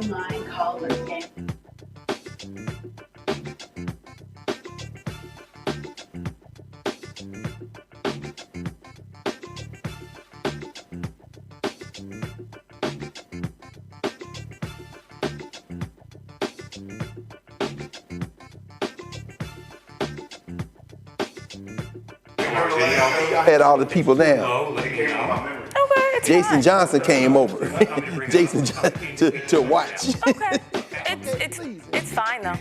online callers game. Had all the people down. Jason Johnson came over. Jason Johnson to watch. Okay. It's fine though.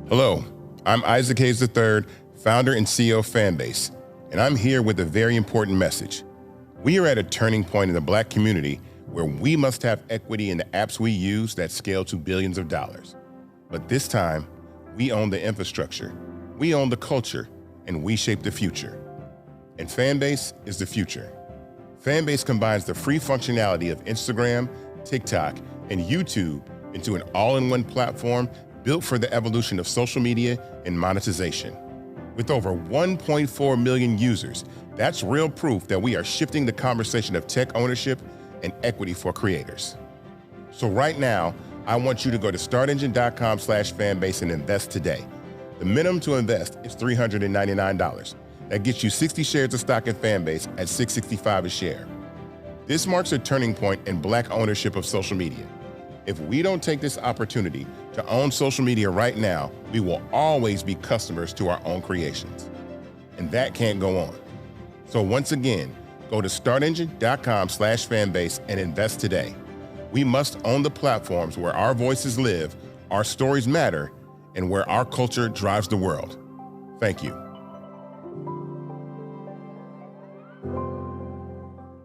Hello, I'm Isaac Hayes III, founder and CEO of Fanbase, and I'm here with a very important message. We are at a turning point in the Black community where we must have equity in the apps we use that scale to billions of dollars. But this time, we own the infrastructure, we own the culture, and we shape the future. And Fanbase is the future. Fanbase combines the free functionality of Instagram, TikTok, and YouTube into an all-in-one platform built for the evolution of social media and monetization. With over 1.4 million users, that's real proof that we are shifting the conversation of tech ownership and equity for creators. So right now, I want you to go to startengine.com/fanbase and invest today. The minimum to invest is $399. That gets you 60 shares of stock in Fanbase at $665 a share. This marks a turning point in Black ownership of social media. If we don't take this opportunity to own social media right now, we will always be customers to our own creations. And that can't go on. So once again, go to startengine.com/fanbase and invest today. We must own the platforms where our voices live, our stories matter, and where our culture drives the world. Thank you.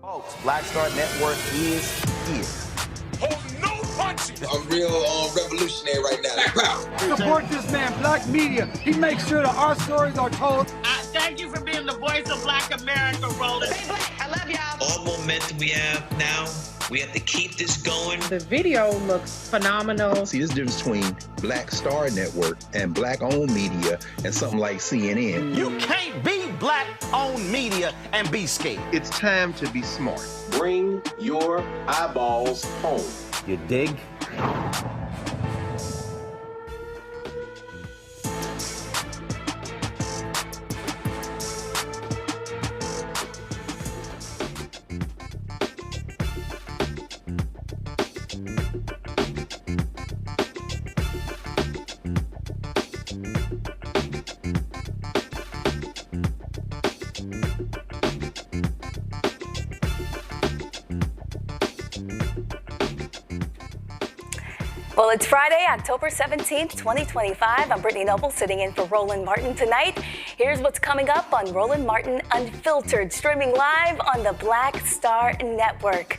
Folks, Black Star Network is here. I'm real revolutionary right now. Support this man, Black Media. He makes sure that our stories are told. Thank you for being the voice of Black America, Roland. Stay Black. I love y'all. All momentum we have now, we have to keep this going. The video looks phenomenal. See, there's a difference between Black Star Network and Black-owned media and something like CNN. You can't be Black-owned media and be scared. It's time to be smart. Bring your eyeballs home. You dig? Well, it's Friday, October 17th, 2025. I'm Brittany Noble, sitting in for Roland Martin tonight. Here's what's coming up on Roland Martin Unfiltered, streaming live on the Black Star Network.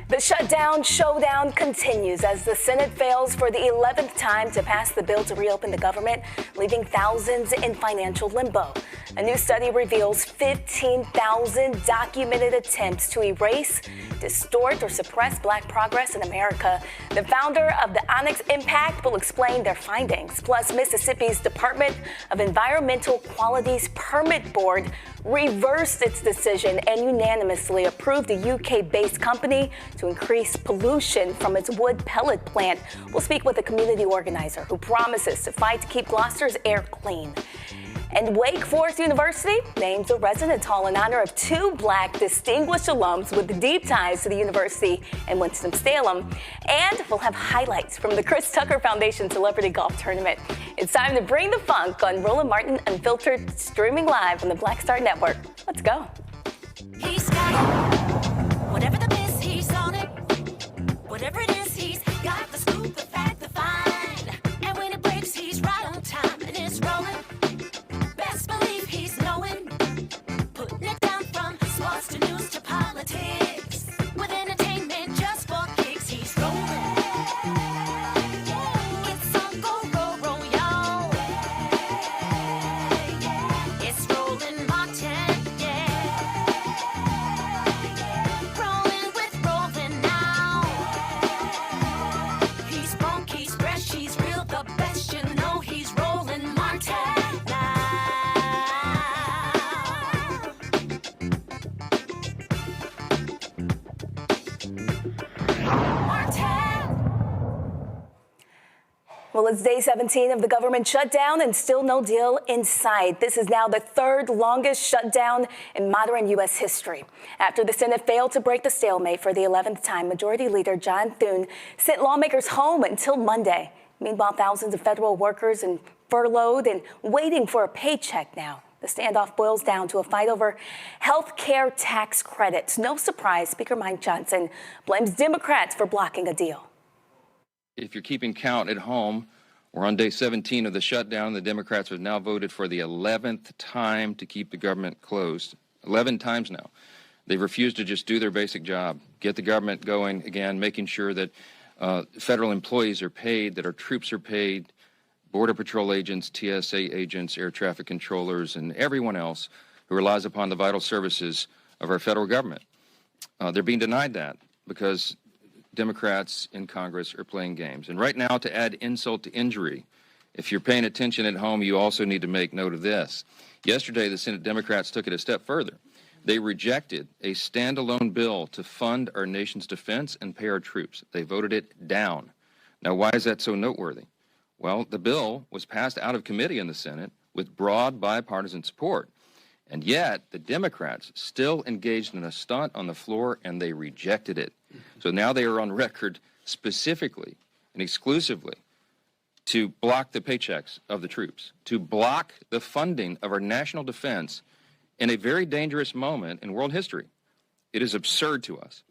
The Shutdown Showdown continues as the Senate fails for the 11th time to pass the bill to reopen the government, leaving thousands in financial limbo. A new study reveals 15,000 documented attempts to erase, distort, or suppress Black progress in America. The founder of the Onyx Impact will explain their findings. Plus, Mississippi's Department of Environmental Quality's Permit Board reversed its decision and unanimously approved a UK-based company to increase pollution from its wood pellet plant. We'll speak with a community organizer who promises to fight to keep Gloster's air clean. And Wake Forest University names a residence hall in honor of two Black distinguished alums with deep ties to the University and Winston-Salem. And we'll have highlights from the Chris Tucker Foundation Celebrity Golf Tournament. It's time to bring the funk on Roland Martin Unfiltered, streaming live on the Black Star Network. Let's go. He's got it. Whatever the miss, he's on it. Whatever it is, he's got the scoop, the fact, the find. And when it breaks, he's right on time and it's rolling. Best believe he's knowing, putting it down from sports to news to politics. With entertainment just for kicks, he's rolling. It's on go, roll, roll, y'all. Well, it's day 17 of the government shutdown and still no deal in sight. This is now the third longest shutdown in modern U.S. history. After the Senate failed to break the stalemate for the 11th time, Majority Leader John Thune sent lawmakers home until Monday. Meanwhile, thousands of federal workers are furloughed and waiting for a paycheck now. The standoff boils down to a fight over health care tax credits. No surprise, Speaker Mike Johnson blames Democrats for blocking a deal. If you're keeping count at home, we're on day 17 of the shutdown. The Democrats have now voted for the 11th time to keep the government closed. 11 times now. They've refused to just do their basic job, get the government going again, making sure that federal employees are paid, that our troops are paid, Border Patrol agents, TSA agents, air traffic controllers, and everyone else who relies upon the vital services of our federal government. They're being denied that because Democrats in Congress are playing games. And right now, to add insult to injury, if you're paying attention at home, you also need to make note of this. Yesterday, the Senate Democrats took it a step further. They rejected a standalone bill to fund our nation's defense and pay our troops. They voted it down. Now, why is that so noteworthy? Well, the bill was passed out of committee in the Senate with broad bipartisan support. And yet, the Democrats still engaged in a stunt on the floor, and they rejected it. So now they are on record specifically and exclusively to block the paychecks of the troops, to block the funding of our national defense in a very dangerous moment in world history. It is absurd to us.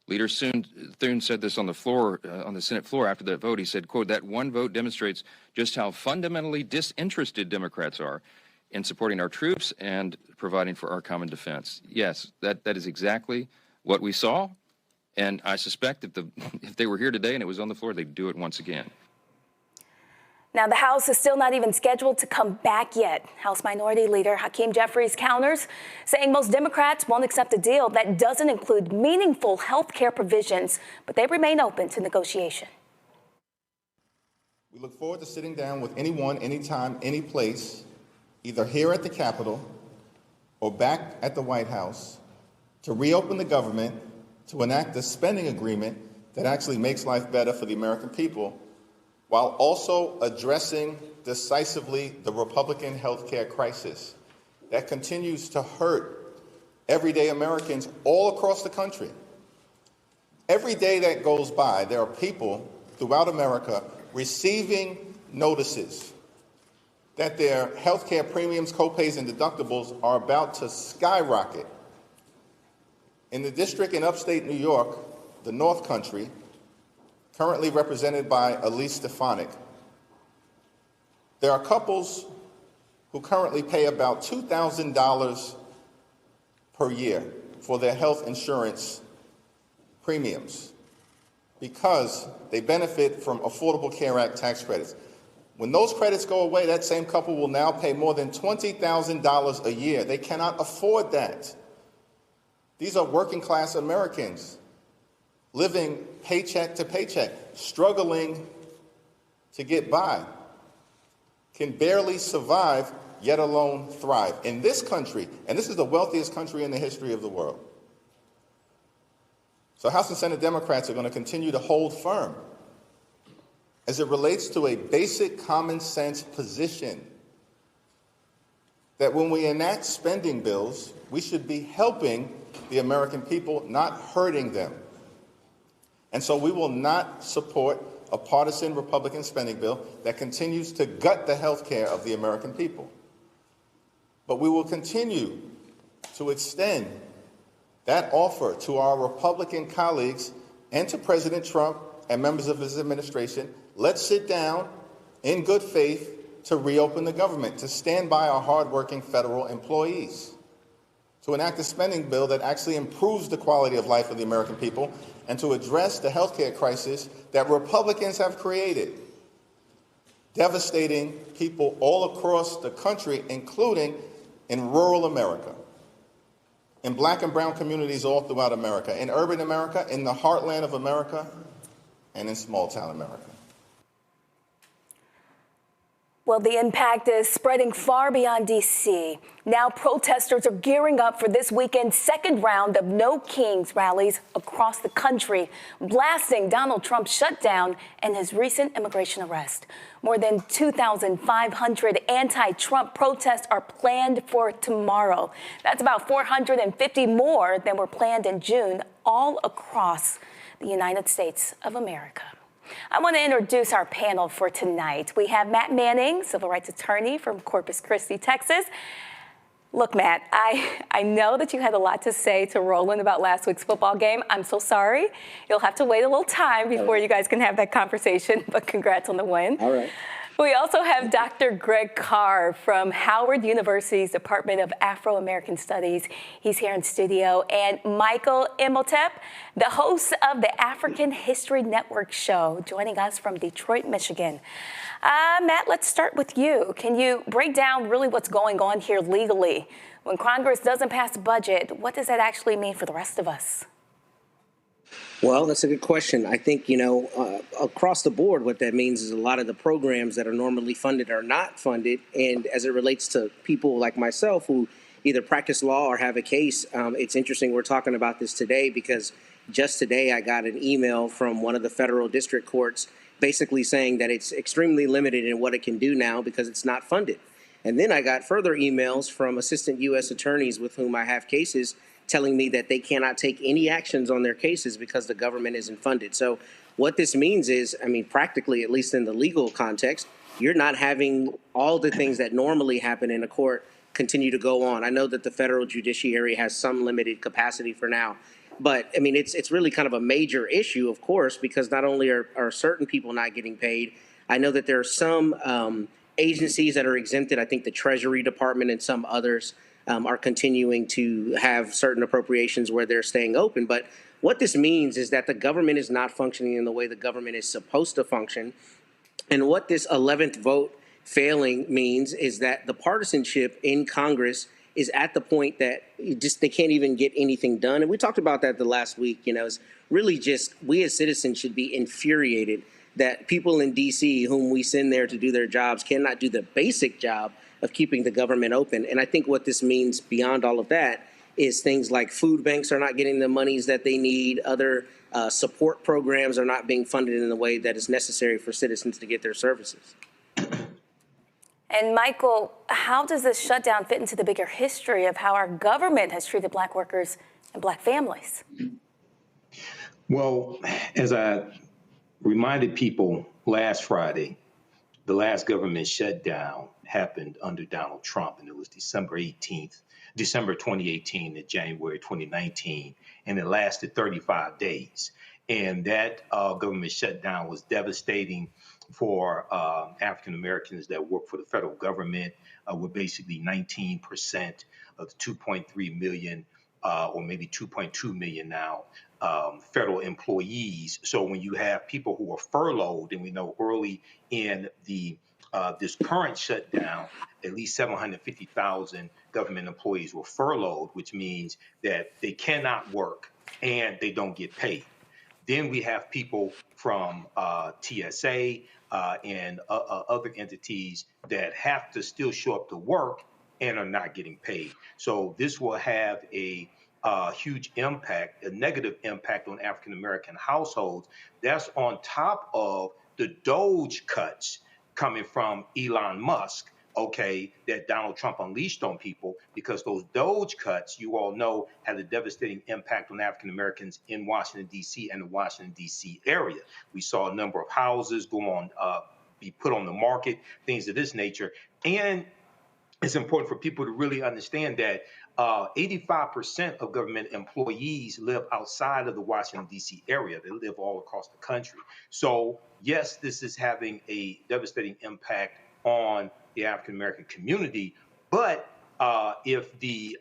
Leader Thune said this on the floor, on the Senate floor after that vote. He said, quote, "That one vote demonstrates just how fundamentally disinterested Democrats are in supporting our troops and providing for our common defense." Yes, that is exactly what we saw. And I suspect if they were here today and it was on the floor, they'd do it once again. Now, the House is still not even scheduled to come back yet. House Minority Leader Hakeem Jeffries counters, saying most Democrats won't accept a deal that doesn't include meaningful health care provisions, but they remain open to negotiation. We look forward to sitting down with anyone, anytime, any place, either here at the Capitol or back at the White House, to reopen the government, to enact a spending agreement that actually makes life better for the American people, while also addressing decisively the Republican health care crisis that continues to hurt everyday Americans all across the country. Every day that goes by, there are people throughout America receiving notices that their health care premiums, copays, and deductibles are about to skyrocket. In the district in upstate New York, the North Country, currently represented by Elise Stefanik, there are couples who currently pay about $2,000 per year for their health insurance premiums because they benefit from Affordable Care Act tax credits. When those credits go away, that same couple will now pay more than $20,000 a year. They cannot afford that. These are working class Americans living paycheck to paycheck, struggling to get by, can barely survive, yet alone thrive. In this country, and this is the wealthiest country in the history of the world. So House and Senate Democrats are going to continue to hold firm as it relates to a basic common sense position that when we enact spending bills, we should be helping the American people, not hurting them. And so we will not support a partisan Republican spending bill that continues to gut the health care of the American people. But we will continue to extend that offer to our Republican colleagues and to President Trump and members of his administration. Let's sit down in good faith to reopen the government, to stand by our hardworking federal employees, to enact a spending bill that actually improves the quality of life of the American people, and to address the health care crisis that Republicans have created, devastating people all across the country, including in rural America, in black and brown communities all throughout America, in urban America, in the heartland of America, and in small town America. Well, the impact is spreading far beyond D.C. Now protesters are gearing up for this weekend's second round of No Kings rallies across the country, blasting Donald Trump's shutdown and his recent immigration arrest. More than 2,500 anti-Trump protests are planned for tomorrow. That's about 450 more than were planned in June, all across the United States of America. I want to introduce our panel for tonight. We have Matt Manning, civil rights attorney from Corpus Christi, Texas. Look, Matt, I know that you had a lot to say to Roland about last week's football game. I'm so sorry. You'll have to wait a little time before you guys can have that conversation, but congrats on the win. All right. We also have Dr. Greg Carr from Howard University's Department of Afro-American Studies. He's here in studio. And Michael Imhotep, the host of the African History Network show, joining us from Detroit, Michigan. Matt, let's start with you. Can you break down really what's going on here legally? When Congress doesn't pass a budget, what does that actually mean for the rest of us? Well, that's a good question. I think, across the board, what that means is a lot of the programs that are normally funded are not funded. And as it relates to people like myself who either practice law or have a case, it's interesting we're talking about this today because just today I got an email from one of the federal district courts basically saying that it's extremely limited in what it can do now because it's not funded. And then I got further emails from assistant U.S. attorneys with whom I have cases telling me that they cannot take any actions on their cases because the government isn't funded. So what this means is, practically, at least in the legal context, you're not having all the things that normally happen in a court continue to go on. I know that the federal judiciary has some limited capacity for now, but it's really kind of a major issue, of course, because not only are certain people not getting paid, I know that there are some agencies that are exempted. I think the Treasury Department and some others are continuing to have certain appropriations where they're staying open. But what this means is that the government is not functioning in the way the government is supposed to function. And what this 11th vote failing means is that the partisanship in Congress is at the point that they can't even get anything done. And we talked about that the last week. It's really just we as citizens should be infuriated that people in D.C. whom we send there to do their jobs cannot do the basic job of keeping the government open. And I think what this means beyond all of that is things like food banks are not getting the monies that they need. Other support programs are not being funded in the way that is necessary for citizens to get their services. And Michael, how does this shutdown fit into the bigger history of how our government has treated Black workers and Black families? Well, as I reminded people last Friday, the last government shutdown happened under Donald Trump, and it was December 2018 to January 2019, and it lasted 35 days. And that government shutdown was devastating for African Americans that work for the federal government, with basically 19% of the 2.3 million, or maybe 2.2 million now, federal employees. So when you have people who are furloughed, and we know early in the this current shutdown, at least 750,000 government employees were furloughed, which means that they cannot work and they don't get paid. Then we have people from TSA and other entities that have to still show up to work and are not getting paid. So this will have a huge impact, a negative impact on African American households. That's on top of the DOGE cuts coming from Elon Musk, that Donald Trump unleashed on people, because those DOGE cuts, you all know, had a devastating impact on African Americans in Washington, D.C. and the Washington, D.C. area. We saw a number of houses be put on the market, things of this nature. And it's important for people to really understand that 85% of government employees live outside of the Washington, D.C. area. They live all across the country. So, yes, this is having a devastating impact on the African American community. But if the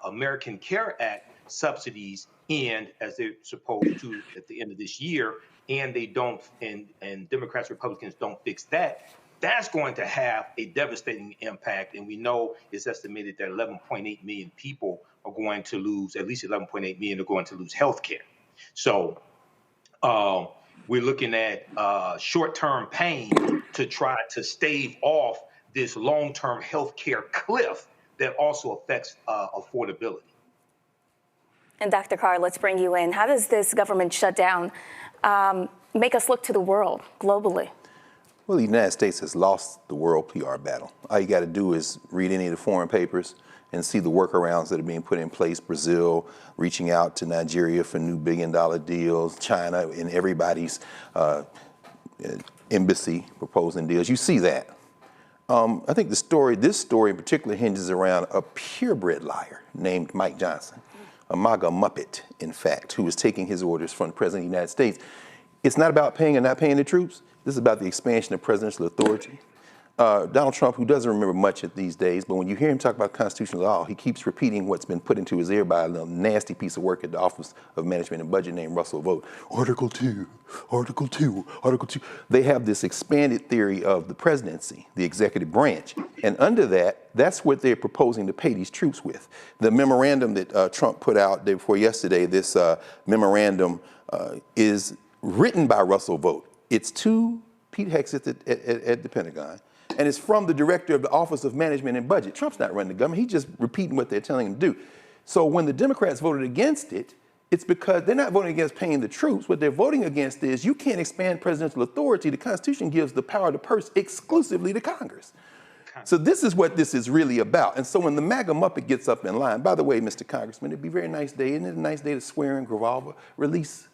American Care Act subsidies end, as they're supposed to at the end of this year, and they don't, and Democrats, Republicans don't fix that, that's going to have a devastating impact. And we know it's estimated that 11.8 million people are going to lose, at least 11.8 million are going to lose health care. So We're looking at short-term pain to try to stave off this long-term healthcare cliff that also affects affordability. And Dr. Carr, let's bring you in. How does this government shutdown make us look to the world globally? Well, the United States has lost the world PR battle. All you got to do is read any of the foreign papers and see the workarounds that are being put in place. Brazil reaching out to Nigeria for new billion-dollar deals, China in everybody's embassy proposing deals. You see that. I think this story in particular hinges around a purebred liar named Mike Johnson, a MAGA Muppet, in fact, who was taking his orders from the President of the United States. It's not about paying or not paying the troops. This is about the expansion of presidential authority. Donald Trump, who doesn't remember much at these days, but when you hear him talk about constitutional law, he keeps repeating what's been put into his ear by a little nasty piece of work at the Office of Management and Budget named Russell Vogt. Article 2, Article 2, Article 2. They have this expanded theory of the presidency, the executive branch. And under that, that's what they're proposing to pay these troops with. The memorandum that Trump put out day before yesterday, this memorandum is written by Russell Vogt. It's to Pete Hegseth at the Pentagon. And it's from the director of the Office of Management and Budget. Trump's not running the government. He's just repeating what they're telling him to do. So when the Democrats voted against it, it's because they're not voting against paying the troops. What they're voting against is you can't expand presidential authority. The Constitution gives the power to purse exclusively to Congress. So this is what this is really about. And so when the MAGA Muppet gets up in line, by the way, Mr. Congressman, it'd be a very nice day. Isn't it a nice day to swear in Gravalva? Release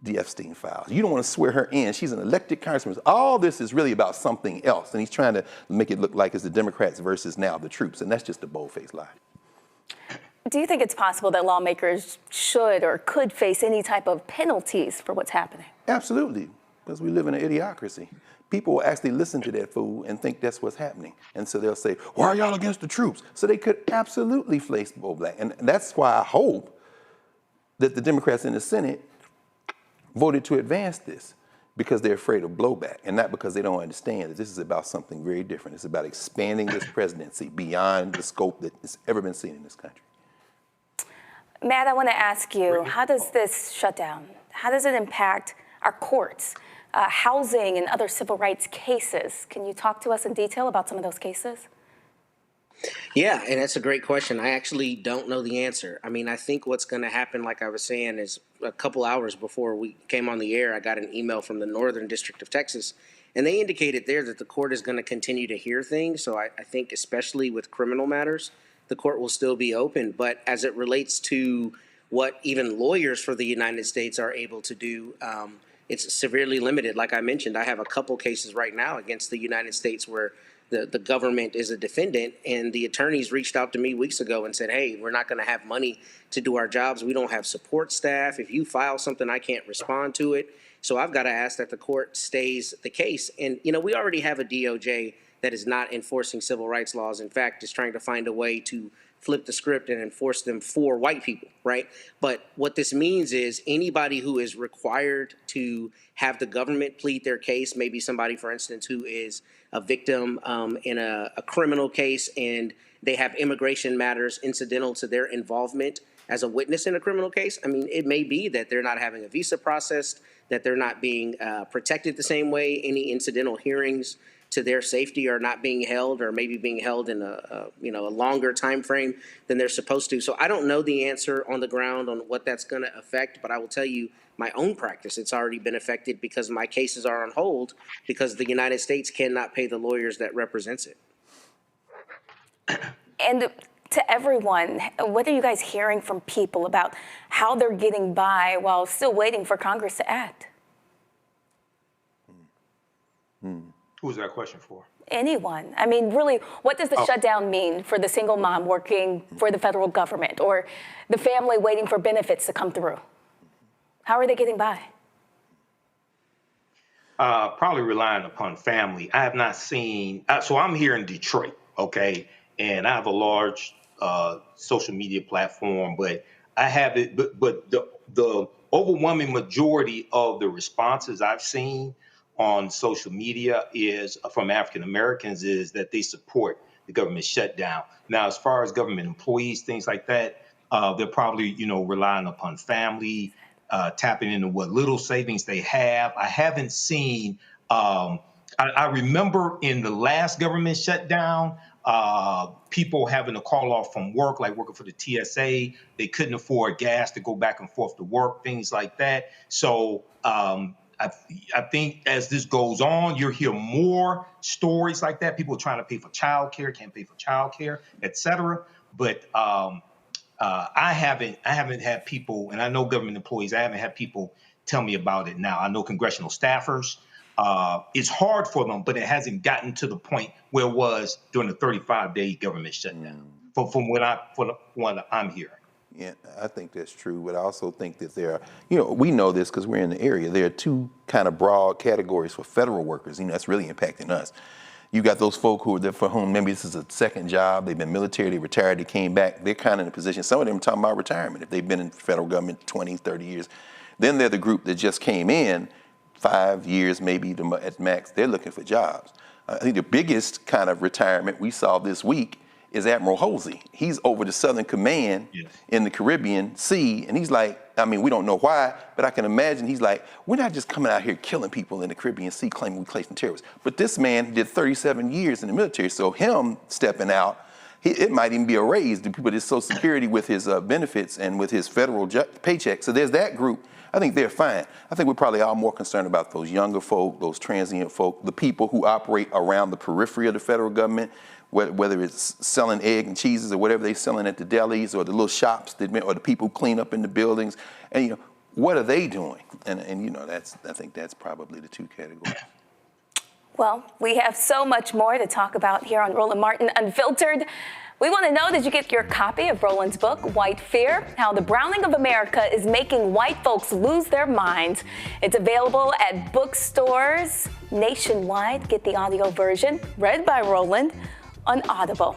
the Epstein files. You don't want to swear her in. She's an elected congressman. All this is really about something else. And he's trying to make it look like it's the Democrats versus now the troops. And that's just a bold-faced lie. Do you think it's possible that lawmakers should or could face any type of penalties for what's happening? Absolutely, because we live in an idiocracy. People will actually listen to that fool and think that's what's happening. And so they'll say, why are y'all against the troops? So they could absolutely face blowback. And that's why I hope that the Democrats in the Senate voted to advance this, because they're afraid of blowback and not because they don't understand that this is about something very different. It's about expanding this presidency beyond the scope that has ever been seen in this country. Matt, I want to ask you, how does this shutdown, how does it impact our courts, housing and other civil rights cases? Can you talk to us in detail about some of those cases? Yeah, and that's a great question. I actually don't know the answer. I mean, I think what's going to happen, like I was saying, is a couple hours before we came on the air, I got an email from the Northern District of Texas, and they indicated there that the court is going to continue to hear things. So I think especially with criminal matters, the court will still be open. But as it relates to what even lawyers for the United States are able to do, it's severely limited. Like I mentioned, I have a couple cases right now against the United States where the government is a defendant, and the attorneys reached out to me weeks ago and said, hey, we're not going to have money to do our jobs. We don't have support staff. If you file something, I can't respond to it. So I've got to ask that the court stays the case. And, you know, we already have a DOJ that is not enforcing civil rights laws. In fact, is trying to find a way to flip the script and enforce them for white people, right? But what this means is anybody who is required to have the government plead their case, maybe somebody, for instance, who is a victim in a criminal case and they have immigration matters incidental to their involvement as a witness in a criminal case. I mean, it may be that they're not having a visa processed, that they're not being protected the same way, any incidental hearings to their safety are not being held, or maybe being held in a longer time frame than they're supposed to. So I don't know the answer on the ground on what that's going to affect, but I will tell you my own practice, it's already been affected because my cases are on hold because the United States cannot pay the lawyers that represents it. And to everyone, what are you guys hearing from people about how they're getting by while still waiting for Congress to act? Who's that question for? Anyone. I mean, really, what does the shutdown mean for the single mom working for the federal government or the family waiting for benefits to come through? How are they getting by? Probably relying upon family. I have not seen, so I'm here in Detroit, okay, and I have a large social media platform, but I have it, but the overwhelming majority of the responses I've seen on social media is from African Americans is that they support the government shutdown. Now, as far as government employees, things like that, they're probably, relying upon family. tapping into what little savings they have. I haven't seen. I remember in the last government shutdown, people having to call off from work, like working for the TSA. They couldn't afford gas to go back and forth to work, things like that. So I think as this goes on, you'll hear more stories like that. People trying to pay for childcare, can't pay for childcare, et cetera. But I haven't had people, and I know government employees, I haven't had people tell me about it now. I know congressional staffers. It's hard for them, but it hasn't gotten to the point where it was during the 35-day government shutdown. From what I'm hearing. Yeah, I think that's true, but I also think that there are, we know this because we're in the area. There are two kind of broad categories for federal workers. That's really impacting us. You got those folk who are there for whom maybe this is a second job. They've been military, they retired, they came back. They're kind of in a position. Some of them are talking about retirement if they've been in federal government 20, 30 years. Then they're the group that just came in 5 years, maybe at max. They're looking for jobs. I think the biggest kind of retirement we saw this week is Admiral Halsey. He's over the Southern Command in the Caribbean Sea, and he's like, we don't know why, but I can imagine he's like, we're not just coming out here killing people in the Caribbean Sea claiming we claim terrorists. But this man did 37 years in the military, so him stepping out, it might even be a raise to people with his Social Security with his benefits and with his federal paycheck. So there's that group. I think they're fine. I think we're probably all more concerned about those younger folk, those transient folk, the people who operate around the periphery of the federal government, whether it's selling egg and cheeses or whatever they're selling at the delis or the little shops or the people who clean up in the buildings. And, what are they doing? And I think that's probably the two categories. Well, we have so much more to talk about here on Roland Martin Unfiltered. We want to know, did you get your copy of Roland's book, White Fear? How the Browning of America is making white folks lose their minds. It's available at bookstores nationwide. Get the audio version, read by Roland, on Audible.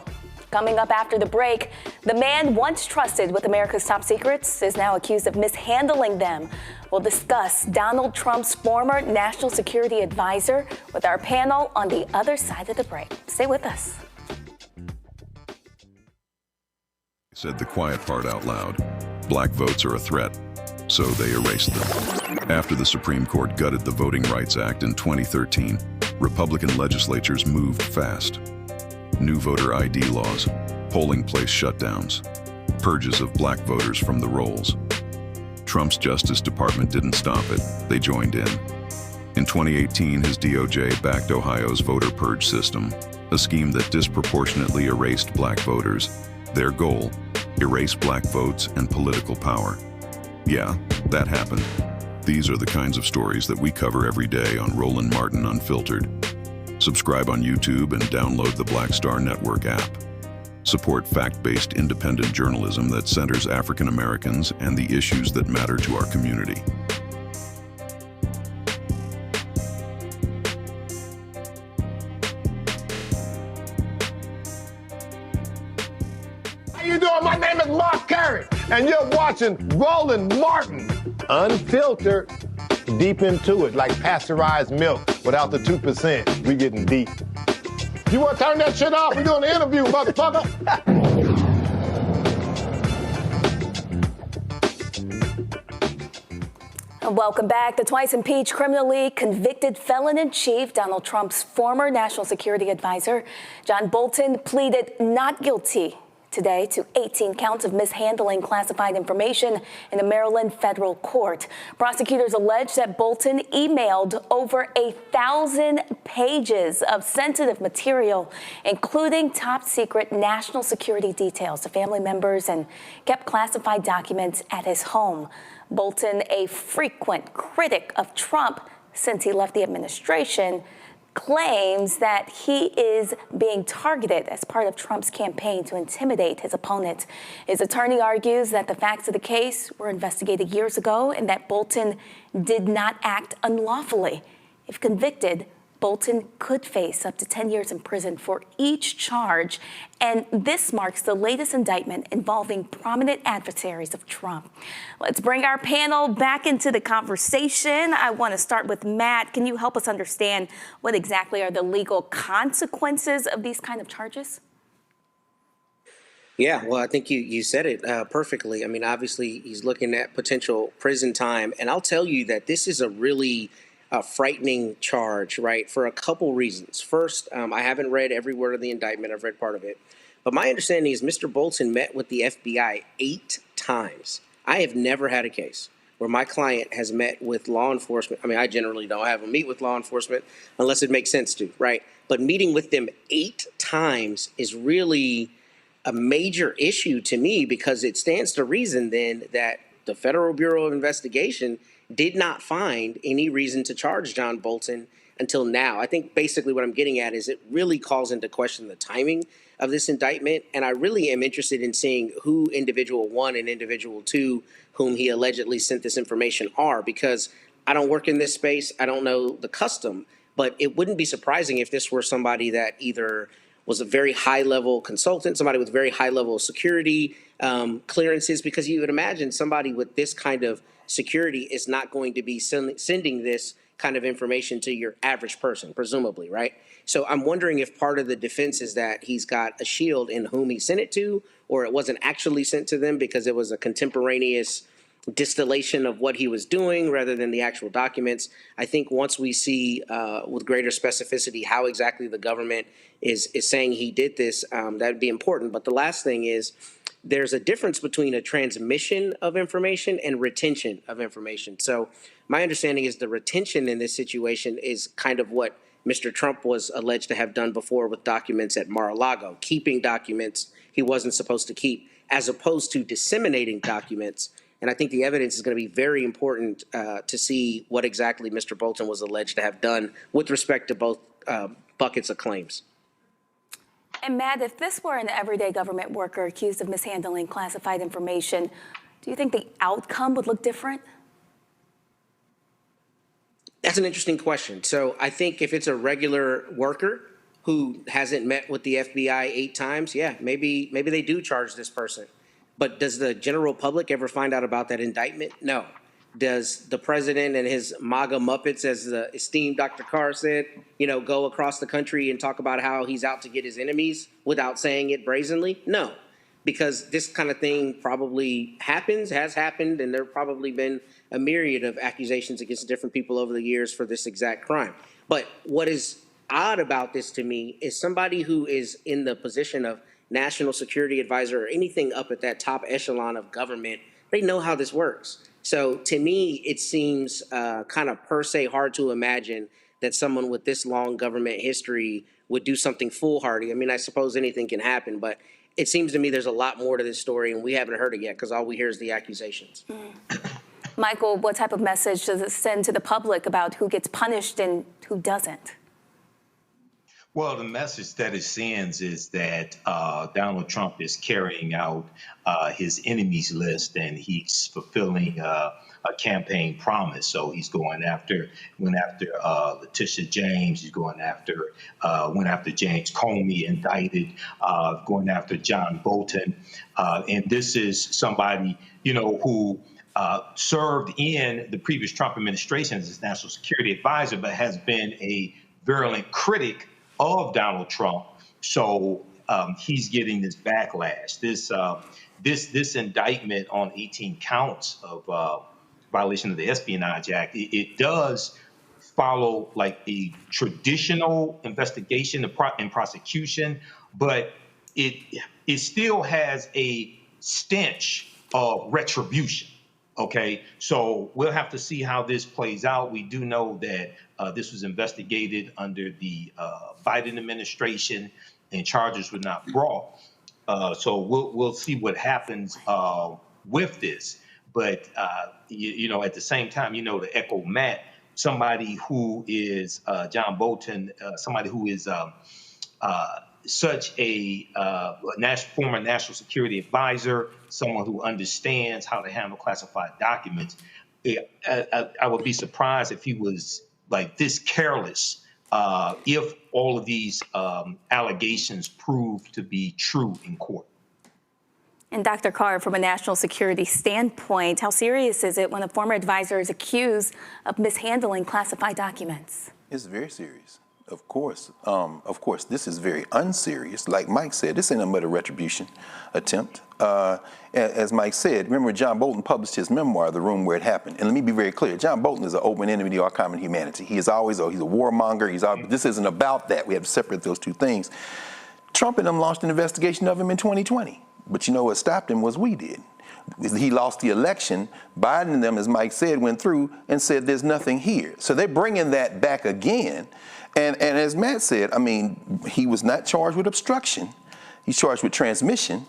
Coming up after the break, the man once trusted with America's top secrets is now accused of mishandling them. We'll discuss Donald Trump's former national security advisor with our panel on the other side of the break. Stay with us. Said the quiet part out loud. Black votes are a threat, so they erased them. After the Supreme Court gutted the Voting Rights Act in 2013, Republican legislatures moved fast. New voter ID laws, polling place shutdowns, purges of black voters from the rolls. Trump's Justice Department didn't stop it, they joined in. In 2018, his DOJ backed Ohio's voter purge system, a scheme that disproportionately erased black voters. Their goal, erase black votes and political power. Yeah, that happened. These are the kinds of stories that we cover every day on Roland Martin Unfiltered. Subscribe on YouTube and download the Black Star Network app. Support fact-based independent journalism that centers African Americans and the issues that matter to our community. How you doing? My name is Mark Carey, and you're watching Roland Martin Unfiltered. Deep into it, like pasteurized milk without the 2%. We getting deep. You want to turn that shit off? We doing an interview, motherfucker. And welcome back. The twice impeached, criminally convicted felon-in-chief, Donald Trump's former national security advisor, John Bolton, pleaded not guilty today to 18 counts of mishandling classified information in a Maryland federal court. Prosecutors allege that Bolton emailed over 1,000 pages of sensitive material, including top secret national security details to family members, and kept classified documents at his home. Bolton, a frequent critic of Trump since he left the administration, claims that he is being targeted as part of Trump's campaign to intimidate his opponent. His attorney argues that the facts of the case were investigated years ago and that Bolton did not act unlawfully. If convicted, Bolton could face up to 10 years in prison for each charge, and this marks the latest indictment involving prominent adversaries of Trump. Let's bring our panel back into the conversation. I want to start with Matt. Can you help us understand what exactly are the legal consequences of these kind of charges? Yeah, well, I think you said it perfectly. I mean, obviously, he's looking at potential prison time. And I'll tell you that this is a really frightening charge, right, for a couple reasons. First, I haven't read every word of the indictment. I've read part of it. But my understanding is Mr. Bolton met with the FBI 8 times. I have never had a case where my client has met with law enforcement. I mean, I generally don't have them meet with law enforcement unless it makes sense to, right? But meeting with them 8 times is really a major issue to me, because it stands to reason then that the Federal Bureau of Investigation did not find any reason to charge John Bolton until now. I think basically what I'm getting at is it really calls into question the timing of this indictment. And I really am interested in seeing who individual 1 and individual 2, whom he allegedly sent this information, are, because I don't work in this space. I don't know the custom, but it wouldn't be surprising if this were somebody that either was a very high-level consultant, somebody with very high-level security clearances, because you would imagine somebody with this kind of security is not going to be sending this kind of information to your average person, presumably, right? So I'm wondering if part of the defense is that he's got a shield in whom he sent it to, or it wasn't actually sent to them because it was a contemporaneous distillation of what he was doing rather than the actual documents. I think once we see with greater specificity how exactly the government is saying he did this, that would be important. But the last thing is there's a difference between a transmission of information and retention of information. So my understanding is the retention in this situation is kind of what Mr. Trump was alleged to have done before with documents at Mar-a-Lago, keeping documents he wasn't supposed to keep, as opposed to disseminating documents. And I think the evidence is going to be very important to see what exactly Mr. Bolton was alleged to have done with respect to both buckets of claims. And Matt, if this were an everyday government worker accused of mishandling classified information, do you think the outcome would look different? That's an interesting question. So I think if it's a regular worker who hasn't met with the FBI 8 times, yeah, maybe they do charge this person. But does the general public ever find out about that indictment? No. Does the president and his MAGA Muppets, as the esteemed Dr. Carr said, go across the country and talk about how he's out to get his enemies without saying it brazenly? No, because this kind of thing probably has happened, and there have probably been a myriad of accusations against different people over the years for this exact crime. But what is odd about this to me is somebody who is in the position of national security advisor or anything up at that top echelon of government, they know how this works. So to me, it seems kind of per se hard to imagine that someone with this long government history would do something foolhardy. I mean, I suppose anything can happen, but it seems to me there's a lot more to this story, and we haven't heard it yet because all we hear is the accusations. Michael, what type of message does it send to the public about who gets punished and who doesn't? Well, the message that it sends is that Donald Trump is carrying out his enemies list, and he's fulfilling a campaign promise. So he's went after Letitia James. He's went after James Comey, indicted, going after John Bolton. And this is somebody, who served in the previous Trump administration as his national security advisor, but has been a virulent critic of Donald Trump. So he's getting this backlash. This indictment on 18 counts of violation of the Espionage Act, it does follow like a traditional investigation and prosecution, but it still has a stench of retribution. Okay, so we'll have to see how this plays out. We do know that this was investigated under the Biden administration, and charges were not brought. So we'll see what happens with this. But at the same time, to echo Matt, somebody who is John Bolton, somebody who is such a former national security advisor, someone who understands how to handle classified documents. I would be surprised if he was like this careless if all of these allegations prove to be true in court. And Dr. Carr, from a national security standpoint, how serious is it when a former advisor is accused of mishandling classified documents? It's very serious. Of course, this is very unserious. Like Mike said, this ain't a murder retribution attempt. As Mike said, remember John Bolton published his memoir, The Room Where It Happened. And let me be very clear, John Bolton is an open enemy to our common humanity. He's a warmonger. This isn't about that. We have to separate those two things. Trump and them launched an investigation of him in 2020. But you know what stopped him was we did. He lost the election. Biden and them, as Mike said, went through and said there's nothing here. So they're bringing that back again. And as Matt said, I mean, he was not charged with obstruction. He's charged with transmission,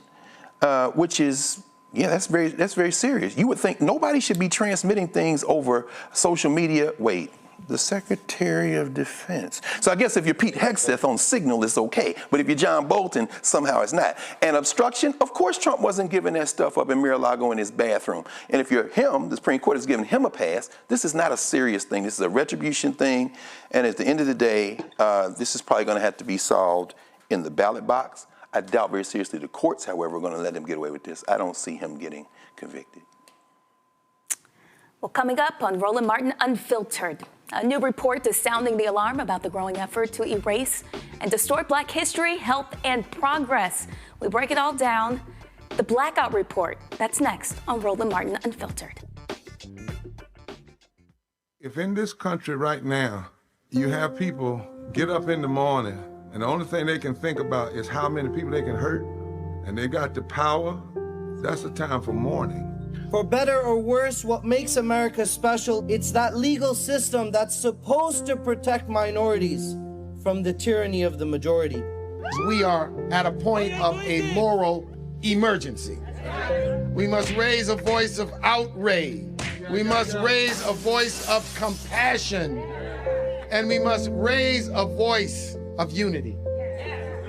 which is, that's very serious. You would think nobody should be transmitting things over social media. Wait, the Secretary of Defense. So I guess if you're Pete Hegseth on Signal, it's okay. But if you're John Bolton, somehow it's not. And obstruction, of course Trump wasn't giving that stuff up in Mar-a-Lago in his bathroom. And if you're him, the Supreme Court has given him a pass. This is not a serious thing. This is a retribution thing. And at the end of the day, this is probably going to have to be solved in the ballot box. I doubt very seriously the courts, however, are going to let him get away with this. I don't see him getting convicted. Well, coming up on Roland Martin Unfiltered, a new report is sounding the alarm about the growing effort to erase and distort Black history, health, and progress. We break it all down. The Blackout Report. That's next on Roland Martin Unfiltered. If in this country right now, you have people get up in the morning and the only thing they can think about is how many people they can hurt, and they got the power, that's a time for mourning. For better or worse, what makes America special, it's that legal system that's supposed to protect minorities from the tyranny of the majority. We are at a point of a moral emergency. We must raise a voice of outrage. We must raise a voice of compassion. And we must raise a voice of unity.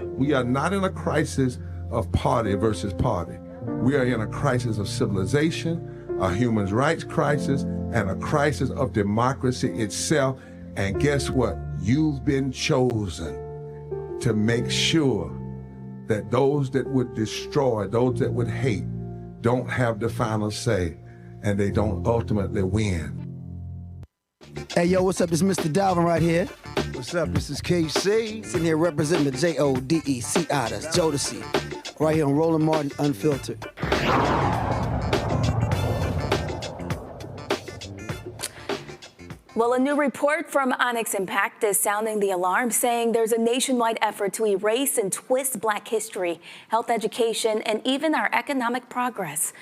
We are not in a crisis of party versus party. We are in a crisis of civilization, a human rights crisis, and a crisis of democracy itself. And guess what? You've been chosen to make sure that those that would destroy, those that would hate, don't have the final say, and they don't ultimately win. Hey, yo, what's up? This is Mr. Dalvin right here. What's up? This is KC. Sitting here representing the Jodeci, that's Jodeci. Right here on Roland Martin Unfiltered. Well, a new report from Onyx Impact is sounding the alarm, saying there's a nationwide effort to erase and twist Black history, health education, and even our economic progress.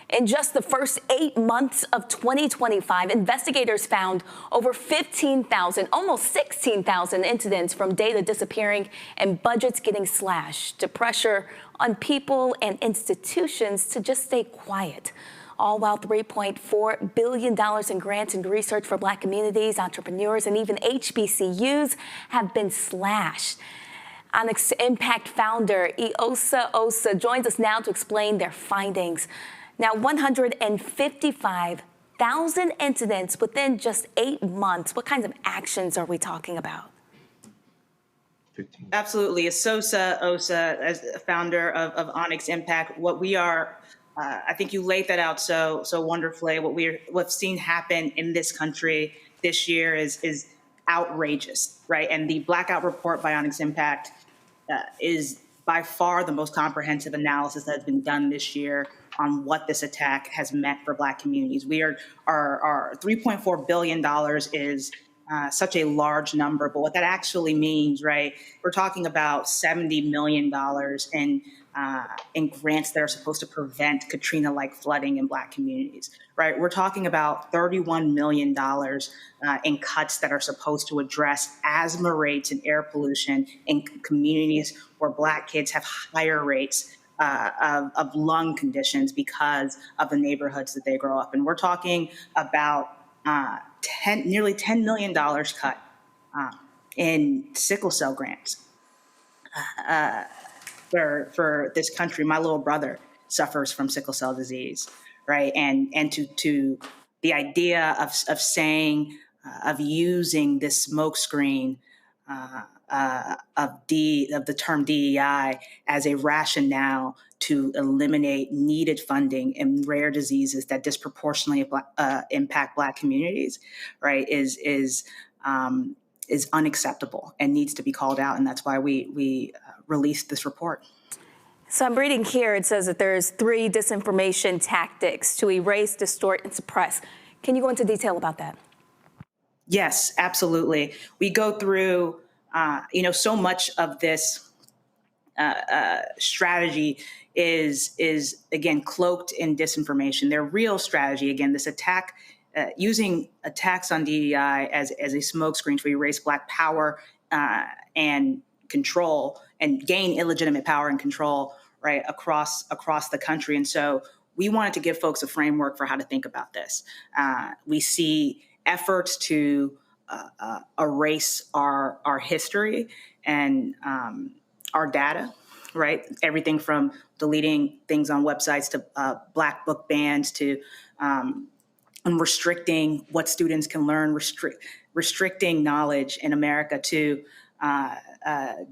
In just the first 8 months of 2025, investigators found over 15,000, almost 16,000 incidents from data disappearing and budgets getting slashed to pressure on people and institutions to just stay quiet. All while $3.4 billion in grants and research for Black communities, entrepreneurs, and even HBCUs have been slashed. Onyx Impact founder Iosa Osa joins us now to explain their findings. Now, 155,000 incidents within just 8 months. What kinds of actions are we talking about? Absolutely. Iosa Osa, as the founder of Onyx Impact, what we are, I think you laid that out so wonderfully. What's seen happen in this country this year is outrageous, right? And the Blackout Report by Onyx Impact is by far the most comprehensive analysis that has been done this year on what this attack has meant for Black communities. Our $3.4 billion is such a large number, but what that actually means, right? We're talking about $70 million in grants that are supposed to prevent Katrina-like flooding in Black communities, right? We're talking about $31 million in cuts that are supposed to address asthma rates and air pollution in communities where Black kids have higher rates of lung conditions because of the neighborhoods that they grow up in. We're talking about nearly $10 million cut in sickle cell grants for this country. My little brother suffers from sickle cell disease, right? And to the idea of saying, of using this smokescreen of the term DEI as a rationale to eliminate needed funding in rare diseases that disproportionately impact Black communities, right, is is unacceptable and needs to be called out. And that's why we released this report. So I'm reading here, it says that there's 3 disinformation tactics to erase, distort, and suppress. Can you go into detail about that? Yes, absolutely. We go through, so much of this strategy is again cloaked in disinformation. Their real strategy, again, this attack, using attacks on DEI as a smokescreen to erase Black power and control and gain illegitimate power and control, right, across the country. And so we wanted to give folks a framework for how to think about this. We see efforts to erase our history and our data, right? Everything from deleting things on websites to Black book bans to restricting what students can learn, restricting knowledge in America to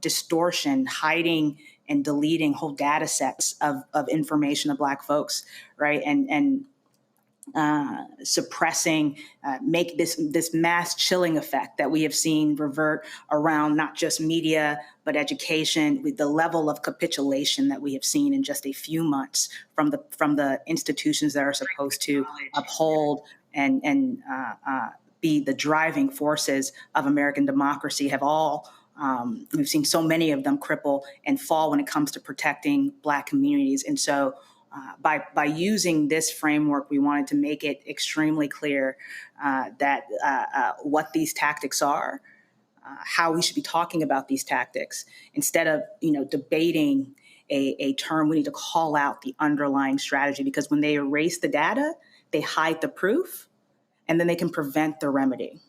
distortion, hiding and deleting whole data sets of information of Black folks, right? And suppressing, make this mass chilling effect that we have seen revert around not just media, but education, with the level of capitulation that we have seen in just a few months from the institutions that are supposed to uphold and be the driving forces of American democracy have all, we've seen so many of them cripple and fall when it comes to protecting Black communities. And so by using this framework, we wanted to make it extremely clear that what these tactics are, how we should be talking about these tactics. Instead of debating a term, we need to call out the underlying strategy, because when they erase the data, they hide the proof, and then they can prevent the remedy.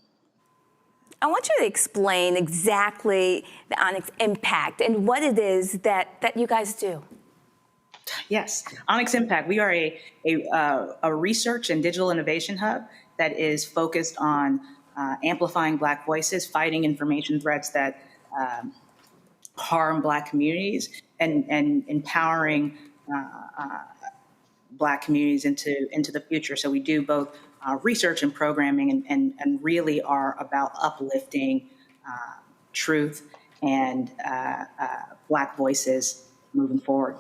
I want you to explain exactly the Onyx Impact and what it is that you guys do. Yes, Onyx Impact. We are a research and digital innovation hub that is focused on amplifying Black voices, fighting information threats that harm Black communities, and empowering Black communities into the future. So we do both research and programming, and really are about uplifting truth and Black voices moving forward.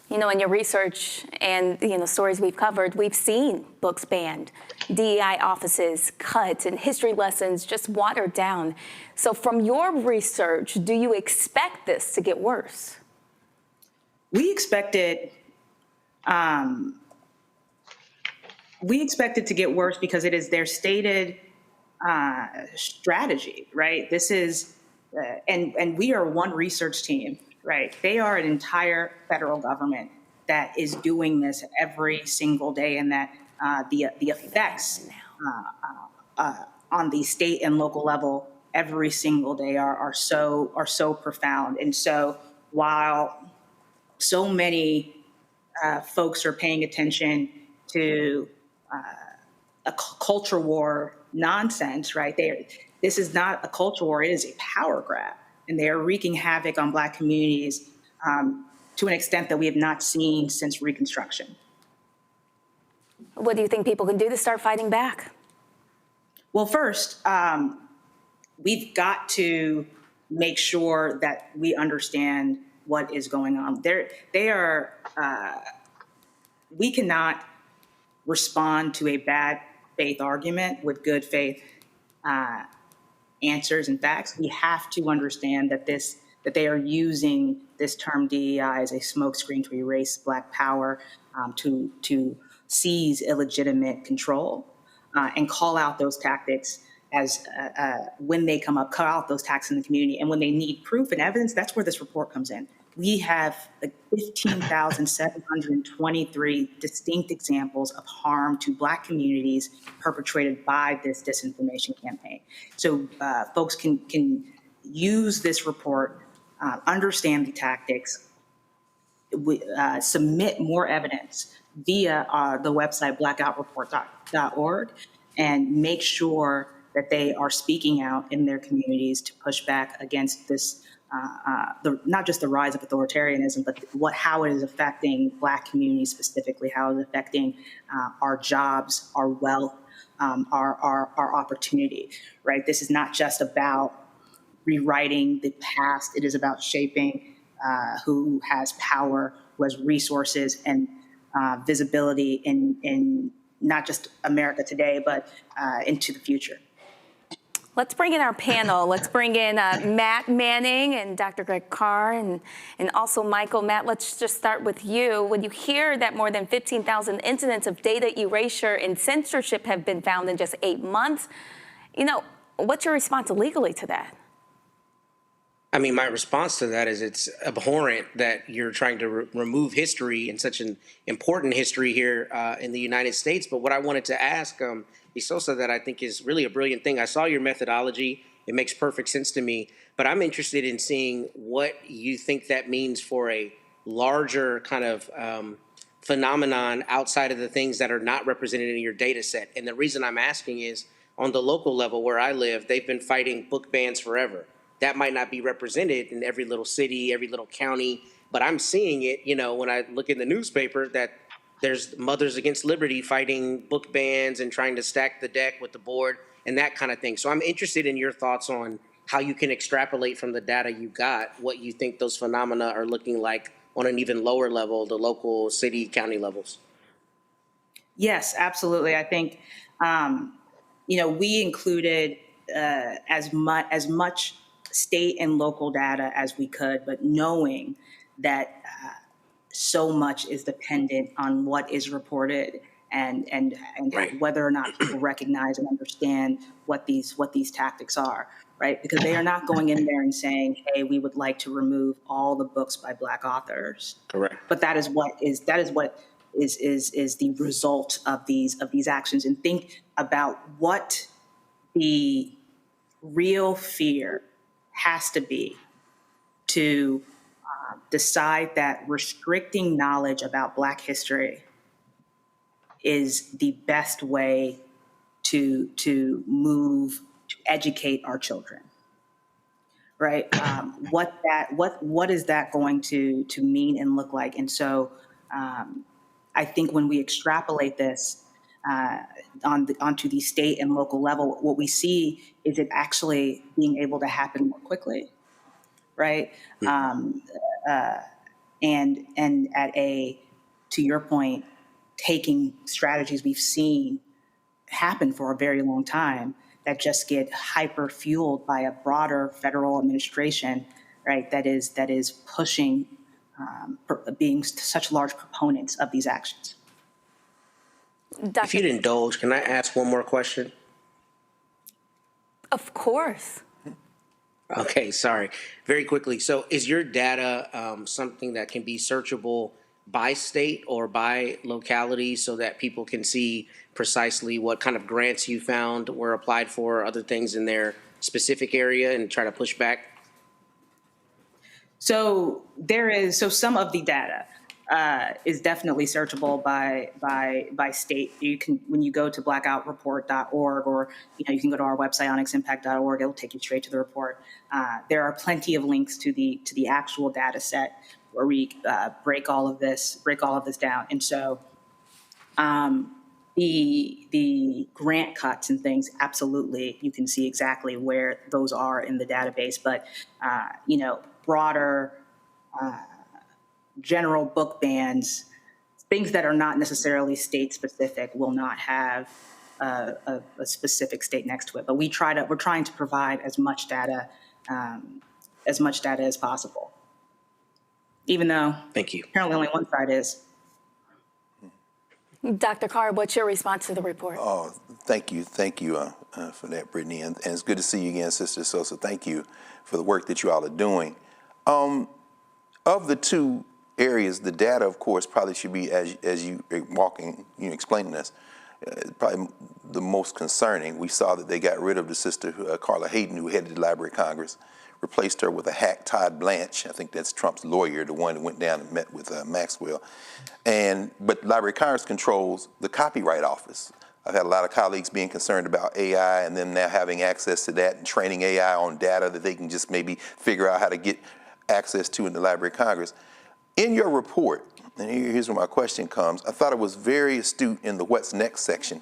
In your research and stories we've covered, we've seen books banned, DEI offices cut, and history lessons just watered down. So from your research, do you expect this to get worse? We expect it to get worse because it is their stated strategy, right? This is, and we are one research team. Right. They are an entire federal government that is doing this every single day, and that the effects on the state and local level every single day are so profound. And so while so many folks are paying attention to a culture war nonsense, right? This is not a culture war, it is a power grab. And they are wreaking havoc on Black communities to an extent that we have not seen since Reconstruction. What do you think people can do to start fighting back? Well, first, we've got to make sure that we understand what is going on. We cannot respond to a bad faith argument with good faith answers and facts. We have to understand that they are using this term DEI as a smokescreen to erase Black power, to seize illegitimate control, and call out those tactics as when they come up, call out those tactics in the community. And when they need proof and evidence, that's where this report comes in. We have 15,723 distinct examples of harm to Black communities perpetrated by this disinformation campaign. So folks can use this report, understand the tactics, submit more evidence via the website blackoutreport.org, and make sure that they are speaking out in their communities to push back against this, not just the rise of authoritarianism, but how it is affecting Black communities specifically, how it is affecting our jobs, our wealth, our opportunity, right? This is not just about rewriting the past. It is about shaping who has power, who has resources and visibility in not just America today, but into the future. Let's bring in our panel. Let's bring in Matt Manning and Dr. Greg Carr and also Michael. Matt, let's just start with you. When you hear that more than 15,000 incidents of data erasure and censorship have been found in just 8 months, what's your response legally to that? I mean, my response to that is it's abhorrent that you're trying to remove history and such an important history here in the United States. But what I wanted to ask Isosa that I think is really a brilliant thing. I saw your methodology. It makes perfect sense to me. But I'm interested in seeing what you think that means for a larger kind of phenomenon outside of the things that are not represented in your data set. And the reason I'm asking is on the local level where I live, they've been fighting book bans forever. That might not be represented in every little city, every little county, but I'm seeing it, when I look in the newspaper that there's Mothers Against Liberty fighting book bans and trying to stack the deck with the board and that kind of thing. So I'm interested in your thoughts on how you can extrapolate from the data you got, what you think those phenomena are looking like on an even lower level, the local city, county levels. Yes, absolutely. I think, we included as much state and local data as we could, but knowing that so much is dependent on what is reported and right. whether or not people recognize and understand what these tactics are, right? Because they are not going in there and saying, "Hey, we would like to remove all the books by Black authors." Correct. But that is what is the result of these actions. And think about what the real fear has to be to decide that restricting knowledge about Black history is the best way to educate our children, right? What is that going to mean and look like? And so I think when we extrapolate this onto the state and local level, what we see is it actually being able to happen more quickly, right? And to your point, taking strategies we've seen happen for a very long time that just get hyper fueled by a broader federal administration, right? That is pushing, being such large proponents of these actions. If you'd indulge, can I ask one more question? Of course. Okay, sorry. Very quickly. So is your data something that can be searchable by state or by locality so that people can see precisely what kind of grants you found were applied for, other things in their specific area and try to push back? So some of the data is definitely searchable by state. You can, when you go to blackoutreport.org or you can go to our website onyximpact.org, it'll take you straight to the report. There are plenty of links to the actual data set where we break all of this down. And so the grant cuts and things, absolutely, you can see exactly where those are in the database. But broader general book bans, things that are not necessarily state specific, will not have a specific state next to it. But we're trying to provide as much data as possible, even though thank you. Apparently only one side is. Dr. Carr, what's your response to the report? Oh, thank you for that, Brittany, and it's good to see you again, Sister Sosa. Thank you for the work that you all are doing. Of the two areas, the data, of course, probably should be, as you walking, explaining this, probably the most concerning. We saw that they got rid of the sister, Carla Hayden, who headed the Library of Congress, replaced her with a hack, Todd Blanche. I think that's Trump's lawyer, the one that went down and met with Maxwell. But Library of Congress controls the Copyright Office. I've had a lot of colleagues being concerned about AI and them now having access to that and training AI on data that they can just maybe figure out how to get access to in the Library of Congress. In your report, and here's where my question comes, I thought it was very astute in the what's next section,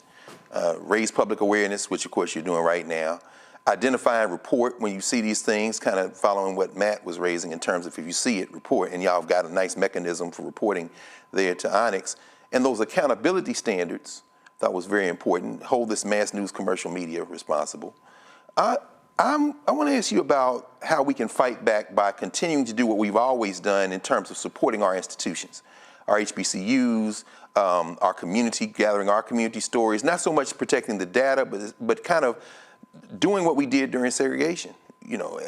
raise public awareness, which of course you're doing right now, identify and report when you see these things, kind of following what Matt was raising in terms of if you see it, report. And y'all have got a nice mechanism for reporting there to Onyx. And those accountability standards, I thought was very important. Hold this mass news commercial media responsible. I want to ask you about how we can fight back by continuing to do what we've always done in terms of supporting our institutions, our HBCUs, our community, gathering our community stories, not so much protecting the data, but kind of doing what we did during segregation. You know,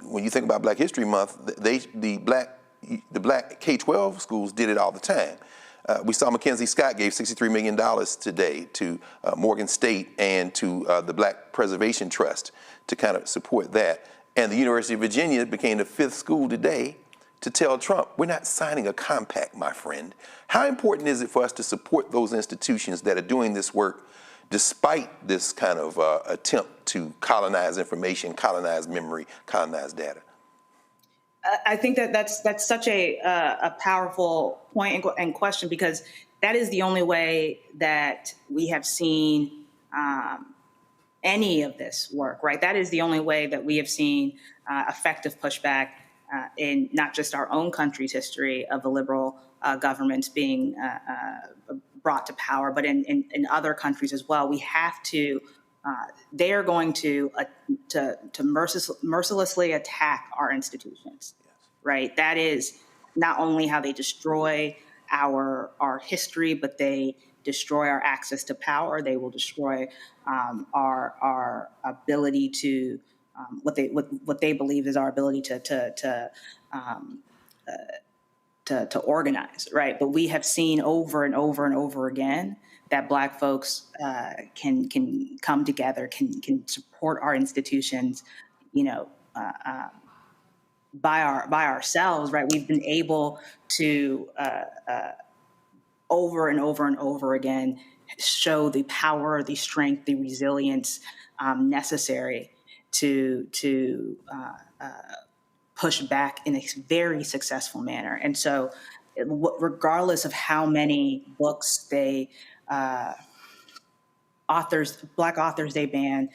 when you think about Black History Month, the black K-12 schools did it all the time. We saw Mackenzie Scott gave $63 million today to Morgan State and to the Black Preservation Trust to kind of support that. And the University of Virginia became the 5th school today to tell Trump, we're not signing a compact, my friend. How important is it for us to support those institutions that are doing this work despite this kind of attempt to colonize information, colonize memory, colonize data? I think that's such a powerful point and question, because that is the only way that we have seen any of this work, right? That is the only way that we have seen effective pushback in not just our own country's history of the liberal governments being brought to power, but in other countries as well. We have to. They are going to mercilessly attack our institutions, right? That is not only how they destroy our history, but they destroy our access to power. They will destroy our ability to what they believe is our ability to organize, right? But we have seen over and over and over again that Black folks can come together, can support our institutions, you know, by ourselves, right? We've been able to over and over and over again show the power, the strength, the resilience necessary to push back in a very successful manner. And so, regardless of how many books Black authors they ban,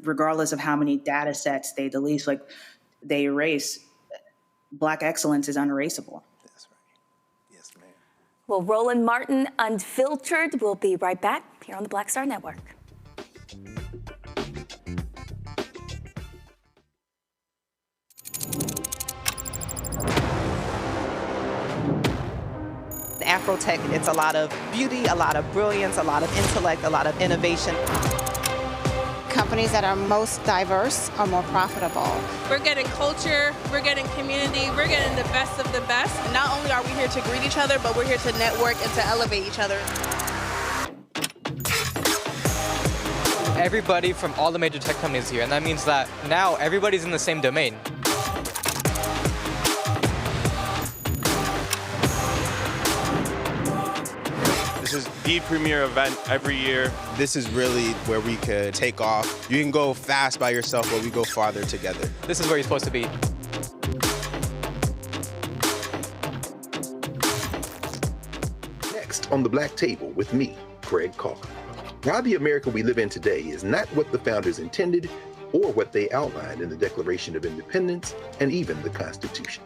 regardless of how many data sets they delete, like they erase, Black excellence is unerasable. That's right. Yes, ma'am. Well, Roland Martin Unfiltered will be right back here on the Black Star Network. Afrotech, it's a lot of beauty, a lot of brilliance, a lot of intellect, a lot of innovation. Companies that are most diverse are more profitable. We're getting culture, we're getting community, we're getting the best of the best. And not only are we here to greet each other, but we're here to network and to elevate each other. Everybody from all the major tech companies here, and that means that now everybody's in the same domain. This is the premier event every year. This is really where we could take off. You can go fast by yourself, but we go farther together. This is where you're supposed to be. Next on the Black Table with me, Greg Carr. Why the America we live in today is not what the founders intended or what they outlined in the Declaration of Independence and even the Constitution.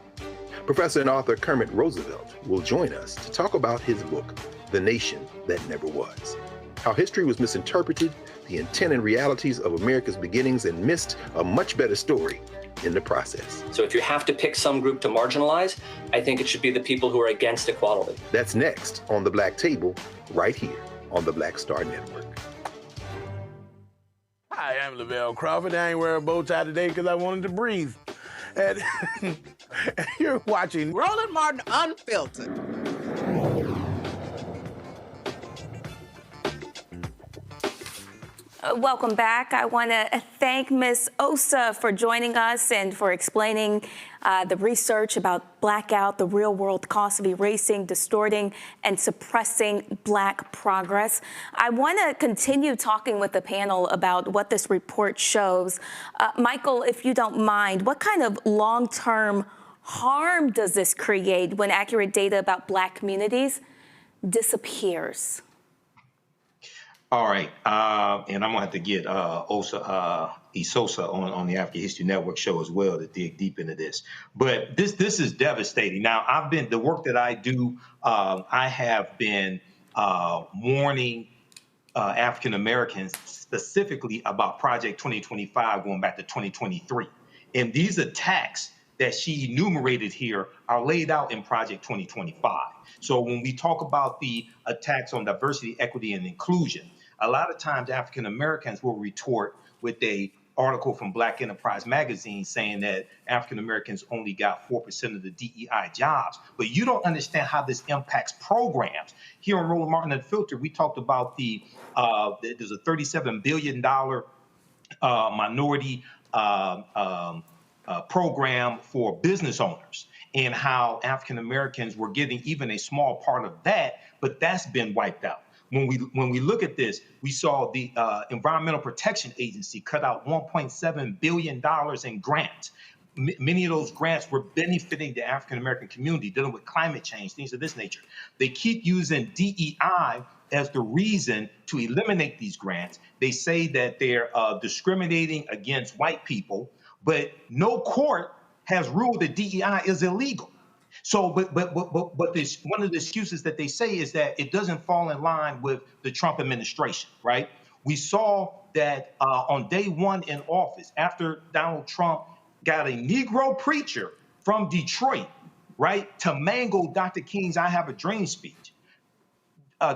Professor and author Kermit Roosevelt will join us to talk about his book, The Nation That Never Was. How history was misinterpreted, the intent and realities of America's beginnings, and missed a much better story in the process. So if you have to pick some group to marginalize, I think it should be the people who are against equality. That's next on the Black Table, right here on the Black Star Network. Hi, I'm Lavelle Crawford. I ain't wearing a bow tie today because I wanted to breathe. And you're watching Roland Martin Unfiltered. Welcome back. I want to thank Ms. Osa for joining us and for explaining the research about blackout, the real-world cost of erasing, distorting, and suppressing Black progress. I want to continue talking with the panel about what this report shows. Michael, if you don't mind, what kind of long-term harm does this create when accurate data about Black communities disappears? All right, and I'm gonna have to get Isosa on the African History Network show as well to dig deep into this. But this is devastating. Now, the work that I do, I have been warning African Americans specifically about Project 2025 going back to 2023, and these attacks that she enumerated here are laid out in Project 2025. So when we talk about the attacks on diversity, equity, and inclusion, a lot of times African Americans will retort with a article from Black Enterprise magazine saying that African Americans only got 4% of the DEI jobs. But you don't understand how this impacts programs. Here on Roland Martin Unfiltered, we talked about there's a $37 billion minority program for business owners, and how African Americans were getting even a small part of that, but that's been wiped out. When we look at this, we saw the Environmental Protection Agency cut out $1.7 billion in grants. Many of those grants were benefiting the African American community, dealing with climate change, things of this nature. They keep using DEI as the reason to eliminate these grants. They say that they're discriminating against white people, but no court has ruled that DEI is illegal. So, but this, one of the excuses that they say is that it doesn't fall in line with the Trump administration, right? We saw that on day one in office, after Donald Trump got a Negro preacher from Detroit, right, to mangle Dr. King's "I Have a Dream" speech.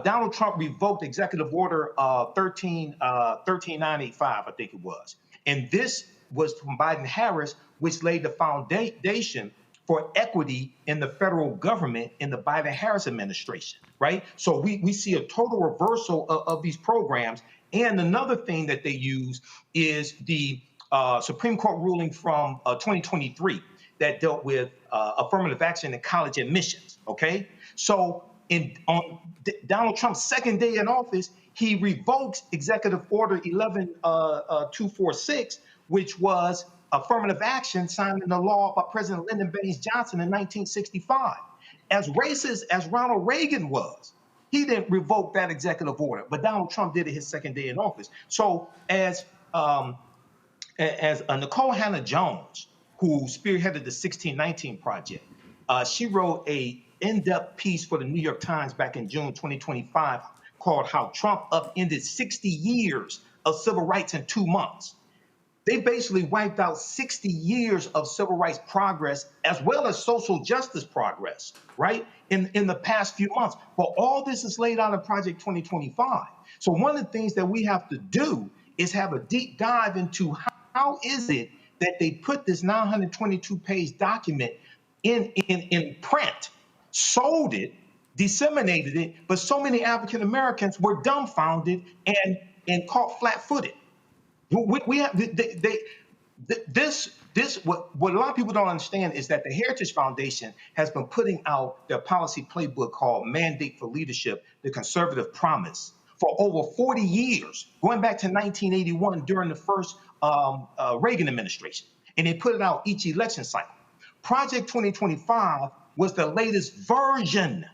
Donald Trump revoked Executive Order 13985, I think it was. And this was from Biden-Harris, which laid the foundation for equity in the federal government in the Biden-Harris administration, right? So we see a total reversal of these programs. And another thing that they use is the Supreme Court ruling from 2023 that dealt with affirmative action in college admissions, okay? So on Donald Trump's second day in office, he revokes Executive Order 11246, which was affirmative action signed into law by President Lyndon Baines Johnson in 1965. As racist as Ronald Reagan was, he didn't revoke that executive order, but Donald Trump did it his second day in office. So as Nicole Hannah-Jones, who spearheaded the 1619 Project, she wrote a in-depth piece for the New York Times back in June 2025 called "How Trump Upended 60 Years of Civil Rights in 2 Months." They basically wiped out 60 years of civil rights progress as well as social justice progress, right, in the past few months. But all this is laid out in Project 2025. So one of the things that we have to do is have a deep dive into how is it that they put this 922-page document in print, sold it, disseminated it, but so many African Americans were dumbfounded and caught flat-footed. We have what a lot of people don't understand is that the Heritage Foundation has been putting out their policy playbook called Mandate for Leadership, the Conservative Promise, for over 40 years, going back to 1981 during the first Reagan administration. And they put it out each election cycle. Project 2025 was the latest version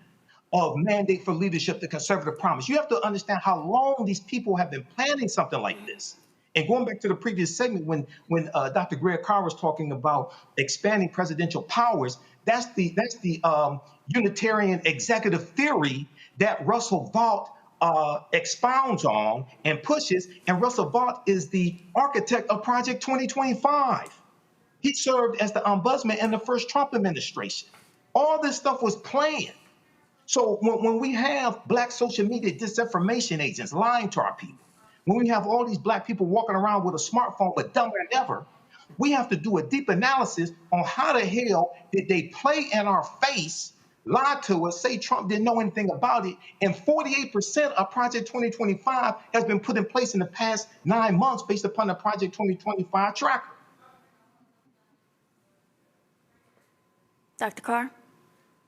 of Mandate for Leadership, the Conservative Promise. You have to understand how long these people have been planning something like this. And going back to the previous segment, when Dr. Greg Carr was talking about expanding presidential powers, that's the Unitarian executive theory that Russell Vought expounds on and pushes. And Russell Vought is the architect of Project 2025. He served as the ombudsman in the first Trump administration. All this stuff was planned. So when we have Black social media disinformation agents lying to our people, when we have all these Black people walking around with a smartphone but dumber than ever, we have to do a deep analysis on how the hell did they play in our face, lie to us, say Trump didn't know anything about it, and 48% of Project 2025 has been put in place in the past 9 months based upon the Project 2025 tracker. Dr. Carr?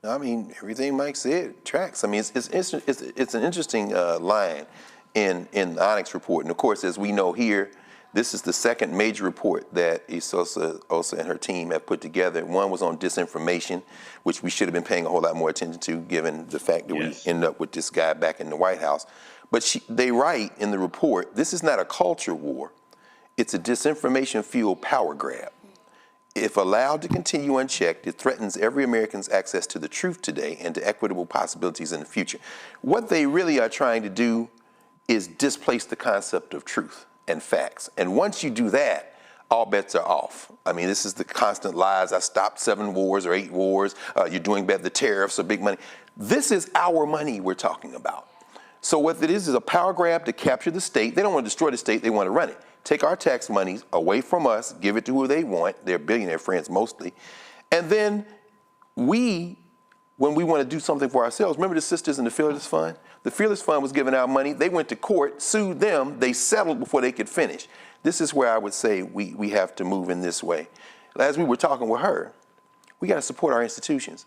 I mean, everything Mike said tracks. I mean, it's an interesting line in the Onyx report. And of course, as we know here, this is the second major report that Isosa and her team have put together. One was on disinformation, which we should have been paying a whole lot more attention to, given the fact that we ended up with this guy back in the White House. But they write in the report, this is not a culture war. It's a disinformation-fueled power grab. If allowed to continue unchecked, it threatens every American's access to the truth today and to equitable possibilities in the future. What they really are trying to do is displace the concept of truth and facts. And once you do that, all bets are off. I mean, this is the constant lies. I stopped 7 wars or 8 wars. You're doing bad. The tariffs are big money. This is our money we're talking about. So what it is a power grab to capture the state. They don't want to destroy the state. They want to run it. Take our tax monies away from us, give it to who they want, their billionaire friends mostly. And then when we want to do something for ourselves, remember the sisters in the Fearless Fund? The Fearless Fund was giving out money. They went to court, sued them. They settled before they could finish. This is where I would say we have to move in this way. As we were talking with her, we got to support our institutions.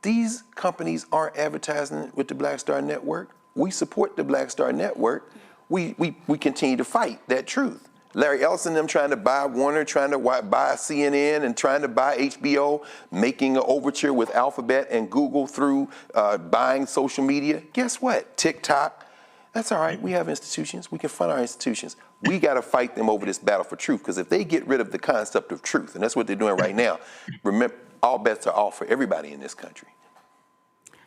These companies aren't advertising with the Black Star Network. We support the Black Star Network. We continue to fight that truth. Larry Ellison and them trying to buy Warner, trying to buy CNN, and trying to buy HBO, making an overture with Alphabet and Google through buying social media. Guess what? TikTok. That's all right. We have institutions. We can fund our institutions. We got to fight them over this battle for truth, because if they get rid of the concept of truth, and that's what they're doing right now, remember, all bets are off for everybody in this country.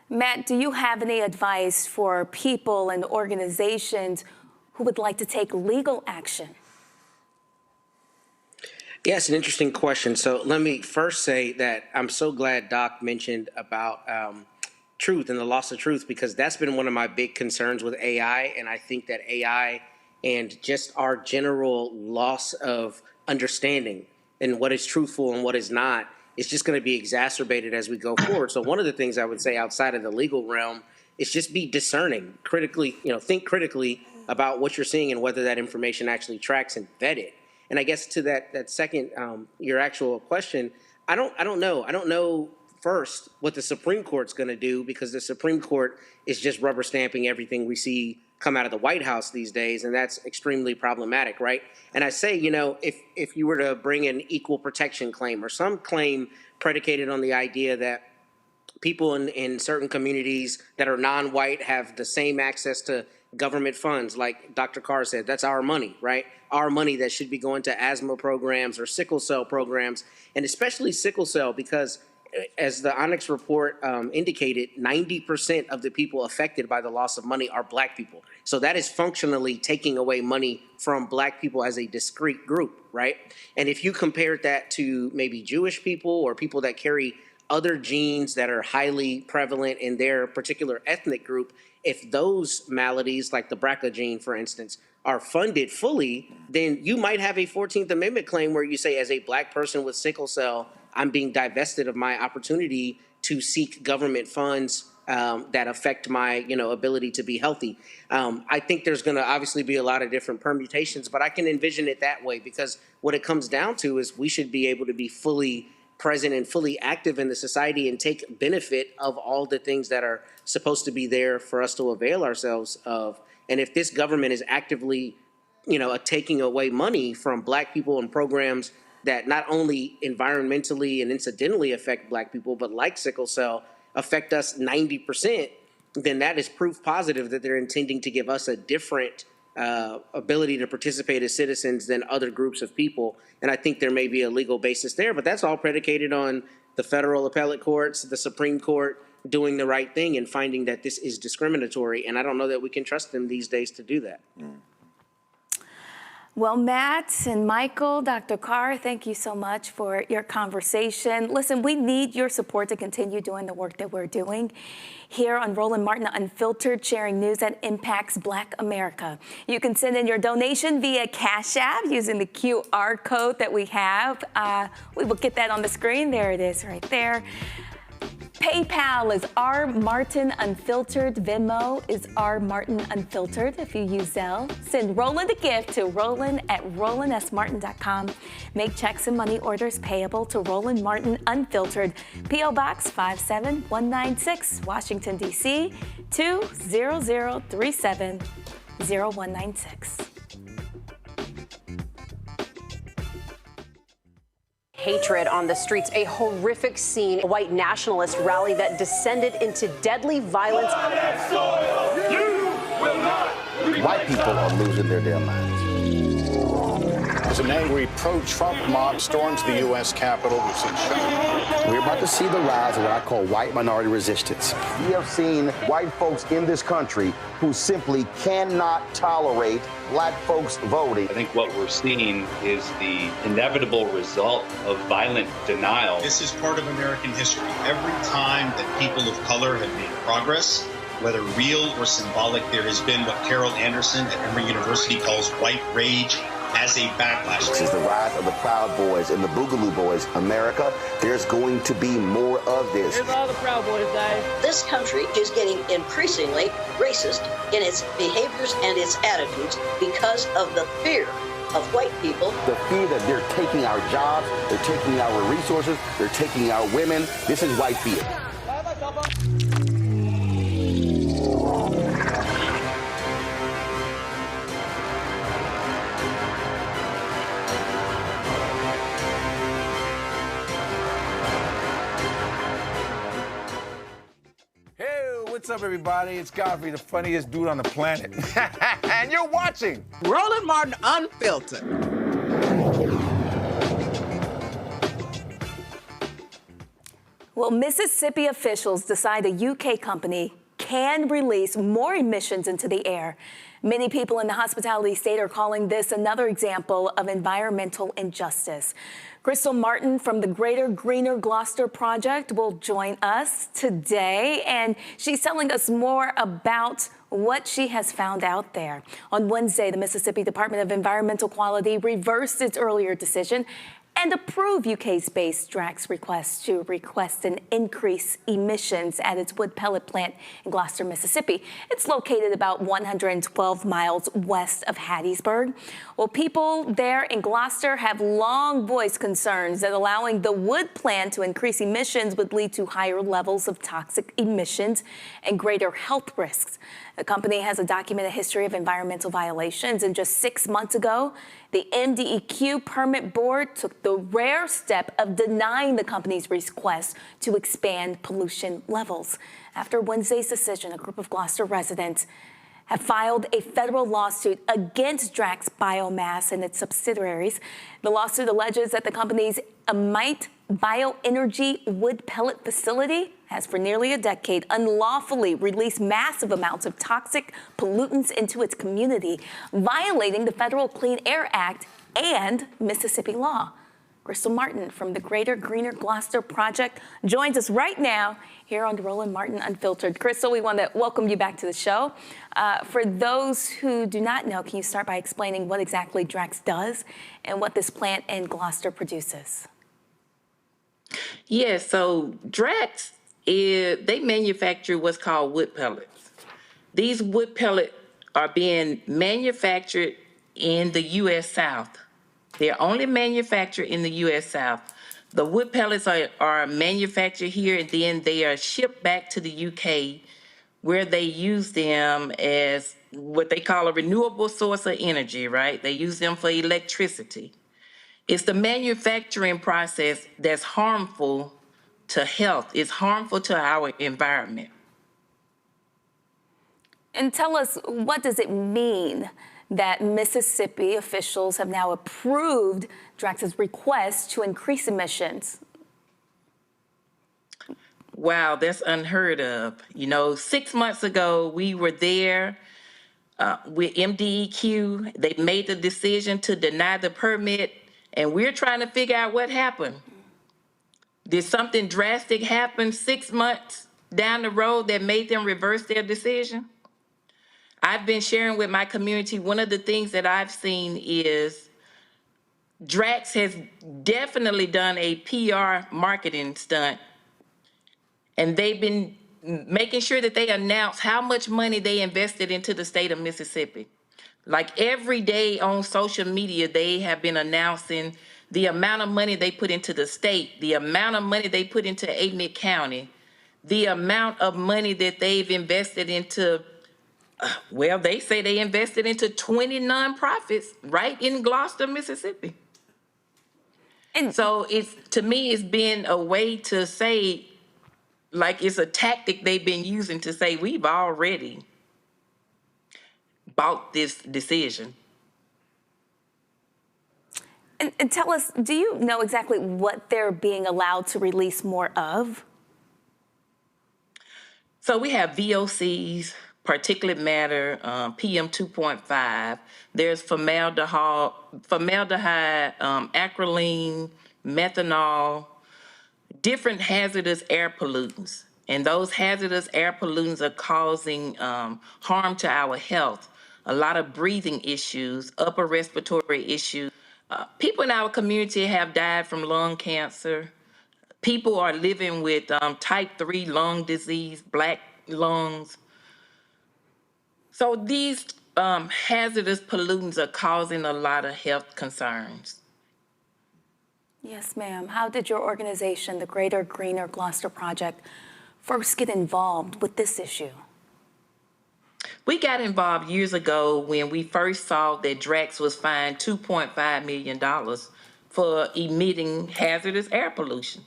Matt, do you have any advice for people and organizations who would like to take legal action? Yes, an interesting question. So let me first say that I'm so glad Doc mentioned about truth and the loss of truth, because that's been one of my big concerns with AI. And I think that AI and just our general loss of understanding and what is truthful and what is not is just going to be exacerbated as we go forward. So one of the things I would say outside of the legal realm is just be discerning, critically, think critically about what you're seeing and whether that information actually tracks, and vet it. And I guess to that second, your actual question, I don't know. I don't know first what the Supreme Court's going to do, because the Supreme Court is just rubber stamping everything we see come out of the White House these days, and that's extremely problematic, right? And I say, if you were to bring an equal protection claim or some claim predicated on the idea that people in certain communities that are non-white have the same access to government funds, like Dr. Carr said, that's our money, right? Our money that should be going to asthma programs or sickle cell programs, and especially sickle cell, because as the Onyx report indicated, 90% of the people affected by the loss of money are Black people. So that is functionally taking away money from Black people as a discrete group, right? And if you compared that to maybe Jewish people or people that carry other genes that are highly prevalent in their particular ethnic group, if those maladies, like the BRCA gene, for instance, are funded fully, then you might have a 14th Amendment claim where you say, as a Black person with sickle cell, I'm being divested of my opportunity to seek government funds that affect my, ability to be healthy. I think there's going to obviously be a lot of different permutations, but I can envision it that way, because what it comes down to is we should be able to be fully present and fully active in the society and take benefit of all the things that are supposed to be there for us to avail ourselves of. And if this government is actively, taking away money from Black people and programs that not only environmentally and incidentally affect Black people, but like sickle cell, affect us 90%, then that is proof positive that they're intending to give us a different ability to participate as citizens than other groups of people. And I think there may be a legal basis there, but that's all predicated on the federal appellate courts, the Supreme Court doing the right thing and finding that this is discriminatory. And I don't know that we can trust them these days to do that. Well, Matt and Michael, Dr. Carr, thank you so much for your conversation. Listen, we need your support to continue doing the work that we're doing here on Roland Martin Unfiltered, sharing news that impacts Black America. You can send in your donation via Cash App using the QR code that we have. We will get that on the screen. There it is right there. PayPal is R Martin Unfiltered. Venmo is R Martin Unfiltered. If you use Zelle, send Roland a gift to roland@rolandsmartin.com. Make checks and money orders payable to Roland Martin Unfiltered, P.O. Box 57196, Washington, D.C. 20037 0196. Hatred on the streets, a horrific scene, a white nationalist rally that descended into deadly violence. You will not White people are losing their damn minds. As an angry pro-Trump mob storms the U.S. Capitol, we've seen shooting. We're about to see the rise of what I call white minority resistance. We have seen white folks in this country who simply cannot tolerate black folks voting. I think what we're seeing is the inevitable result of violent denial. This is part of American history. Every time that people of color have made progress, whether real or symbolic, there has been what Carol Anderson at Emory University calls white rage as a backlash. This is the rise of the Proud Boys and the Boogaloo Boys. America, there's going to be more of this. Here's all the Proud Boys, guys. This country is getting increasingly racist in its behaviors and its attitudes because of the fear of white people. The fear that they're taking our jobs, they're taking our resources, they're taking our women. This is white fear. What's up, everybody? It's Godfrey, the funniest dude on the planet. And you're watching Roland Martin Unfiltered. Well, Mississippi officials decide a UK company can release more emissions into the air. Many people in the hospitality state are calling this another example of environmental injustice. Crystal Martin from the Greater Greener Gloster Project will join us today, and she's telling us more about what she has found out there. On Wednesday, the Mississippi Department of Environmental Quality reversed its earlier decision and approve UK-based Drax request to request an increase emissions at its wood pellet plant in Gloster, Mississippi. It's located about 112 miles west of Hattiesburg. Well, people there in Gloster have long voiced concerns that allowing the wood plant to increase emissions would lead to higher levels of toxic emissions and greater health risks. The company has a documented history of environmental violations, and just 6 months ago, the MDEQ permit board took the rare step of denying the company's request to expand pollution levels. After Wednesday's decision, a group of Gloster residents have filed a federal lawsuit against Drax Biomass and its subsidiaries. The lawsuit alleges that the company's Amite Bioenergy wood pellet facility has for nearly a decade unlawfully released massive amounts of toxic pollutants into its community, violating the Federal Clean Air Act and Mississippi law. Crystal Martin from the Greater Greener Gloster Project joins us right now here on Roland Martin Unfiltered. Crystal, we want to welcome you back to the show. For those who do not know, can you start by explaining what exactly Drax does and what this plant in Gloster produces? Yeah, so Drax, they manufacture what's called wood pellets. These wood pellets are being manufactured in the U.S. South. They're only manufactured in the U.S. South. The wood pellets are manufactured here, and then they are shipped back to the U.K., where they use them as what they call a renewable source of energy, right? They use them for electricity. It's the manufacturing process that's harmful to health. It's harmful to our environment. And tell us, what does it mean that Mississippi officials have now approved Drax's request to increase emissions? Wow, that's unheard of. 6 months ago, we were there with MDEQ. They made the decision to deny the permit, and we're trying to figure out what happened. Did something drastic happen 6 months down the road that made them reverse their decision? I've been sharing with my community, one of the things that I've seen is Drax has definitely done a PR marketing stunt, and they've been making sure that they announce how much money they invested into the state of Mississippi. Like every day on social media, they have been announcing the amount of money they put into the state, the amount of money they put into Amite County, the amount of money that they've invested into, well, they say they invested into 20 nonprofits right in Gloster, Mississippi. And so to me, it's been a way to say, like it's a tactic they've been using to say we've already bought this decision. And tell us, do you know exactly what they're being allowed to release more of? So we have VOCs, particulate matter, PM 2.5. There's formaldehyde, acrolein, methanol, different hazardous air pollutants. And those hazardous air pollutants are causing harm to our health. A lot of breathing issues, upper respiratory issues. People in our community have died from lung cancer. People are living with type 3 lung disease, black lungs. So these hazardous pollutants are causing a lot of health concerns. Yes, ma'am. How did your organization, the Greater Greener Gloster Project, first get involved with this issue? We got involved years ago when we first saw that Drax was fined $2.5 million for emitting hazardous air pollution.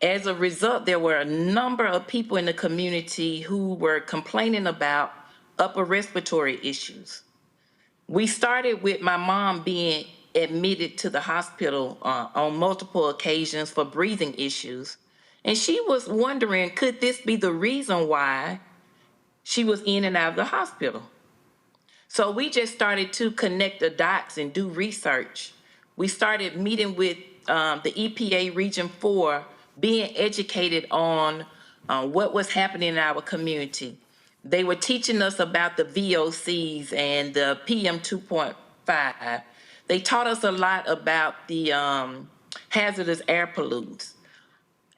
As a result, there were a number of people in the community who were complaining about upper respiratory issues. We started with my mom being admitted to the hospital on multiple occasions for breathing issues. And she was wondering, could this be the reason why she was in and out of the hospital? So we just started to connect the dots and do research. We started meeting with the EPA Region 4, being educated on what was happening in our community. They were teaching us about the VOCs and the PM 2.5. They taught us a lot about the hazardous air pollutants.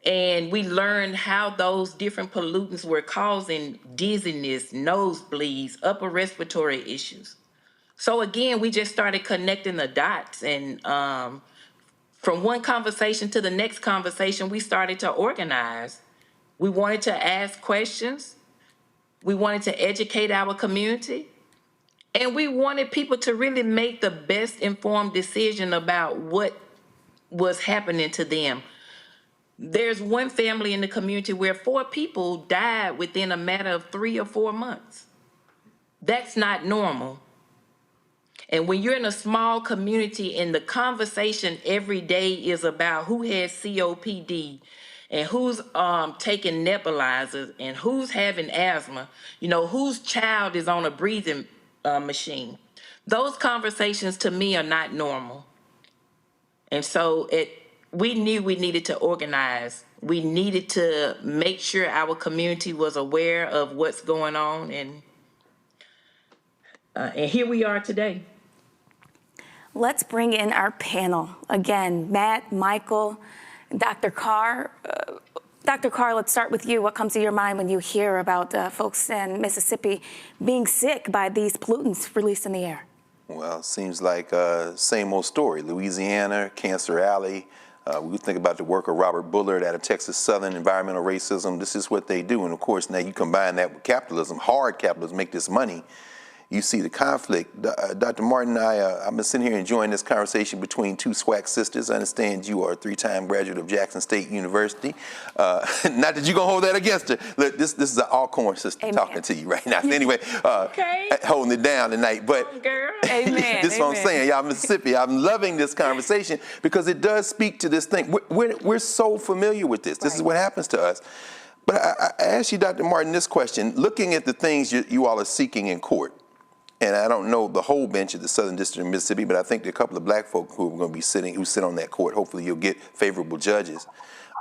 And we learned how those different pollutants were causing dizziness, nosebleeds, upper respiratory issues. So again, we just started connecting the dots, and from one conversation to the next conversation, we started to organize. We wanted to ask questions. We wanted to educate our community. And we wanted people to really make the best informed decision about what was happening to them. There's one family in the community where 4 people died within a matter of 3 or 4 months. That's not normal. And when you're in a small community and the conversation every day is about who has COPD and who's taking nebulizers and who's having asthma, you know, whose child is on a breathing machine, those conversations to me are not normal. And so we knew we needed to organize. We needed to make sure our community was aware of what's going on, and here we are today. Let's bring in our panel. Again, Matt, Michael, Dr. Carr. Dr. Carr, let's start with you. What comes to your mind when you hear about folks in Mississippi being sick by these pollutants released in the air? Well, it seems like same old story. Louisiana, Cancer Alley. We think about the work of Robert Bullard out of Texas Southern, environmental racism. This is what they do. And of course, now you combine that with capitalism, hard capitalism, make this money. You see the conflict. Dr. Martin and I've been sitting here enjoying this conversation between 2 SWAC sisters. I understand you are a 3-time graduate of Jackson State University. Not that you're going to hold that against her. Look, this is an Alcorn sister. Amen. Talking to you right now. Anyway, holding it down tonight. But Amen. This is what I'm saying. Y'all Mississippi, I'm loving this conversation because it does speak to this thing. We're so familiar with this. This is what happens to us. But I ask you, Dr. Martin, this question. Looking at the things you all are seeking in court, and I don't know the whole bench of the Southern District of Mississippi, but I think there are a couple of black folk who are going to be who sit on that court. Hopefully you'll get favorable judges.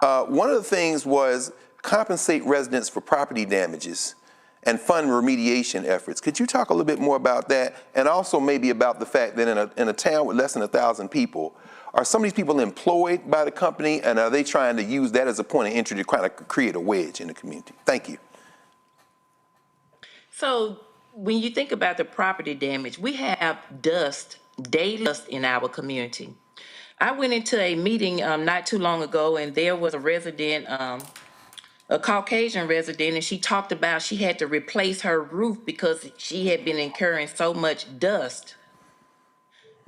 One of the things was compensate residents for property damages and fund remediation efforts. Could you talk a little bit more about that? And also maybe about the fact that in a town with less than 1,000 people, are some of these people employed by the company, and are they trying to use that as a point of entry to kind of create a wedge in the community? Thank you. So, when you think about the property damage, we have daily dust in our community. I went into a meeting not too long ago, and there was a resident, a Caucasian resident, and she talked about she had to replace her roof because she had been incurring so much dust.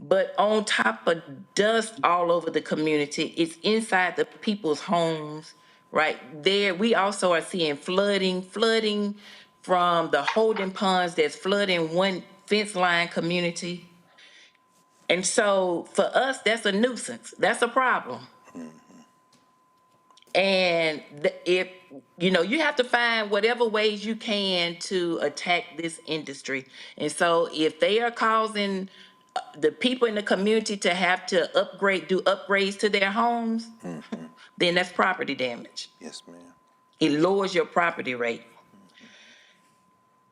But on top of dust all over the community, it's inside the people's homes, right? There, we also are seeing flooding from the holding ponds that's flooding one fence line community. And so for us, that's a nuisance. That's a problem. And if, you have to find whatever ways you can to attack this industry. And so if they are causing the people in the community to have to do upgrades to their homes, then that's property damage. Yes, ma'am. It lowers your property rate.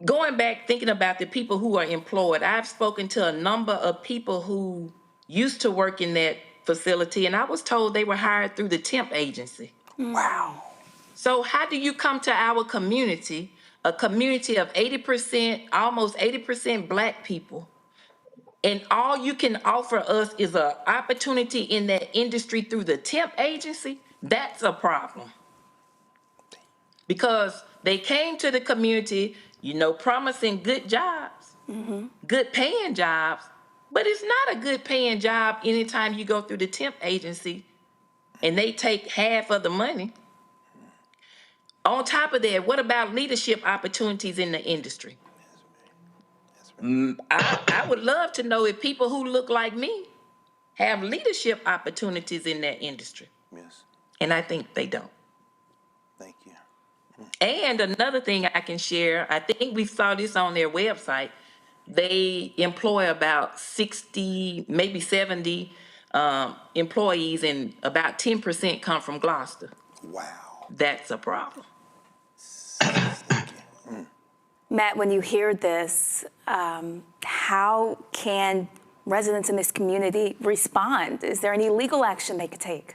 Going back, thinking about the people who are employed, I've spoken to a number of people who used to work in that facility, and I was told they were hired through the temp agency. Wow. So how do you come to our community, a community of 80%, almost 80% Black people, and all you can offer us is an opportunity in that industry through the temp agency? That's a problem. Because they came to the community, promising good jobs, good paying jobs, but it's not a good paying job anytime you go through the temp agency and they take half of the money. On top of that, what about leadership opportunities in the industry? I would love to know if people who look like me have leadership opportunities in that industry. Yes. And I think they don't. Thank you. And another thing I can share, I think we saw this on their website. They employ about 60, maybe 70 employees, and about 10% come from Gloster. Wow. That's a problem. Matt, when you hear this, how can residents in this community respond? Is there any legal action they could take?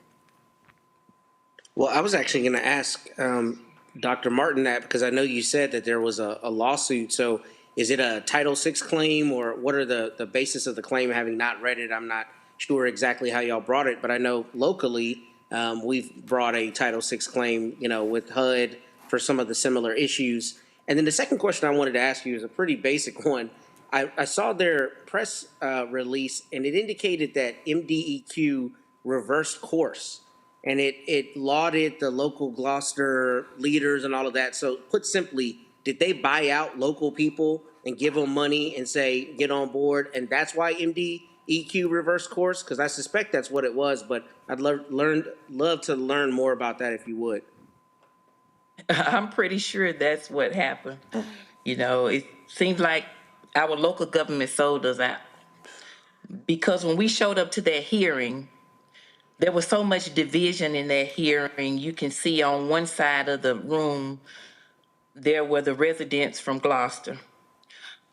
Well, I was actually going to ask Dr. Martin that, because I know you said that there was a lawsuit. So is it a Title VI claim, or what are the basis of the claim? Having not read it, I'm not sure exactly how y'all brought it, but I know locally we've brought a Title VI claim, with HUD for some of the similar issues. And then the second question I wanted to ask you is a pretty basic one. I saw their press release, and it indicated that MDEQ reversed course, and it lauded the local Gloster leaders and all of that. So put simply, did they buy out local people and give them money and say, get on board, and that's why MDEQ reversed course? Because I suspect that's what it was, but I'd love to learn more about that if you would. I'm pretty sure that's what happened. It seems like our local government sold us out. Because when we showed up to that hearing, there was so much division in that hearing. You can see on one side of the room, there were the residents from Gloster.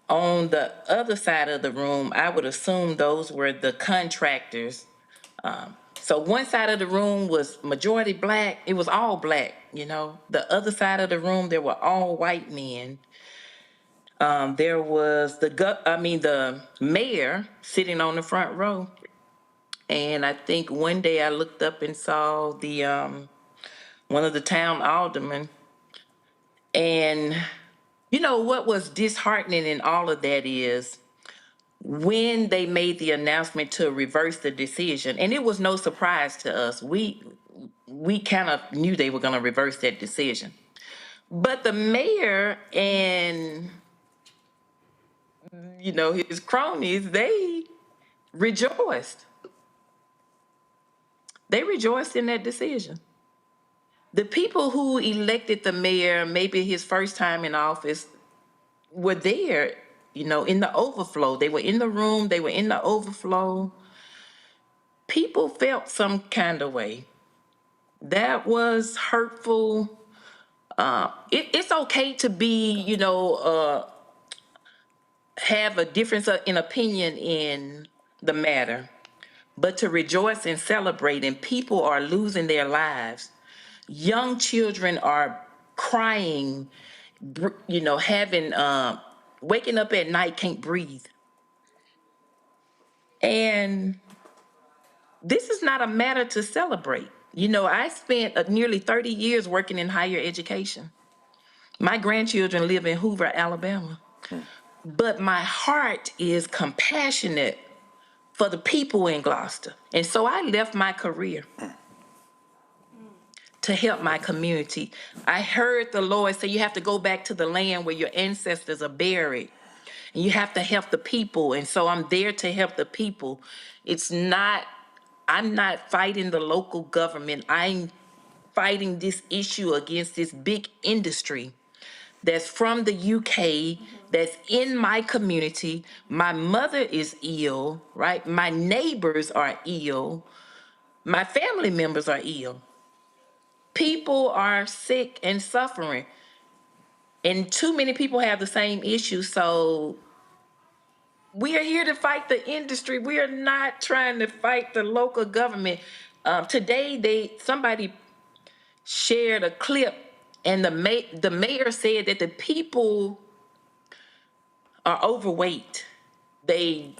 On the other side of the room, I would assume those were the contractors. So one side of the room was majority Black. It was all Black, The other side of the room, there were all white men. There was the mayor sitting on the front row. And I think one day I looked up and saw the one of the town aldermen. And what was disheartening in all of that is when they made the announcement to reverse the decision, and it was no surprise to us. We kind of knew they were going to reverse that decision. But the mayor and, his cronies, they rejoiced. They rejoiced in that decision. The people who elected the mayor, maybe his first time in office, were there, in the overflow. They were in the room, they were in the overflow. People felt some kind of way. That was hurtful. It's okay to be, have a difference in opinion in the matter, but to rejoice and celebrate, and people are losing their lives. Young children are crying, having, waking up at night, can't breathe. And this is not a matter to celebrate. I spent nearly 30 years working in higher education. My grandchildren live in Hoover, Alabama. But my heart is compassionate for the people in Gloster. And so I left my career to help my community. I heard the Lord say you have to go back to the land where your ancestors are buried. And you have to help the people. And so I'm there to help the people. I'm not fighting the local government. I'm fighting this issue against this big industry that's from the UK, that's in my community. My mother is ill, right? My neighbors are ill. My family members are ill. People are sick and suffering. And too many people have the same issue. So we are here to fight the industry. We are not trying to fight the local government. Today, somebody shared a clip, and the mayor said that the people are overweight. They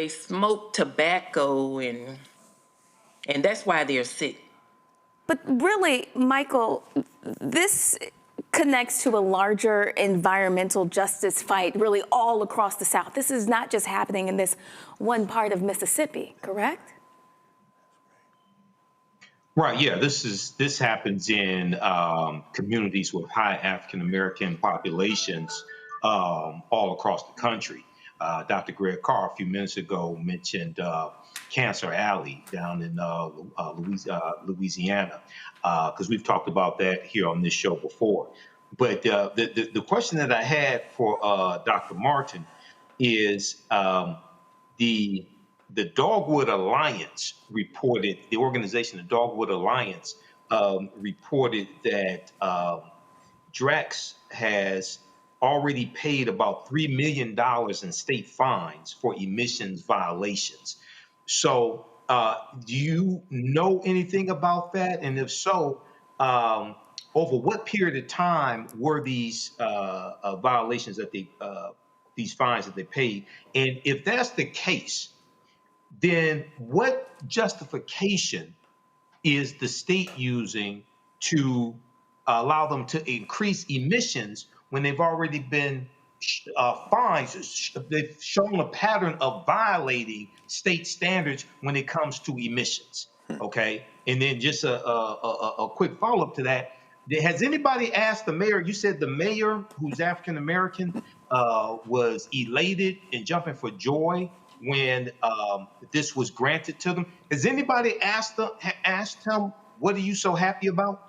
smoke tobacco, and that's why they're sick. But really, Michael, this connects to a larger environmental justice fight really all across the South. This is not just happening in this one part of Mississippi, correct? Right. Yeah. This happens in communities with high African American populations all across the country. Dr. Greg Carr a few minutes ago mentioned Cancer Alley down in Louisiana, because we've talked about that here on this show before. But the question that I had for Dr. Martin is the Dogwood Alliance reported, the organization, the Dogwood Alliance, reported that Drax has already paid about $3 million in state fines for emissions violations. So do you know anything about that? And if so, over what period of time were these violations that these fines that they paid? And if that's the case, then what justification is the state using to allow them to increase emissions when they've already been fines? They've shown a pattern of violating state standards when it comes to emissions. Okay, and then just a quick follow-up to that. Has anybody asked the mayor? You said the mayor, who's African American, was elated and jumping for joy when this was granted to them. Has anybody asked him, what are you so happy about?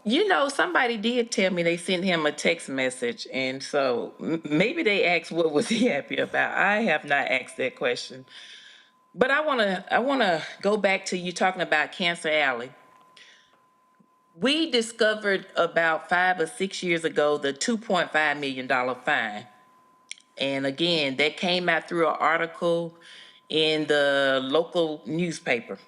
You know, somebody did tell me they sent him a text message, and so maybe they asked what was he happy about. I have not asked that question. But I wanna go back to you talking about Cancer Alley. We discovered about 5 or 6 years ago the $2.5 million fine. And again, that came out through an article in the local newspaper.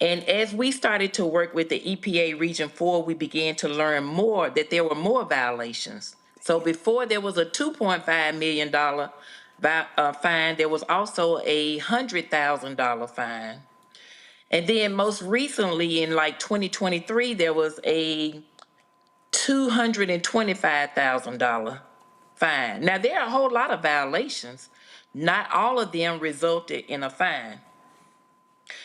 And as we started to work with the EPA Region 4, we began to learn more that there were more violations. So before there was a $2.5 million fine, there was also a $100,000 fine. And then most recently in like 2023, there was a $225,000 fine. Now, there are a whole lot of violations. Not all of them resulted in a fine.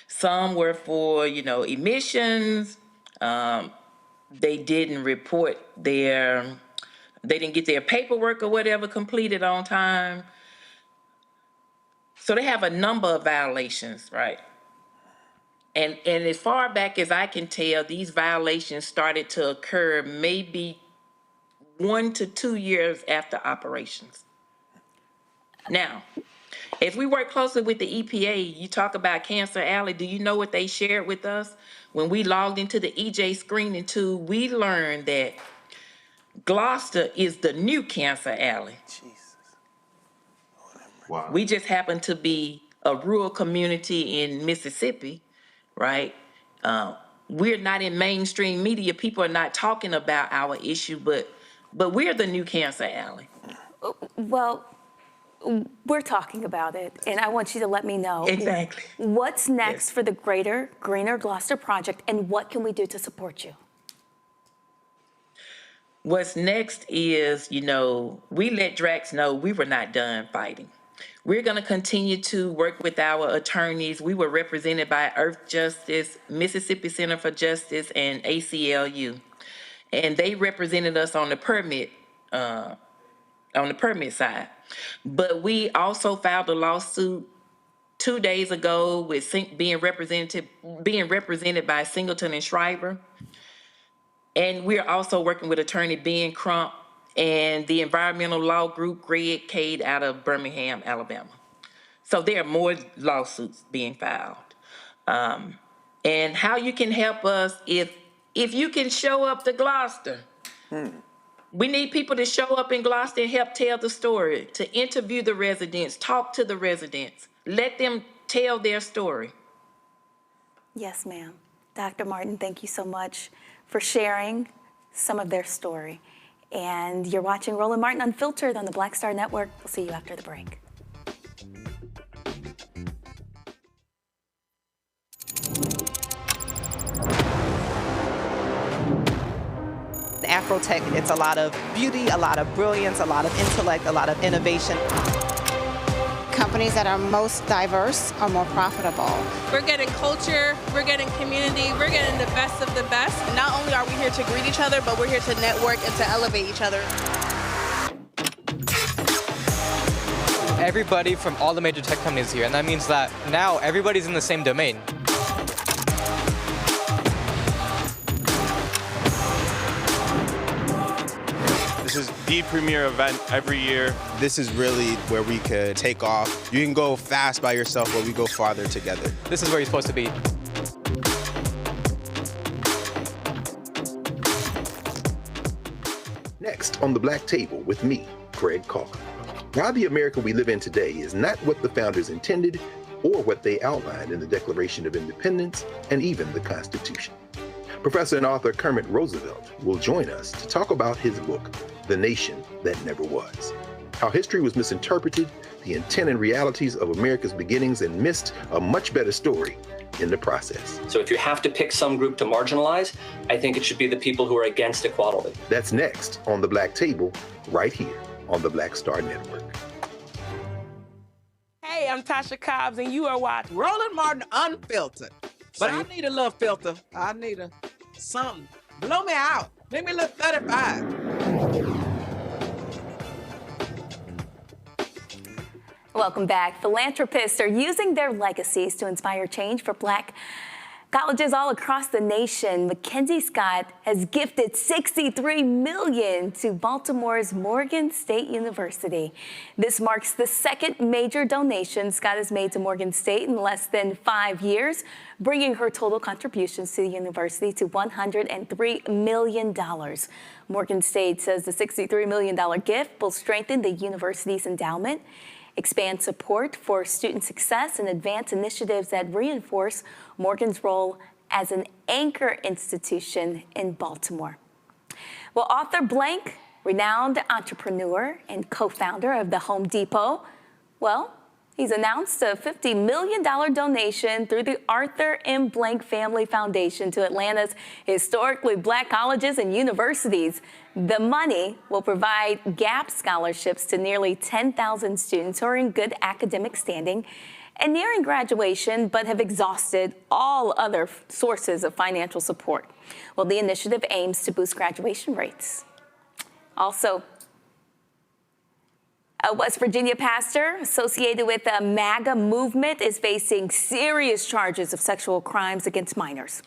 Some were for, emissions. They didn't report they didn't get their paperwork or whatever completed on time. So they have a number of violations, right? And as far back as I can tell, these violations started to occur maybe 1 to 2 years after operations. Now, as we work closely with the EPA, you talk about Cancer Alley. Do you know what they shared with us? When we logged into the EJ screening tool, we learned that Gloster is the new Cancer Alley. Jesus. Wow. We just happen to be a rural community in Mississippi, right? We're not in mainstream media. People are not talking about our issue, but we're the new Cancer Alley. Well, we're talking about it, and I want you to let me know exactly what's next for the Greater Greener Gloster Project, and what can we do to support you? What's next is, we let Drax know we were not done fighting. We're going to continue to work with our attorneys. We were represented by Earth Justice, Mississippi Center for Justice, and ACLU. And they represented us on the permit side. But we also filed a lawsuit 2 days ago with being represented by Singleton and Shriver. And we're also working with attorney Ben Crump and the environmental law group Greg Cade out of Birmingham, Alabama. So there are more lawsuits being filed. And how you can help us, if you can show up to Gloster. We need people to show up in Gloster and help tell the story, to interview the residents, talk to the residents, let them tell their story. Yes, ma'am. Dr. Martin, thank you so much for sharing some of their story. And you're watching Roland Martin Unfiltered on the Black Star Network. We'll see you after the break. Afrotech, it's a lot of beauty, a lot of brilliance, a lot of intellect, a lot of innovation. Companies that are most diverse are more profitable. We're getting culture, we're getting community, we're getting the best of the best. And not only are we here to greet each other, but we're here to network and to elevate each other. Everybody from all the major tech companies here, and that means that now everybody's in the same domain. This is the premier event every year. This is really where we could take off. You can go fast by yourself, but we go farther together. This is where you're supposed to be. Next on the Black Table with me, Greg Calker. Why the America we live in today is not what the founders intended or what they outlined in the Declaration of Independence and even the Constitution. Professor and author Kermit Roosevelt will join us to talk about his book, The Nation That Never Was. How history was misinterpreted, the intent and realities of America's beginnings, and missed a much better story in the process. So if you have to pick some group to marginalize, I think it should be the people who are against equality. That's next on the Black Table, right here on the Black Star Network. Hey, I'm Tasha Cobbs, and you are watching Roland Martin Unfiltered. But I need a little filter. I need something. Blow me out. Make me look 35. Welcome back. Philanthropists are using their legacies to inspire change for Black colleges all across the nation. Mackenzie Scott has gifted $63 million to Baltimore's Morgan State University. This marks the second major donation Scott has made to Morgan State in less than 5 years, bringing her total contributions to the university to $103 million. Morgan State says the $63 million gift will strengthen the university's endowment, expand support for student success, and advance initiatives that reinforce Morgan's role as an anchor institution in Baltimore. Well, author Blank, renowned entrepreneur and co-founder of the Home Depot, well, he's announced a $50 million donation through the Arthur M. Blank Family Foundation to Atlanta's historically Black colleges and universities. The money will provide GAP scholarships to nearly 10,000 students who are in good academic standing and nearing graduation, but have exhausted all other sources of financial support. Well, the initiative aims to boost graduation rates. Also, a West Virginia pastor associated with the MAGA movement is facing serious charges of sexual crimes against minors.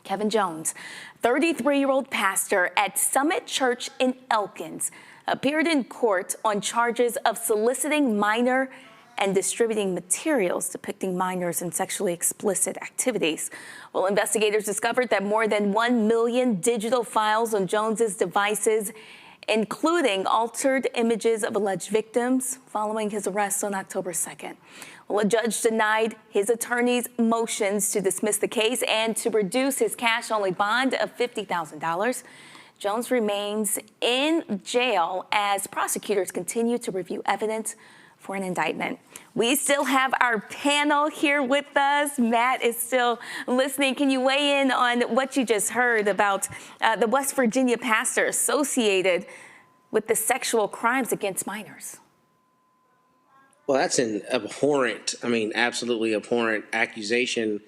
Kevin Jones, 33-year-old pastor at Summit Church in Elkins, appeared in court on charges of soliciting minor and distributing materials depicting minors in sexually explicit activities. Well, investigators discovered that more than 1 million digital files on Jones's devices, including altered images of alleged victims, following his arrest on October 2nd. Well, a judge denied his attorney's motions to dismiss the case and to reduce his cash-only bond of $50,000. Jones remains in jail as prosecutors continue to review evidence for an indictment. We still have our panel here with us. Matt is still listening. Can you weigh in on what you just heard about the West Virginia pastor associated with the sexual crimes against minors? Well, that's an abhorrent, absolutely abhorrent accusation.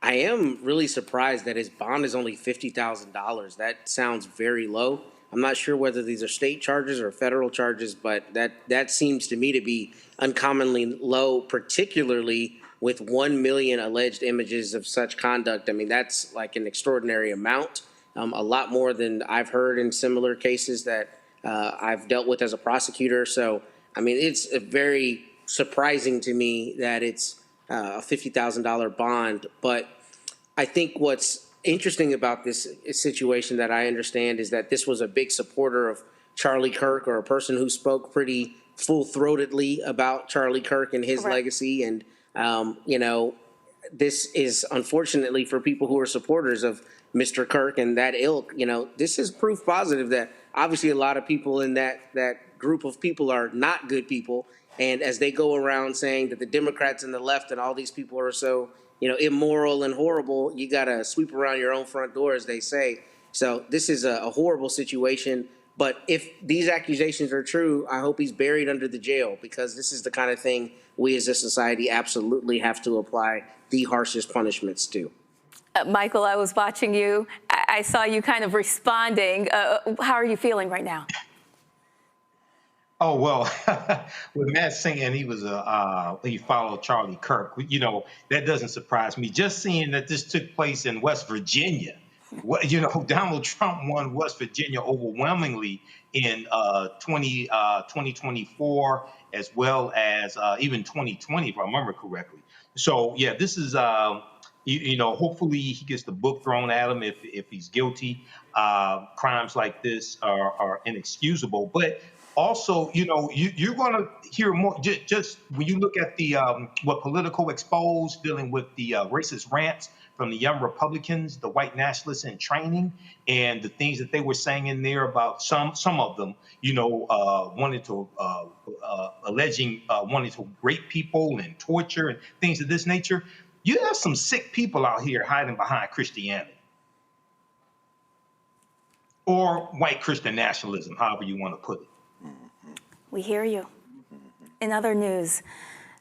I am really surprised that his bond is only $50,000. That sounds very low. I'm not sure whether these are state charges or federal charges, but that seems to me to be uncommonly low, particularly with 1 million alleged images of such conduct. That's like an extraordinary amount, a lot more than I've heard in similar cases that I've dealt with as a prosecutor. So, it's very surprising to me that it's a $50,000 bond. But I think what's interesting about this situation that I understand is that this was a big supporter of Charlie Kirk, or a person who spoke pretty full-throatedly about Charlie Kirk and his legacy. And, this is unfortunately for people who are supporters of Mr. Kirk and that ilk, this is proof positive that obviously a lot of people in that group of people are not good people. And as they go around saying that the Democrats and the left and all these people are so, immoral and horrible, you got to sweep around your own front door, as they say. So this is a horrible situation. But if these accusations are true, I hope he's buried under the jail, because this is the kind of thing we as a society absolutely have to apply the harshest punishments to. Michael, I was watching you. I saw you kind of responding. How are you feeling right now? Oh, well, with Matt saying he was he followed Charlie Kirk, that doesn't surprise me. Just seeing that this took place in West Virginia, Donald Trump won West Virginia overwhelmingly in 2024, as well as even 2020, if I remember correctly. So, yeah, this is, hopefully he gets the book thrown at him if he's guilty. Crimes like this are inexcusable. But also, you're going to hear more. Just when you look at the what Politico exposed, dealing with the racist rants from the young Republicans, the white nationalists in training, and the things that they were saying in there about some of them, wanting to rape people and torture and things of this nature. You have some sick people out here hiding behind Christianity or white Christian nationalism, however you want to put it. We hear you. In other news,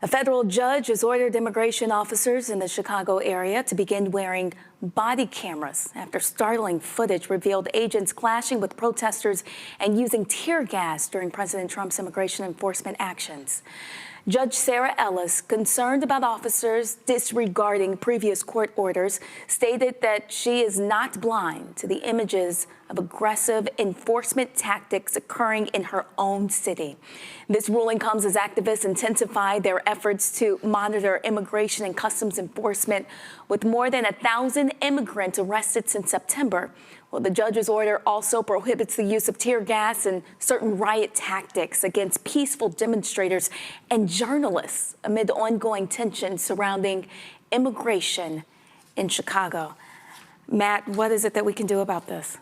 a federal judge has ordered immigration officers in the Chicago area to begin wearing body cameras after startling footage revealed agents clashing with protesters and using tear gas during President Trump's immigration enforcement actions. Judge Sarah Ellis, concerned about officers disregarding previous court orders, stated that she is not blind to the images of aggressive enforcement tactics occurring in her own city. This ruling comes as activists intensify their efforts to monitor immigration and customs enforcement, with more than 1,000 immigrants arrested since September. Well, the judge's order also prohibits the use of tear gas and certain riot tactics against peaceful demonstrators and journalists amid ongoing tension surrounding immigration in Chicago. Matt, what is it that we can do about this?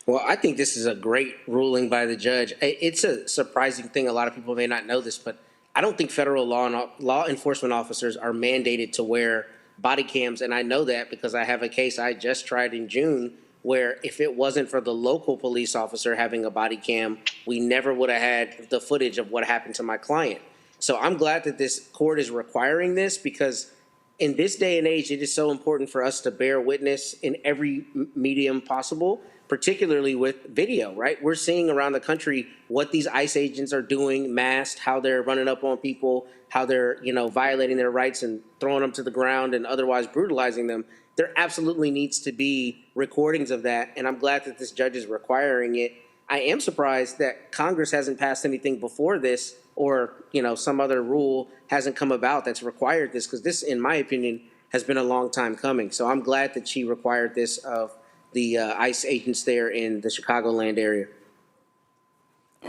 Well, I think this is a great ruling by the judge. It's a surprising thing. A lot of people may not know this, but I don't think federal law enforcement officers are mandated to wear body cams. And I know that because I have a case I just tried in June where if it wasn't for the local police officer having a body cam, we never would have had the footage of what happened to my client. So I'm glad that this court is requiring this, because in this day and age, it is so important for us to bear witness in every medium possible, particularly with video, right? We're seeing around the country what these ICE agents are doing, masked, how they're running up on people, how they're, violating their rights and throwing them to the ground and otherwise brutalizing them. There absolutely needs to be recordings of that, and I'm glad that this judge is requiring it. I am surprised that Congress hasn't passed anything before this, or, some other rule hasn't come about that's required this, because this, in my opinion, has been a long time coming. So I'm glad that she required this of the ICE agents there in the Chicagoland area.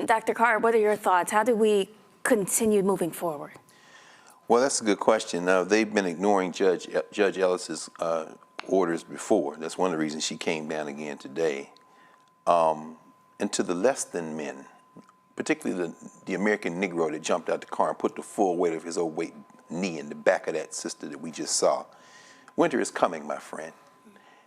Dr. Carr, what are your thoughts? How do we continue moving forward? Well, that's a good question. They've been ignoring Judge Ellis's orders before. That's one of the reasons she came down again today. And to the less than men, particularly the American Negro that jumped out the car and put the full weight of his old knee in the back of that sister that we just saw. Winter is coming, my friend.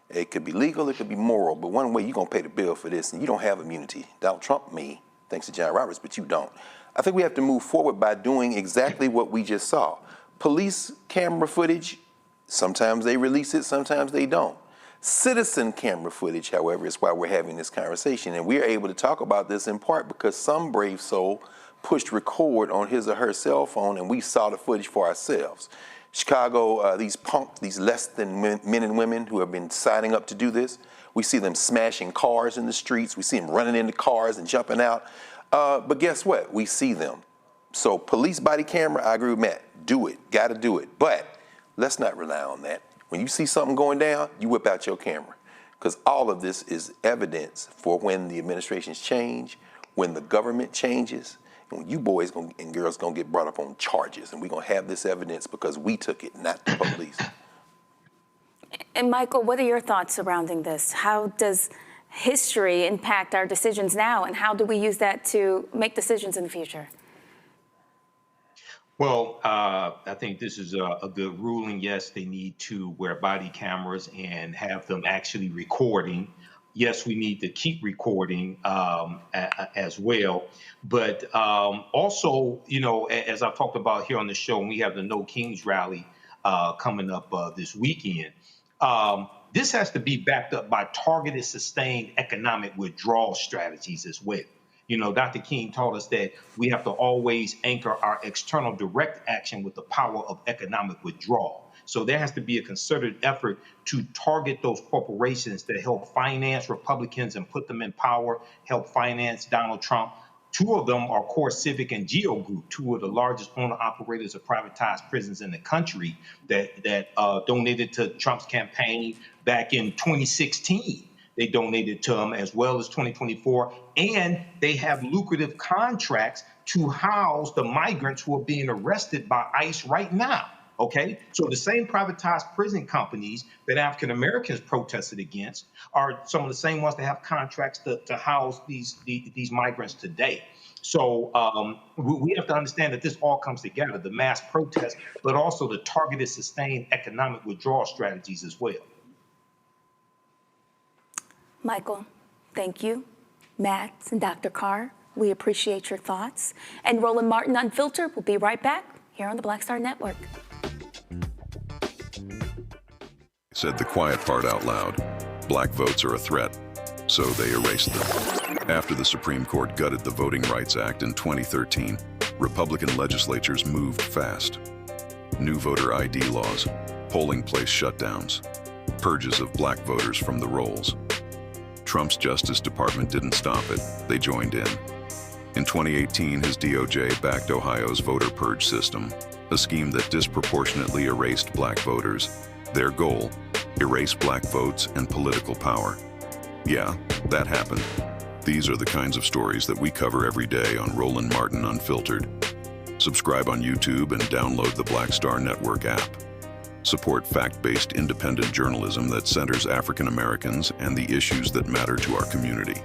It could be legal, it could be moral, but one way you're going to pay the bill for this, and you don't have immunity. Donald Trump may, thanks to John Roberts, but you don't. I think we have to move forward by doing exactly what we just saw. Police camera footage, sometimes they release it, sometimes they don't. Citizen camera footage, however, is why we're having this conversation. And we're able to talk about this in part because some brave soul pushed record on his or her cell phone and we saw the footage for ourselves. Chicago, these punks, these less than men and women who have been signing up to do this, we see them smashing cars in the streets. We see them running into cars and jumping out. But guess what? We see them. So police body camera, I agree with Matt. Do it. Got to do it. But let's not rely on that. When you see something going down, you whip out your camera. Because all of this is evidence for when the administrations change, when the government changes, and when you boys and girls going to get brought up on charges. And we're going to have this evidence because we took it, not the police. And Michael, what are your thoughts surrounding this? How does history impact our decisions now, and how do we use that to make decisions in the future? Well, I think this is a good ruling. Yes, they need to wear body cameras and have them actually recording. Yes, we need to keep recording as well. But also, you know, as I've talked about here on the show, and we have the No Kings rally coming up this weekend. This has to be backed up by targeted, sustained economic withdrawal strategies as well. You know, Dr. King taught us that we have to always anchor our external direct action with the power of economic withdrawal. So there has to be a concerted effort to target those corporations that help finance Republicans and put them in power, help finance Donald Trump. Two of them are Core Civic and Geo Group, two of the largest owner-operators of privatized prisons in the country that donated to Trump's campaign back in 2016. They donated to him as well as 2024, and they have lucrative contracts to house the migrants who are being arrested by ICE right now. Okay, so the same privatized prison companies that African Americans protested against are some of the same ones that have contracts to house these migrants today. So we have to understand that this all comes together, the mass protests, but also the targeted, sustained economic withdrawal strategies as well. Michael, thank you. Matt and Dr. Carr, we appreciate your thoughts. And Roland Martin Unfiltered will be right back here on the Black Star Network. Said the quiet part out loud. Black votes are a threat, so they erased them. After the Supreme Court gutted the Voting Rights Act in 2013, Republican legislatures moved fast. New voter ID laws, polling place shutdowns, purges of black voters from the rolls. Trump's Justice Department didn't stop it, they joined in. In 2018, his DOJ backed Ohio's voter purge system, a scheme that disproportionately erased black voters. Their goal, erase black votes and political power. Yeah, that happened. These are the kinds of stories that we cover every day on Roland Martin Unfiltered. Subscribe on YouTube and download the Black Star Network app. Support fact-based independent journalism that centers African Americans and the issues that matter to our community.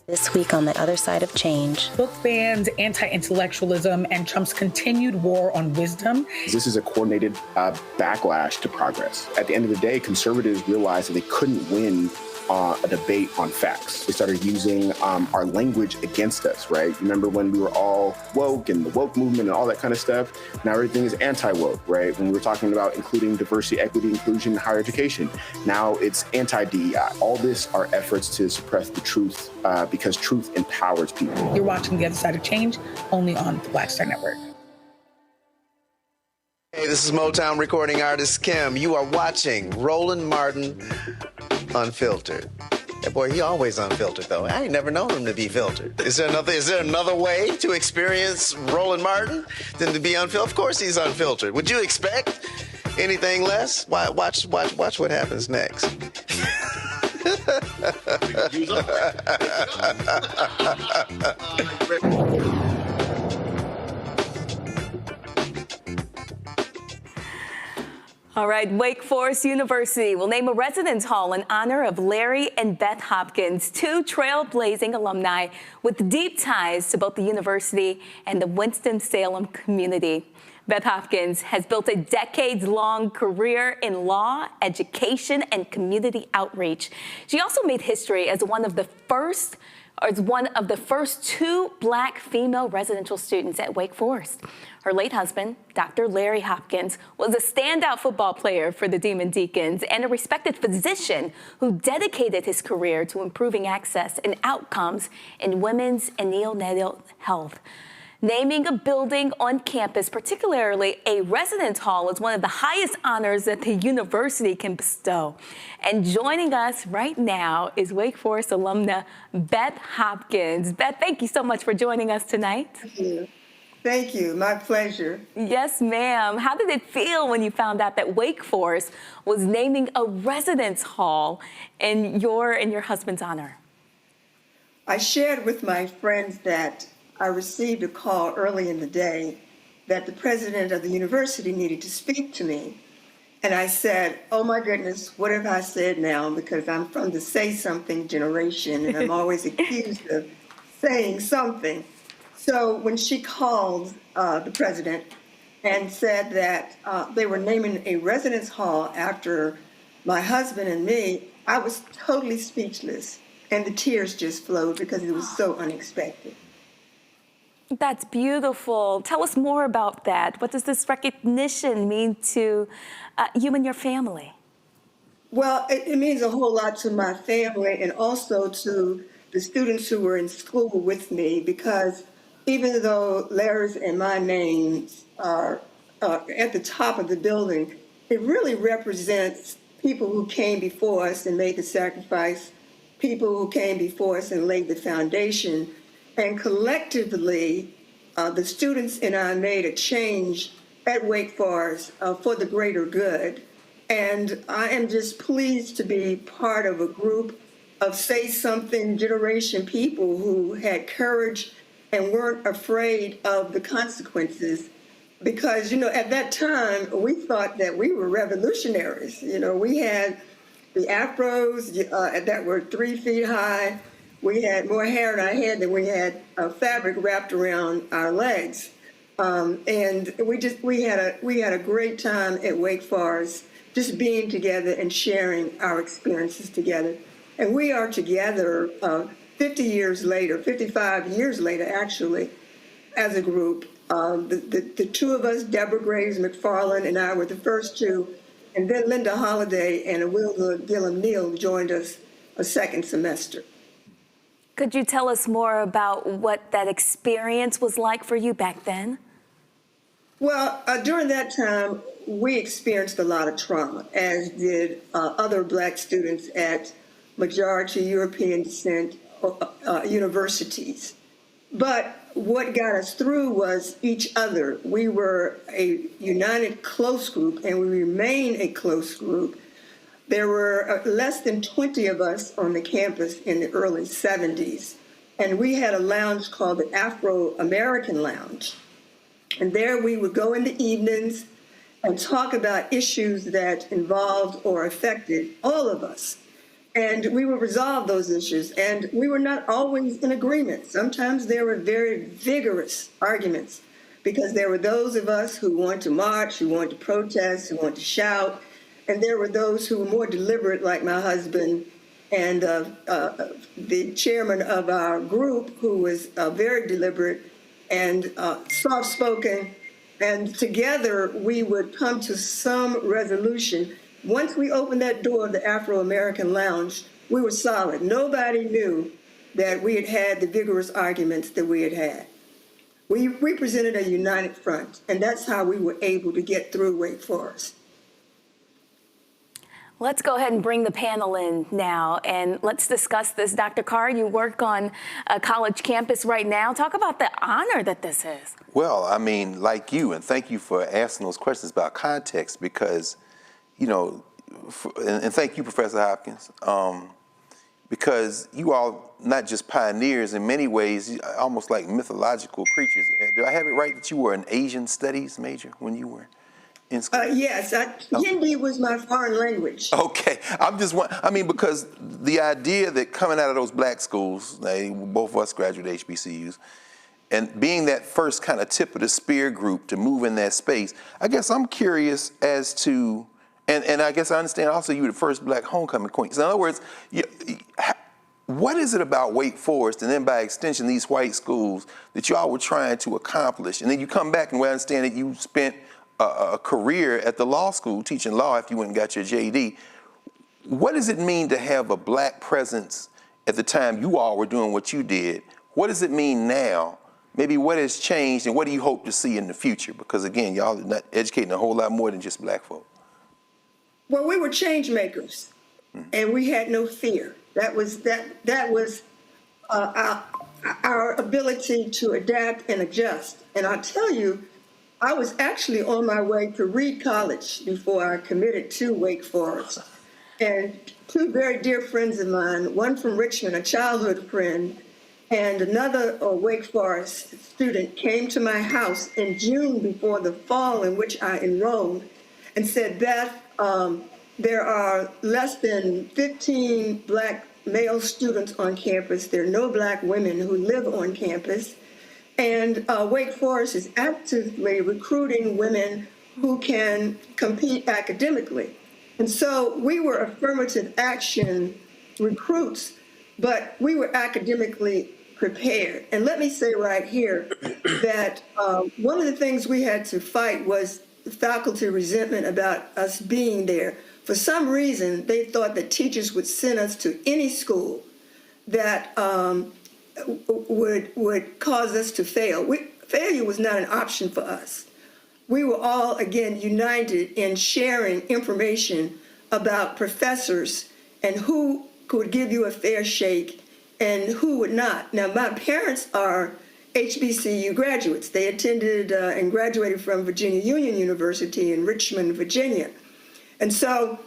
This week on The Other Side of Change. Book bans, anti-intellectualism, and Trump's continued war on wisdom. This is a coordinated backlash to progress. At the end of the day, conservatives realized that they couldn't win a debate on facts. They started using our language against us, right? Remember when we were all woke and the woke movement and all that kind of stuff? Now everything is anti-woke, right? When we were talking about including diversity, equity, inclusion in higher education, now it's anti-DEI. All this are efforts to suppress the truth because truth empowers people. You're watching The Other Side of Change only on the Black Star Network. Hey, this is Motown recording artist Kim. You are watching Roland Martin Unfiltered. That boy, he always unfiltered though. I ain't never known him to be filtered. Is there another way to experience Roland Martin than to be unfiltered? Of course he's unfiltered. Would you expect anything less? Watch what happens next. All right, Wake Forest University will name a residence hall in honor of Larry and Beth Hopkins, two trailblazing alumni with deep ties to both the university and the Winston-Salem community. Beth Hopkins has built a decades-long career in law, education, and community outreach. She also made history as one of the first two Black female residential students at Wake Forest. Her late husband, Dr. Larry Hopkins, was a standout football player for the Demon Deacons and a respected physician who dedicated his career to improving access and outcomes in women's and neonatal health. Naming a building on campus, particularly a residence hall, is one of the highest honors that the university can bestow. And joining us right now is Wake Forest alumna Beth Hopkins. Beth, thank you so much for joining us tonight. Thank you. Thank you. My pleasure. Yes, ma'am. How did it feel when you found out that Wake Forest was naming a residence hall in your and your husband's honor? I shared with my friends that I received a call early in the day that the president of the university needed to speak to me. And I said, oh my goodness, what have I said now? Because I'm from the say something generation and I'm always accused of saying something. So when she called the president and said that they were naming a residence hall after my husband and me, I was totally speechless. And the tears just flowed because it was so unexpected. That's beautiful. Tell us more about that. What does this recognition mean to you and your family? Well, it means a whole lot to my family and also to the students who were in school with me, because even though Larry's and my names are at the top of the building, it really represents people who came before us and made the sacrifice, people who came before us and laid the foundation. And collectively, the students and I made a change at Wake Forest for the greater good. And I am just pleased to be part of a group of say something generation people who had courage and weren't afraid of the consequences. Because, you know, at that time, we thought that we were revolutionaries. You know, we had the afros that were 3 feet high. We had more hair in our head than we had fabric wrapped around our legs. And we had a great time at Wake Forest, just being together and sharing our experiences together. And we are together 55 years later, actually, as a group. The two of us, Deborah Graves McFarland and I, were the first two. And then Linda Holliday and Awilda Gillum Neal joined us a second semester. Could you tell us more about what that experience was like for you back then? Well, during that time, we experienced a lot of trauma, as did other Black students at majority European descent universities. But what got us through was each other. We were a united, close group, and we remain a close group. There were less than 20 of us on the campus in the early 70s, and we had a lounge called the Afro-American Lounge. And there we would go in the evenings and talk about issues that involved or affected all of us. And we would resolve those issues, and we were not always in agreement. Sometimes there were very vigorous arguments, because there were those of us who wanted to march, who wanted to protest, who wanted to shout, and there were those who were more deliberate, like my husband and the chairman of our group, who was very deliberate and soft-spoken. And together, we would come to some resolution. Once we opened that door of the Afro-American Lounge, we were solid. Nobody knew that we had had the vigorous arguments that we had had. We represented a united front, and that's how we were able to get through Wake Forest. Let's go ahead and bring the panel in now, and let's discuss this. Dr. Carr, you work on a college campus right now. Talk about the honor that this is. Well, I mean, like you, and thank you for asking those questions about context, because, you know, and thank you, Professor Hopkins, because you all not just pioneers in many ways, almost like mythological creatures. Do I have it right that you were an Asian studies major when you were in school? Yes, Hindi was my foreign language. Okay, because the idea that coming out of those black schools, both of us graduated HBCUs, and being that first kind of tip of the spear group to move in that space, I guess I'm curious as to, and I guess I understand also you were the first black homecoming queen. So in other words, what is it about Wake Forest and then by extension these white schools that y'all were trying to accomplish? And then you come back and we understand that you spent a career at the law school teaching law after you went and got your JD. What does it mean to have a black presence at the time you all were doing what you did? What does it mean now? Maybe what has changed and what do you hope to see in the future? Because again, y'all are not educating a whole lot more than just black folk. Well, we were change makers, and we had no fear. That was our ability to adapt and adjust. And I'll tell you, I was actually on my way to Reed College before I committed to Wake Forest. And two very dear friends of mine, one from Richmond, a childhood friend, and another Wake Forest student came to my house in June before the fall in which I enrolled and said, Beth, there are less than 15 black male students on campus. There are no black women who live on campus. And Wake Forest is actively recruiting women who can compete academically. And so we were affirmative action recruits, but we were academically prepared. And let me say right here that one of the things we had to fight was faculty resentment about us being there. For some reason, they thought that teachers would send us to any school that would cause us to fail. Failure was not an option for us. We were all, again, united in sharing information about professors and who could give you a fair shake and who would not. Now, my parents are HBCU graduates. They attended and graduated from Virginia Union University in Richmond, Virginia. And so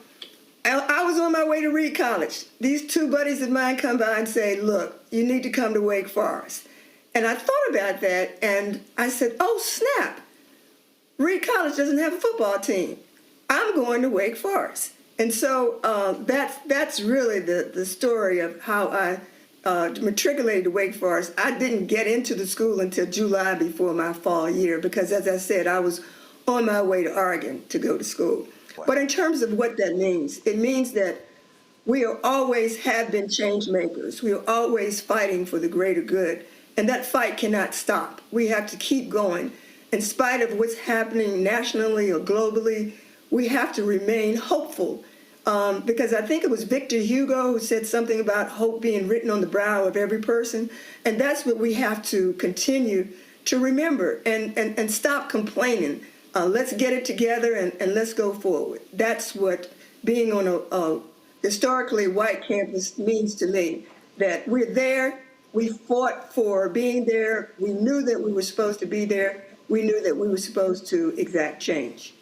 I was on my way to Reed College. These two buddies of mine come by and say, look, you need to come to Wake Forest. And I thought about that and I said, oh, snap. Reed College doesn't have a football team. I'm going to Wake Forest. And so that's really the story of how I matriculated to Wake Forest. I didn't get into the school until July before my fall year because, as I said, I was on my way to Oregon to go to school. Wow. But in terms of what that means, it means that we always have been change makers. We are always fighting for the greater good. And that fight cannot stop. We have to keep going. In spite of what's happening nationally or globally, we have to remain hopeful. Because I think it was Victor Hugo who said something about hope being written on the brow of every person. And that's what we have to continue to remember and stop complaining. Let's get it together and let's go forward. That's what being on a historically white campus means to me, that we're there. We fought for being there. We knew that we were supposed to be there. We knew that we were supposed to exact change.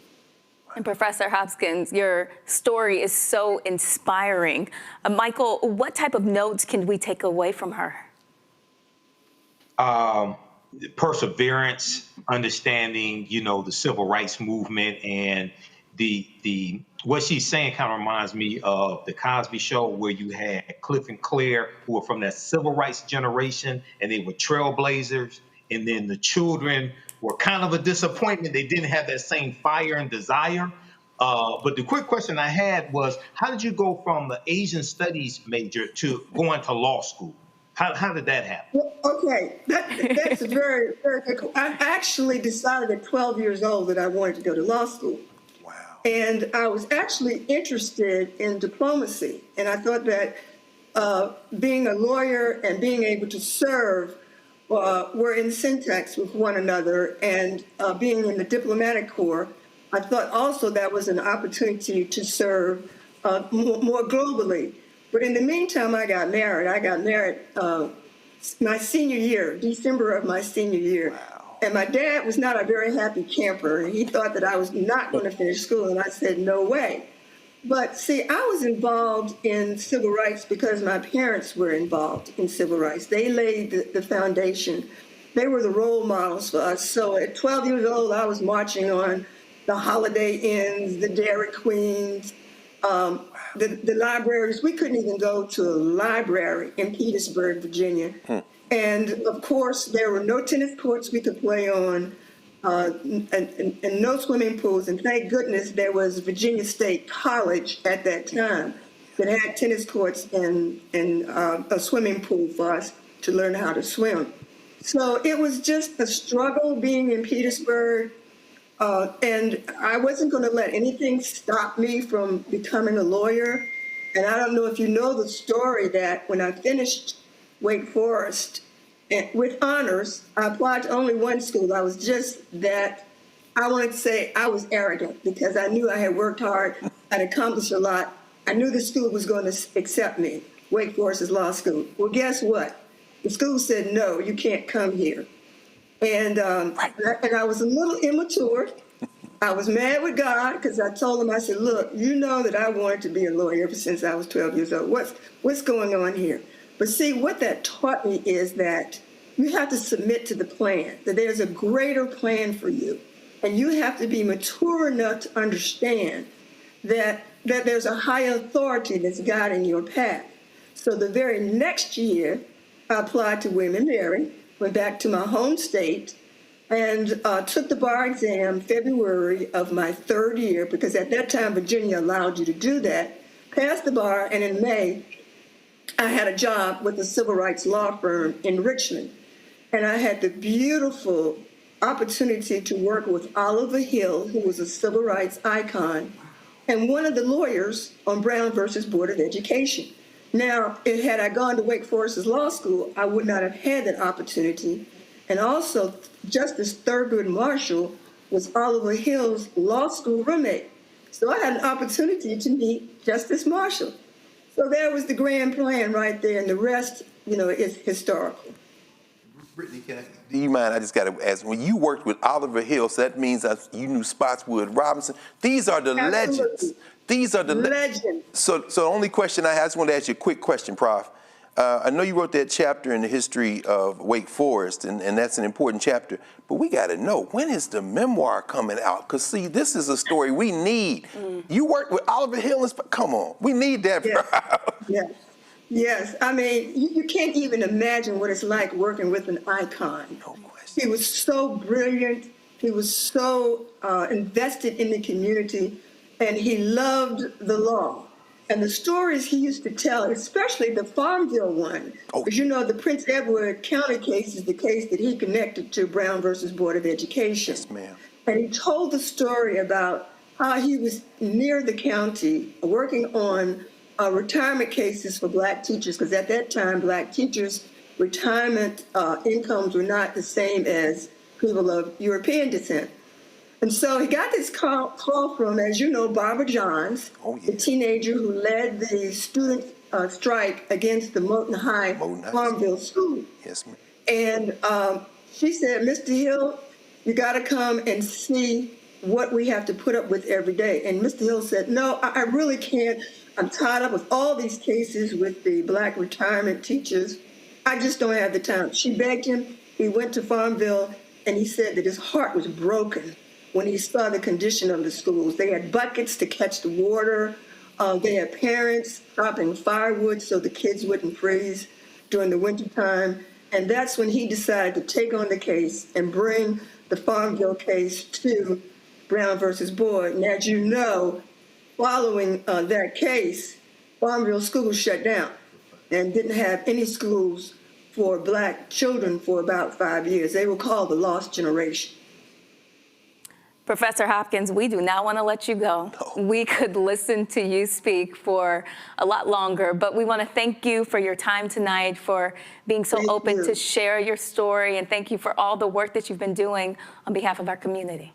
And Professor Hopkins, your story is so inspiring. Michael, what type of notes can we take away from her? Perseverance, understanding, the civil rights movement, and the what she's saying kind of reminds me of the Cosby Show, where you had Cliff and Claire, who were from that civil rights generation, and they were trailblazers, and then the children were kind of a disappointment. They didn't have that same fire and desire. But the quick question I had was, how did you go from the Asian studies major to going to law school? How did that happen? Well, okay, that's a very, very good. I actually decided at 12 years old that I wanted to go to law school. Wow. And I was actually interested in diplomacy. And I thought that being a lawyer and being able to serve were in syntax with one another, and being in the diplomatic corps, I thought also that was an opportunity to serve more globally. But in the meantime, I got married. I got married my senior year, December of my senior year. Wow. And my dad was not a very happy camper. He thought that I was not going to finish school, and I said, no way. But see, I was involved in civil rights because my parents were involved in civil rights. They laid the foundation. They were the role models for us. So at 12 years old, I was marching on the Holiday Inns, the Dairy Queens, the libraries. We couldn't even go to a library in Petersburg, Virginia. And of course, there were no tennis courts we could play on, and no swimming pools. And thank goodness there was Virginia State College at that time that had tennis courts and a swimming pool for us to learn how to swim. So it was just a struggle being in Petersburg. And I wasn't going to let anything stop me from becoming a lawyer. And I don't know if you know the story that when I finished Wake Forest with honors, I applied to only one school. I was just that, I wanted to say I was arrogant because I knew I had worked hard, I'd accomplished a lot. I knew the school was going to accept me, Wake Forest's law school. Well, guess what? The school said, no, you can't come here. And I was a little immature. I was mad with God because I told him, I said, look, you know that I wanted to be a lawyer ever since I was 12 years old. What's going on here? But see, what that taught me is that you have to submit to the plan, that there's a greater plan for you. And you have to be mature enough to understand that there's a higher authority that's guiding your path. So the very next year, I applied to William & Mary, went back to my home state, and took the bar exam February of my third year, because at that time, Virginia allowed you to do that. Passed the bar, and in May, I had a job with a civil rights law firm in Richmond. And I had the beautiful opportunity to work with Oliver Hill, who was a civil rights icon, and one of the lawyers on Brown versus Board of Education. Now, had I gone to Wake Forest's law school, I would not have had that opportunity. And also, Justice Thurgood Marshall was Oliver Hill's law school roommate. So I had an opportunity to meet Justice Marshall. So there was the grand plan right there, and the rest, is historical. Brittany, do you mind? I just got to ask. When you worked with Oliver Hill, so that means that you knew Spotswood Robinson. These are the legends. These are the legends. So the only question I just want to ask you a quick question, Prof. I know you wrote that chapter in the history of Wake Forest, and that's an important chapter. But we got to know, when is the memoir coming out? Because, see, this is a story we need. You worked with Oliver Hill. Come on. We need that, Yes. Yes. I mean, you can't even imagine what it's like working with an icon. No question. He was so brilliant. He was so invested in the community, and he loved the law. And the stories he used to tell, especially the Farmville one, because the Prince Edward County case is the case that he connected to Brown versus Board of Education. Yes, ma'am. And he told the story about how he was near the county working on retirement cases for Black teachers, because at that time, Black teachers' retirement incomes were not the same as people of European descent. And so he got this call from, as you know, Barbara Johns, the teenager who led the student strike against the Moton High Farmville School. Yes, ma'am. And she said, Mr. Hill, you got to come and see what we have to put up with every day. And Mr. Hill said, no, I really can't. I'm tied up with all these cases with the Black retirement teachers. I just don't have the time. She begged him. He went to Farmville, and he said that his heart was broken when he saw the condition of the schools. They had buckets to catch the water. They had parents chopping firewood so the kids wouldn't freeze during the wintertime. And that's when he decided to take on the case and bring the Farmville case to Brown versus Board. And as you know, following that case, Farmville schools shut down and didn't have any schools for Black children for about 5 years. They were called the Lost Generation. Professor Hopkins, we do not want to let you go. No. We could listen to you speak for a lot longer, but we want to thank you for your time tonight, for being so open to share your story, and thank you for all the work that you've been doing on behalf of our community.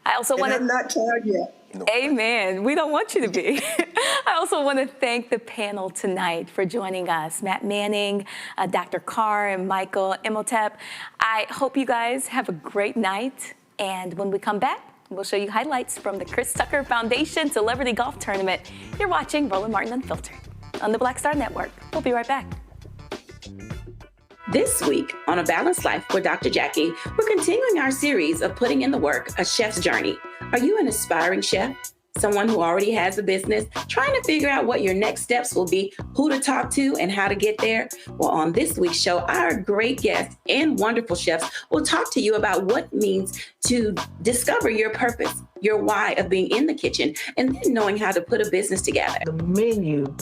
I also want to. I'm not tired yet. Amen. We don't want you to be. I also want to thank the panel tonight for joining us. Matt Manning, Dr. Carr, and Michael Imhotep. I hope you guys have a great night. And when we come back, we'll show you highlights from the Chris Tucker Foundation Celebrity Golf Tournament. You're watching Roland Martin Unfiltered on the Black Star Network. We'll be right back. This week on A Balanced Life with Dr. Jackie, we're continuing our series of Putting in the Work, A Chef's Journey. Are you an aspiring chef? Someone who already has a business, trying to figure out what your next steps will be, who to talk to, and how to get there? Well, on this week's show, our great guests and wonderful chefs will talk to you about what it means to discover your purpose, your why of being in the kitchen, and then knowing how to put a business together. The menu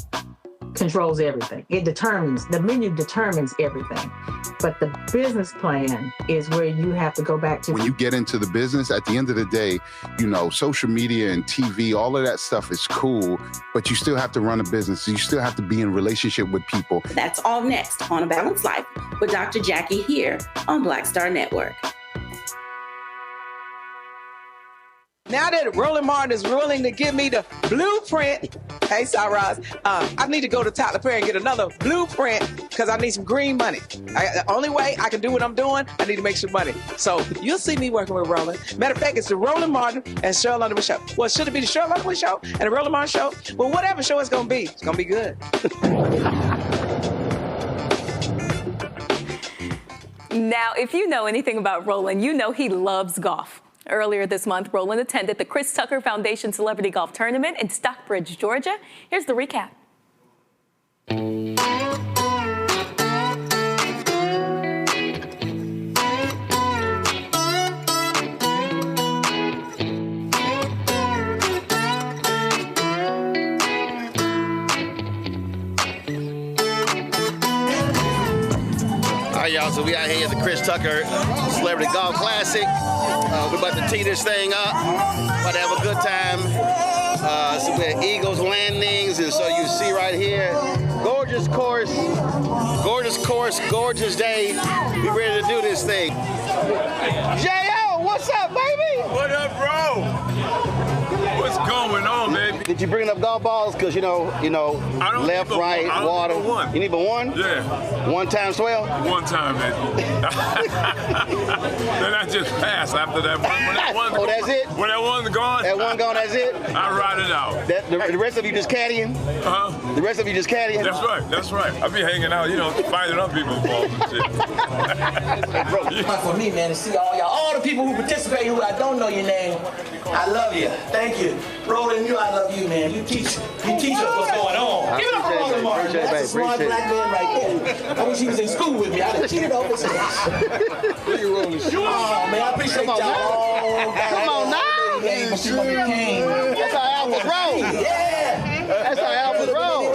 controls everything. The menu determines everything. But the business plan is where you have to go back to. When you get into the business, at the end of the day, you know, social media and TV, all of that stuff is cool, but you still have to run a business. You still have to be in relationship with people. That's all next on A Balanced Life with Dr. Jackie here on Black Star Network. Now that Roland Martin is willing to give me the blueprint, hey, Cyrus, I need to go to Tyler Perry and get another blueprint because I need some green money. The only way I can do what I'm doing, I need to make some money. So you'll see me working with Roland. Matter of fact, it's the Roland Martin and Cheryl Underwood show. Well, should it be the Cheryl Underwood show and the Roland Martin show? Well, whatever show it's going to be, it's going to be good. Now, if you know anything about Roland, you know he loves golf. Earlier this month, Roland attended the Chris Tucker Foundation Celebrity Golf Tournament in Stockbridge, Georgia. Here's the recap. All right, y'all, so we out here at the Chris Tucker Celebrity Golf Classic. We're about to tee this thing up, about to have a good time. So we had Eagles landings, and so you see right here, gorgeous course, gorgeous day. We ready to do this thing. J.O., what's up, baby? What up, bro? What's going on, baby? Did you bring enough golf balls? Because, you know, left, right, water. You need but one? Yeah. 1 times 12? 1 time, baby. Then I just pass after that one. When that one's oh, that's it? When that one's gone? That one gone, that's it? I ride it out. The rest of you just caddying? Uh-huh. The rest of you just caddying? That's right. I be hanging out, finding other people's balls and shit. For me, man, to see all the people who participate who I don't know your name, I love you. Thank you. Roland, I love you, man. You teach us what's going on. Give it up for Roland Martin. That's a smart black man right there. I wish he was in school with me. I'd have cheated over his Oh, man, I appreciate y'all. Come on now. That's how alphas roll. Yeah. That's how alphas roll.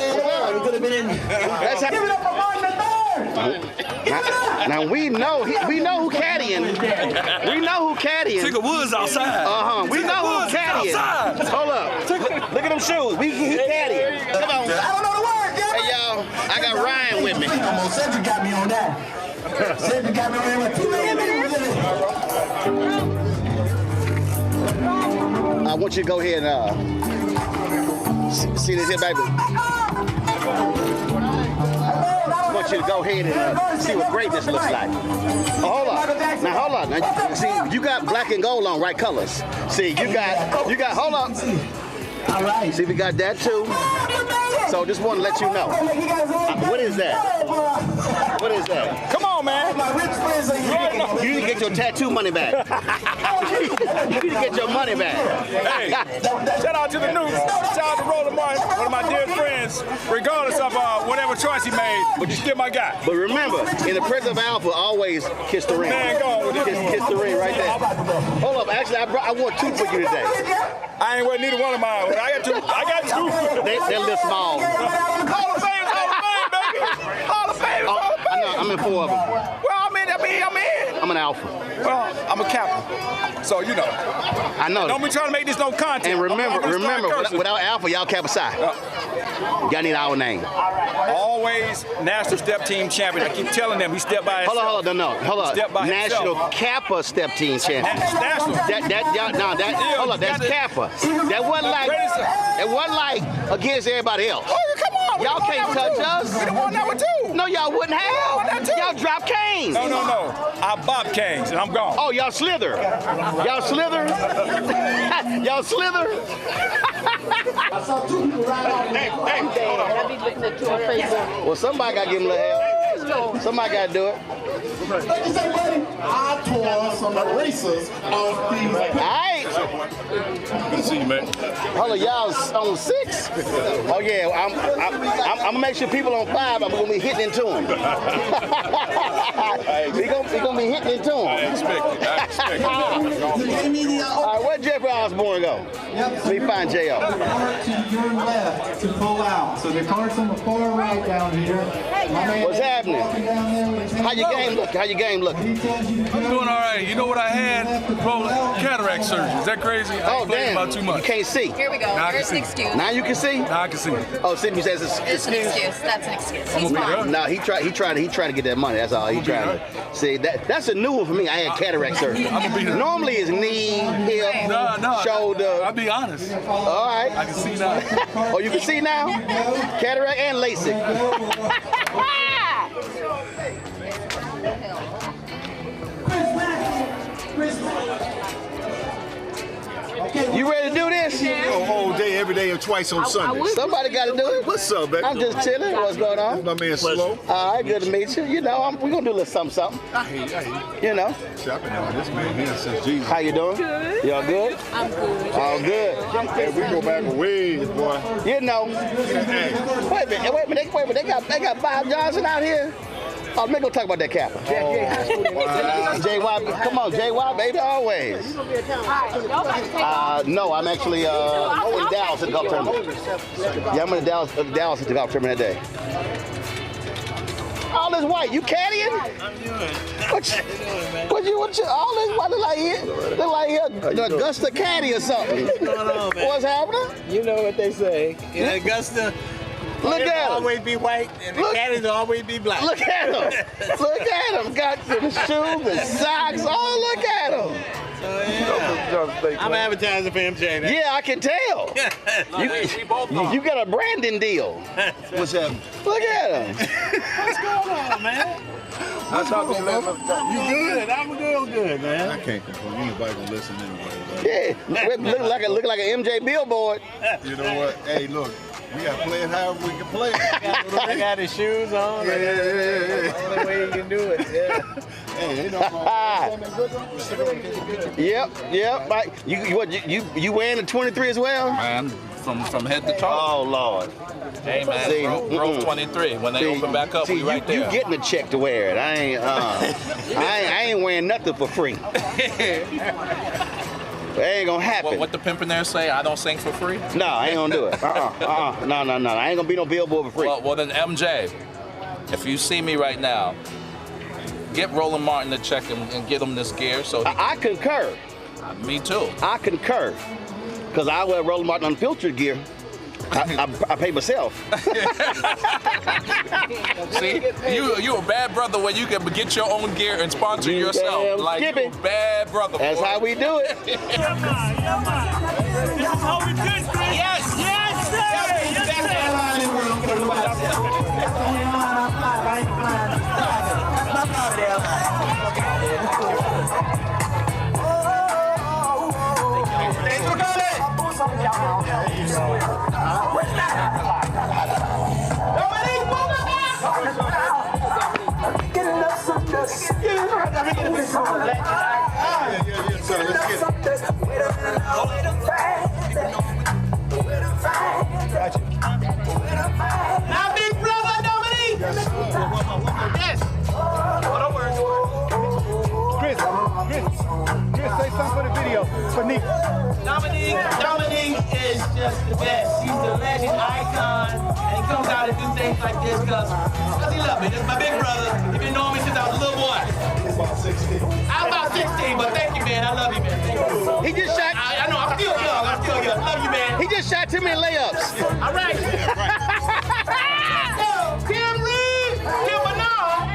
We could have been in. Give it up for Martin III. Now we know who caddying. We know who caddying. Ticker Woods outside. We know who caddying. Hold up. Look at them shoes. He caddying. Come on. I don't know the word. Hey y'all, I got Ryan with me. Come on, Cedric got me on that. Cedric got me on there with 2 million. I want you to go ahead and see this here, baby. I want you to go ahead and see what greatness looks like. Oh, hold on. Now, hold on. Now, see, you got black and gold on, right colors. See, you got, hold on. All right. See, we got that too. So just want to let you know. What is that? What is that? Come on, man. My rich friends are here. You need to get your tattoo money back. You need to get your money back. Hey, shout out to the news. Shout out to Roland Martin, one of my dear friends, regardless of whatever choice he made, but you still my guy. But remember, in the presence of Alpha, always kiss the ring. Man, go on with it. Kiss the ring right there. Hold up, actually, I wore 2 for you today. I ain't wearing neither one of mine. I got two. They're a little small. Hall of Fame, baby. Hall of Fame, I know, I'm in 4 of them. Well, I'm in. I'm an Alpha. Well, I'm a Kappa. So, I know. Don't be trying to make this no content. And remember, without Alpha, y'all Kappa Psi. Y'all need our name. Always national step team champion. I keep telling them he stepped by himself. Hold on. National Kappa step team champion. National. Hold on, that's Kappa. That wasn't like against everybody else. Oh, come on. Y'all can't touch us. We won that one too. No, y'all wouldn't have. Y'all drop canes. No. I bop canes and I'm gone. Oh, y'all slither. Y'all slither. Y'all slither. I saw 2 people ride off. Well, somebody got to give him a little help. Somebody got to do it. What you say, buddy? I tore some erasers off these. All right. Good to see you, man. Hold on, y'all on 6? Oh yeah, I'm gonna make sure people on 5. I'm gonna be hitting into them. we gonna be hitting into them. I expect it. All right, where Jeffrey Osborne go? Let me find J.O. To your left to pull out. So the cart's on the far right down here. What's happening? How your game look? How your game looking? I'm doing all right. You know what I had? Roland, cataract surgery. Is that crazy? I ain't playing about too much. You can't see. Here we go. Now There's an excuse. Now you can see? Now I can see. Oh, Sydney says it's It's an excuse. That's an excuse. He's fine. No, he tried to get that money. That's all he tried to. See, that's a new one for me. I had cataract surgery. Normally it's knee, hip, shoulder. I'll be honest. All right. I can see now. Oh, you can see now? Cataract and LASIK. You ready to do this? All day, every day, and twice on Sunday. Somebody got to do it. What's up, baby? I'm just chilling. What's going on? My man Slow. All right, good to meet you. You know, we're going to do a little something. I hear you. You know. See, I've been on this man here since Jesus. How you doing? Good. Y'all good? I'm good. All good. Hey, we go back a ways, boy. You know. Hey. Wait a minute. They got Bob Johnson out here. Oh, let me go talk about that Kappa. JY, come on, JY, baby, always. No, I'm actually in Dallas at the golf tournament. Yeah, I'm in Dallas at the golf tournament that day. All this white, you caddying? I'm doing. What you all this white look like the Augusta caddy or something. What's going on, man? What's happening? You know what they say. In Augusta, look at him. Always be white, and the caddies always be black. Look at him. Look at him. Got the shoes, the socks. Oh, look at him. I'm advertising for MJ now. Yeah, I can tell. you got a branding deal. What's up? Look at him. What's going on, man? What's up, man? You good? I'm real good, man. I can't complain. Anybody gonna listen anyway. Yeah, look like an MJ billboard. You know what? Hey, look. We got to play it however we can play it. I got his shoes on. Yeah. The only way you can do it. Yeah. Hey, ain't no Yep. You wearing the 23 as well? Man, from head to toe. Oh Lord. Hey man, growth 23. When they open back up, we right there. You getting a check to wear it? I ain't wearing nothing for free. It ain't gonna happen. What the pimpin' there say? I don't sing for free? No, I ain't gonna do it. No. I ain't gonna be no billboard for free. Well, then MJ, if you see me right now, get Roland Martin to check him and get him this gear. So I concur. Me too. I concur, cause I wear Roland Martin unfiltered gear. I pay myself. See, you a bad brother when you can get your own gear and sponsor yourself. Like you a bad brother. That's how we do it. This is how we do it. Yes, sir. Now, big brother Dominique. Yes. Chris, say something for the video. For Nick. Dominique is just the best. He's the legend icon, and he comes out and do things like this because he loves me. This is my big brother. He's been knowing me since I was a little boy. I'm about 16, but thank you, man. I love you, man. Thank you. He just shot. I know. I'm still young. Love you, man. He just shot too many layups. All right. Kim Reed, Kim Bernard,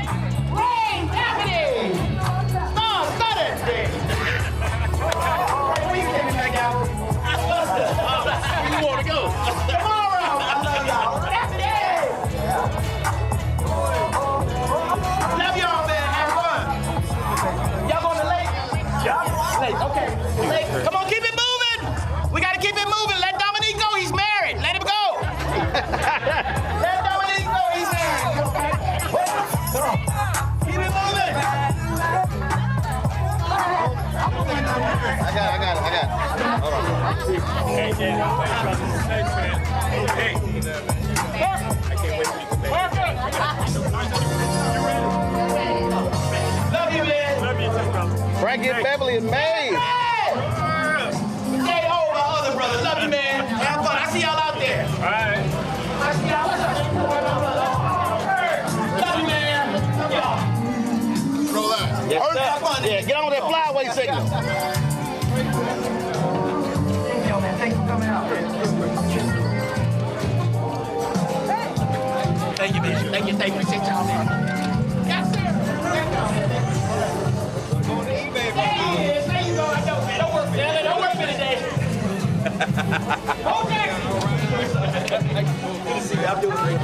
Ray Anthony. Start it. Where you taking back out? Where you want to go? Tomorrow. I love y'all. Anthony. Love y'all, man. Have fun. Y'all going to lake? Lake. Okay. Lake. Come on, keep it moving. We got to keep it moving. Let Dominique go. He's married. Let him go. Love you, man. Love you too, brother. Frankie and Beverly is made. Stay home, my other brother. Love you, man. Have fun. I see y'all out there. All right. I see y'all. Love you, man. Love y'all. Roland. Yes, yeah, get on that flyway signal. Thanks for coming out. Thank you, man. Thank you. Appreciate y'all, man. Yes, sir. There you go. I know, man. Don't work for that. Don't work for today. Okay. Good to see you. I'm doing great.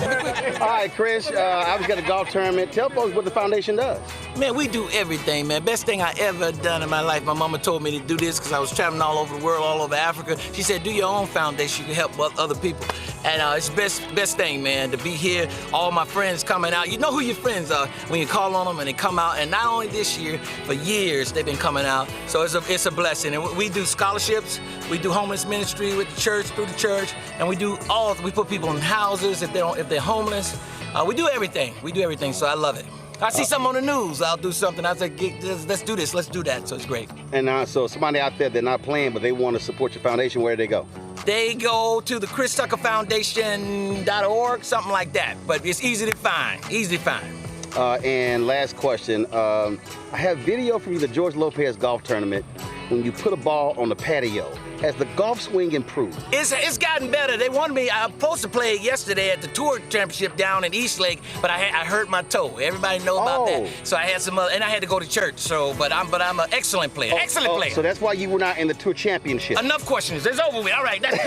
All right, Chris, I was at a golf tournament. Tell folks what the foundation does. Man, we do everything, man. Best thing I ever done in my life. My mama told me to do this because I was traveling all over the world, all over Africa. She said, do your own foundation. You can help other people. And it's the best thing, man, to be here. All my friends coming out. You know who your friends are when you call on them and they come out. And not only this year, for years they've been coming out. So it's a blessing. And we do scholarships. We do homeless ministry with the church, through the church. And we put people in houses if they're homeless. We do everything. So I love it. I see something on the news, I'll do something. I say, let's do this, let's do that. So it's great. And so somebody out there, they're not playing, but they want to support your foundation, where do they go? They go to the ChrisTuckerFoundation.org, something like that. But it's easy to find, And last question, I have video from the George Lopez golf tournament when you put a ball on the patio. Has the golf swing improved? It's gotten better. They wanted me, I was supposed to play yesterday at the tour championship down in Eastlake, but I hurt my toe. Everybody know about that. So I had and I had to go to church. So, but I'm an excellent player. Excellent player. So that's why you were not in the tour championship. Enough questions. It's over with. All right. That's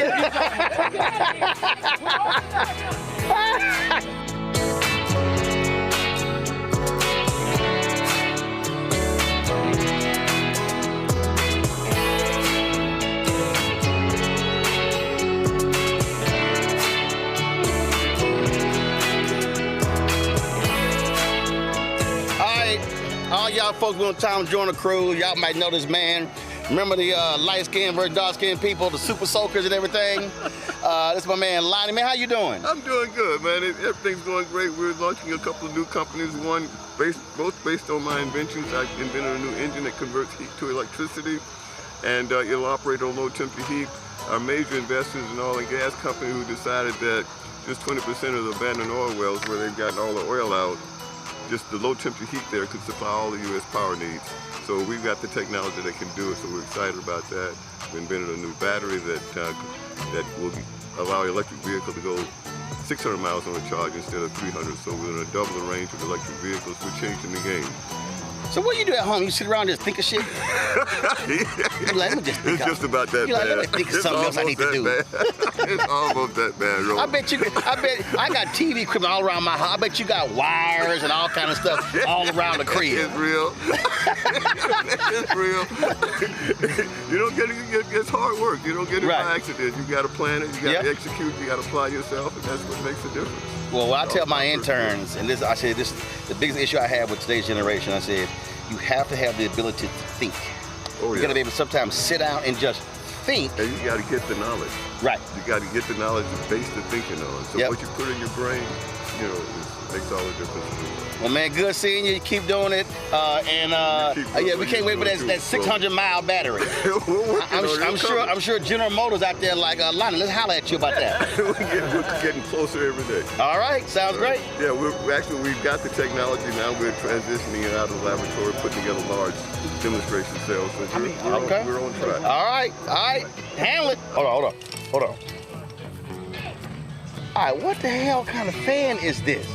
All y'all folks who on time to join the crew, y'all might know this man. Remember the light-skinned versus dark-skinned people, the super soakers and everything? This is my man, Lonnie. Man, how you doing? I'm doing good, man. Everything's going great. We're launching a couple of new companies, both based on my inventions. I invented a new engine that converts heat to electricity, and it'll operate on low temperature heat. Our major investors in oil and gas company who decided that just 20% of the abandoned oil wells where they've gotten all the oil out, just the low temperature heat there could supply all the U.S. power needs. So we've got the technology that can do it, so we're excited about that. We invented a new battery that will allow an electric vehicle to go 600 miles on a charge instead of 300, so we're going to double the range of electric vehicles. We're changing the game. So what do you do at home? You sit around and just think of shit? You're like, let me just think it's just about that You're bad. Like, let me think of something else I need to do. It's almost that bad, Roland. I bet I got TV equipment all around my house. I bet you got wires and all kind of stuff all around the crib. It's real. It's real. You don't get it. It's hard work. You don't get it by accident. You got to plan it. You got to execute. You got to apply yourself, and that's what makes the difference. Well, what I tell my interns, and I said this is the biggest issue I have with today's generation. I said, you have to have the ability to think. You got to be able to sometimes sit down and just think. And you got to get the knowledge. Right. You got to get the knowledge to base the thinking on. So what you put in your brain, it makes all the difference. Well, man, good seeing you. Keep doing it. We can't wait for that 600-mile battery. I'm sure General Motors out there like, Lonnie, let's holler at you about that. We're getting closer every day. All right, sounds great. Yeah, we've got the technology now. We're transitioning it out of the laboratory, putting together large demonstration cells. So we're on track. All right, handle it. Hold on. All right, what the hell kind of fan is this?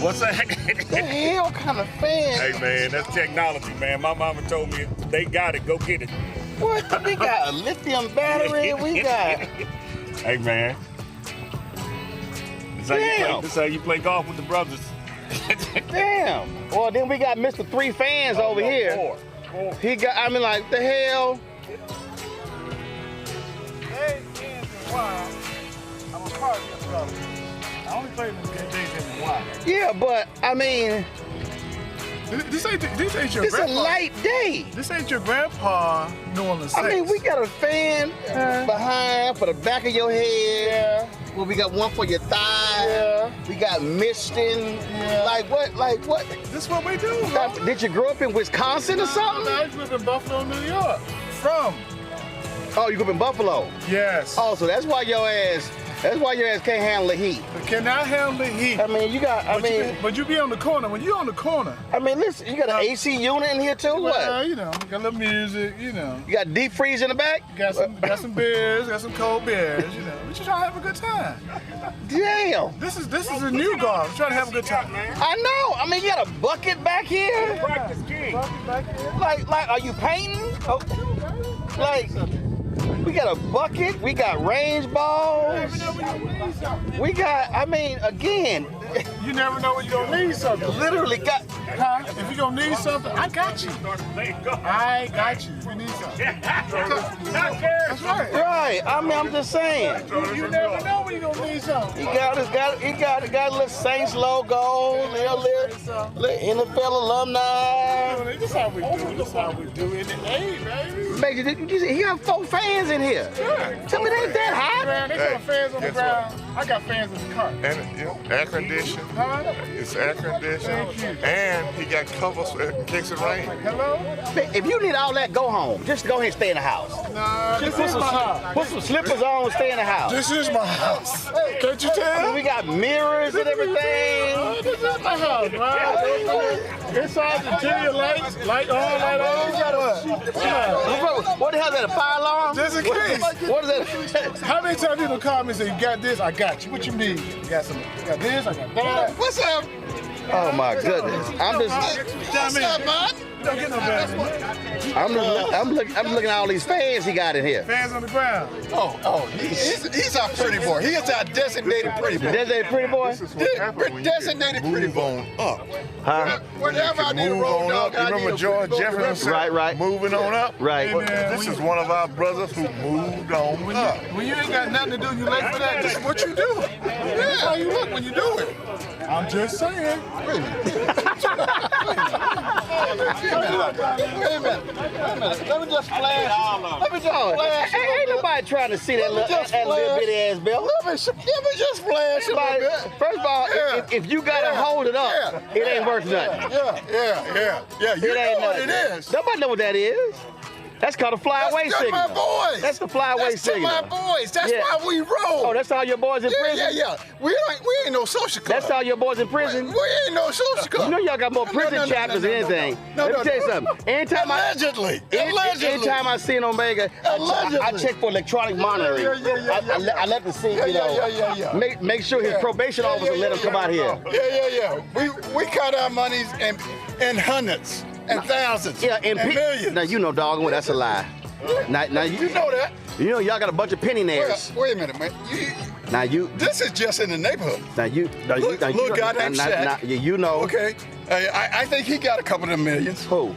What's that? The hell kind of fan? Hey, man, that's technology, man. My mama told me if they got it, go get it. What? We got a lithium battery. We got... Hey, man. This how you play golf with the brothers. Damn. Well, then we got Mr. Three Fans over here. Four. He got, I mean, like, the hell? Hey, and why? I'm a part of this brother. I only play with things in the water. Yeah, but I mean, This ain't your It's grandpa. a light day. This ain't your grandpa New Orleans I mean, Saints. we got a fan behind for the back of your head. Well, we got one for your thigh. We got misting. Like what? This is what we do, bro. Did you grow up in Wisconsin or something? No, I grew up in Buffalo, New York. Oh, you grew up in Buffalo? Yes. Oh, so that's why your ass can't handle the heat. Cannot handle the heat. I mean, but you be on the corner. When you on the corner. I mean, listen, you got an AC unit in here too? Well, What? you know, got a little music, you know. You got deep freeze in the back? Got some beers, got some cold beers, you know. We just trying to have a good time. Damn. This is a new golf. Trying to have a good time, man. I know. I mean, you got a bucket back here? Practice king. Bucket back here. Like, are you painting? Oh, like, we got a bucket. We got range balls. We got, I mean, again. You never know when you're going to need something. Literally got. Huh? If you're going to need something, I got you. I got you. If you need something. That's right. Right. I mean, I'm just saying. You never know when you're going to need something. He got a little Saints logo, little NFL alumni. This is how we do. This is how we do it in the A, baby. He got 4 fans in here. Yeah. Tell me they ain't that hot. Man, they got fans on the ground. I got fans in the car. And air conditioned. Huh? It's air conditioned. Thank you. And he got covers in case it rains. Hello? If you need all that, go home. Just go ahead and stay in the house. Nah, this is my house. Put some slippers on and stay in the house. This is my house. Can't you tell? We got mirrors and everything. This is my house, man. Inside the interior lights, light on, light on. What the hell is that, a fire alarm? Just in case. What is that? How many times people call me and say, you got this? I got you. What you need? You got this? I got that. What's up? Oh my goodness. I'm just. What's up, man? Don't get no better. I'm looking at all these fans he got in here. Fans on the ground. He's our pretty boy. He is our designated pretty boy. Designated pretty boy? Designated pretty boy. Huh? Whenever I need a Move road on dog, up. You remember George Jefferson? Right. Moving on up. Right. This is one of our brothers who moved on up. When you ain't got nothing to do, you late for that. This is what you do. That's how you look when you do it. I'm just saying. Wait a minute. Let me just flash. Ain't nobody trying to see that little bitty ass belt. Let me just flash a little bit. First of all, if you gotta hold it up, it ain't worth nothing. Yeah. You know what it is. Nobody know what that is. That's called a flyaway signal. That's my boys. That's the flyaway signal. That's my boys. That's why we roll. Oh, that's all your boys in prison? Yeah. We ain't no social club. That's all your boys in prison? We ain't no social club. You know y'all got more prison chapters than anything. Let me tell you something. Allegedly. Anytime I see an Omega, I check for electronic monitoring. I let them see, make sure his probation officer let him come out here. Yeah. We cut our monies in hundreds and thousands and millions. Now, you know doggone that's a lie. Now you know that. You know y'all got a bunch of penny nairs. Wait a minute, man. This is just in the neighborhood. Look, goddamn Shaq. You know. Okay. I think he got a couple of them millions. Who?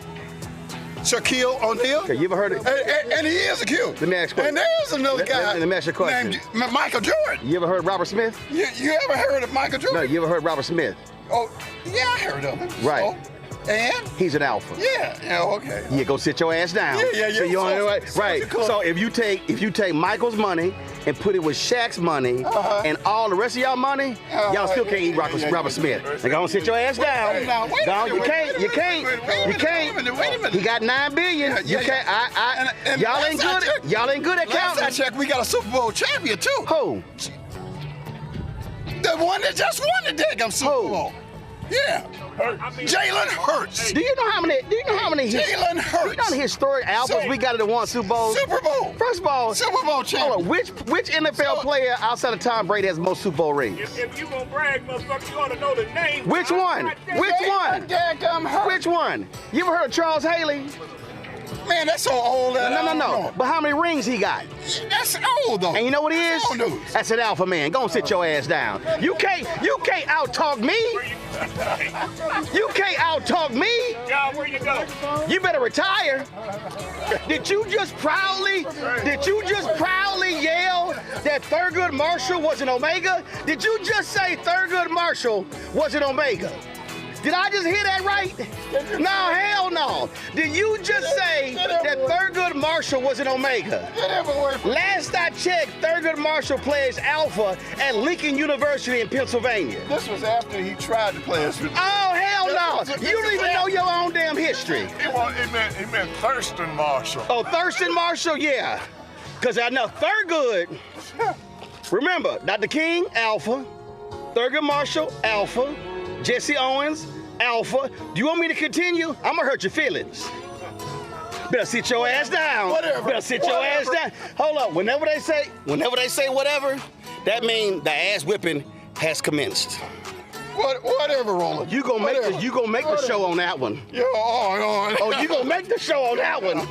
Shaquille O'Neal. Okay, you ever heard of and he is a Q. Let me ask you a question. And there's another guy let me ask you a question. named Michael Jordan. You ever heard of Robert Smith? You ever heard of Michael Jordan? No, you ever heard of Robert Smith? Oh, yeah, I heard of him. Right. So, and? He's an alpha. Yeah, okay. Yeah, go sit your ass down. Yeah. So you right. So if you take Michael's money and put it with Shaq's money and all the rest of y'all money, y'all still can't eat Robert Smith. Like, go sit your ass down. You can't. He got $9 billion. You can't. Y'all ain't good. Y'all ain't good at counting. Last I checked, we got a Super Bowl champion too. Who? The one that just won the daggum Super Bowl. Yeah. Jalen Hurts. Do you know how many? Jalen Hurts. Do you know how many historic albums we got that won Super Bowl? Super Bowl. First of all, Super Bowl champion. Hold on, which NFL player outside of Tom Brady has the most Super Bowl rings? If you gonna brag, motherfucker, you ought to know the name. Which one? Which one? You ever heard of Charles Haley? Man, that's so old. No. But how many rings he got? That's old though. And you know what he is? That's an alpha man. Go and sit your ass down. You can't out-talk me. You can't out-talk me. John, where you go? You better retire. Did you just proudly yell that Thurgood Marshall was an Omega? Did you just say Thurgood Marshall was an Omega? Did I just hear that right? No, hell no. Did you just say that Thurgood Marshall was an Omega? Last I checked, Thurgood Marshall plays Alpha at Lincoln University in Pennsylvania. This was after he tried to play us. Oh, hell no. You don't even know your own damn history. He meant Thurston Marshall. Oh, Thurston Marshall, yeah. Because I know Thurgood. Remember, Dr. King, Alpha. Thurgood Marshall, Alpha. Jesse Owens, Alpha. Do you want me to continue? I'm gonna hurt your feelings. Better sit your ass down. Better sit your ass down. Hold up. Whenever they say whatever, that means the ass whipping has commenced. Whatever, Roland. You gonna make the show on that one. You're on. Oh, you gonna make the show on that one.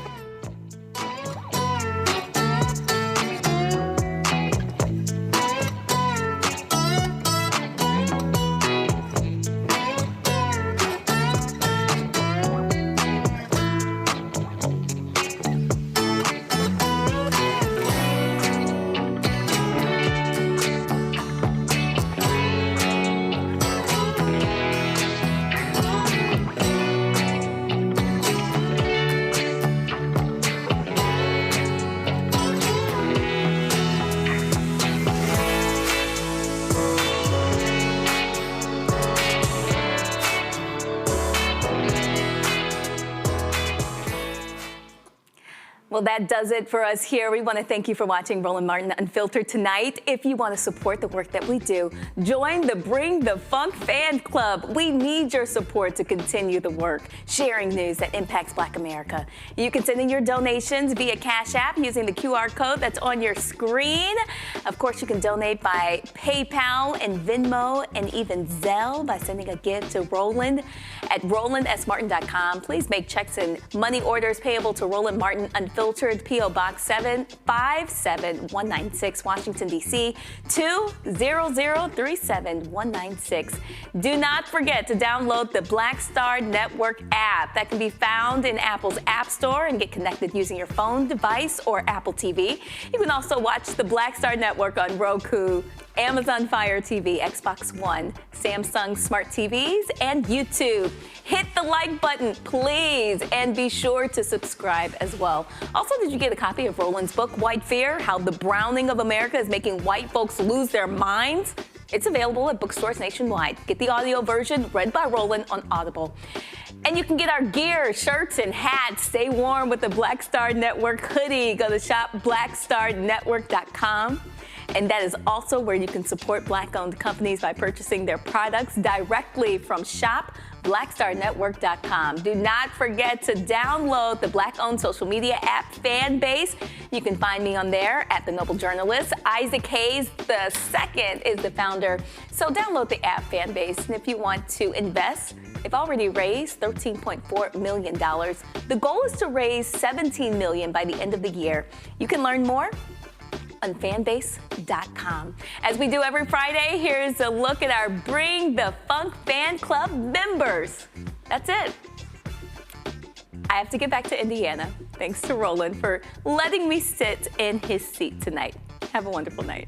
Well, that does it for us here. We want to thank you for watching Roland Martin Unfiltered tonight. If you want to support the work that we do, join the Bring the Funk fan club. We need your support to continue the work, sharing news that impacts Black America. You can send in your donations via Cash App using the QR code that's on your screen. Of course, you can donate by PayPal and Venmo and even Zelle by sending a gift to Roland at rolandsmartin.com. Please make checks and money orders payable to Roland Martin Unfiltered, P.O. Box 757196, Washington, D.C. 20037-196. Do not forget to download the Black Star Network app that can be found in Apple's App Store and get connected using your phone device or Apple TV. You can also watch the Black Star Network on Roku, Amazon Fire TV, Xbox One, Samsung Smart TVs, and YouTube. Hit the like button, please, and be sure to subscribe as well. Also, did you get a copy of Roland's book, White Fear? How the Browning of America is Making White Folks Lose Their Minds? It's available at bookstores nationwide. Get the audio version read by Roland on Audible. And you can get our gear, shirts, and hats. Stay warm with the Black Star Network hoodie. Go to shopblackstarnetwork.com. And that is also where you can support Black-owned companies by purchasing their products directly from shopblackstarnetwork.com. Do not forget to download the Black-owned social media app Fanbase. You can find me on there at The Noble Journalist. Isaac Hayes II is the founder. So download the app Fanbase. And if you want to invest, they've already raised $13.4 million. The goal is to raise $17 million by the end of the year. You can learn more on fanbase.com. As we do every Friday, here's a look at our Bring the Funk fan club members. That's it. I have to get back to Indiana. Thanks to Roland for letting me sit in his seat tonight. Have a wonderful night.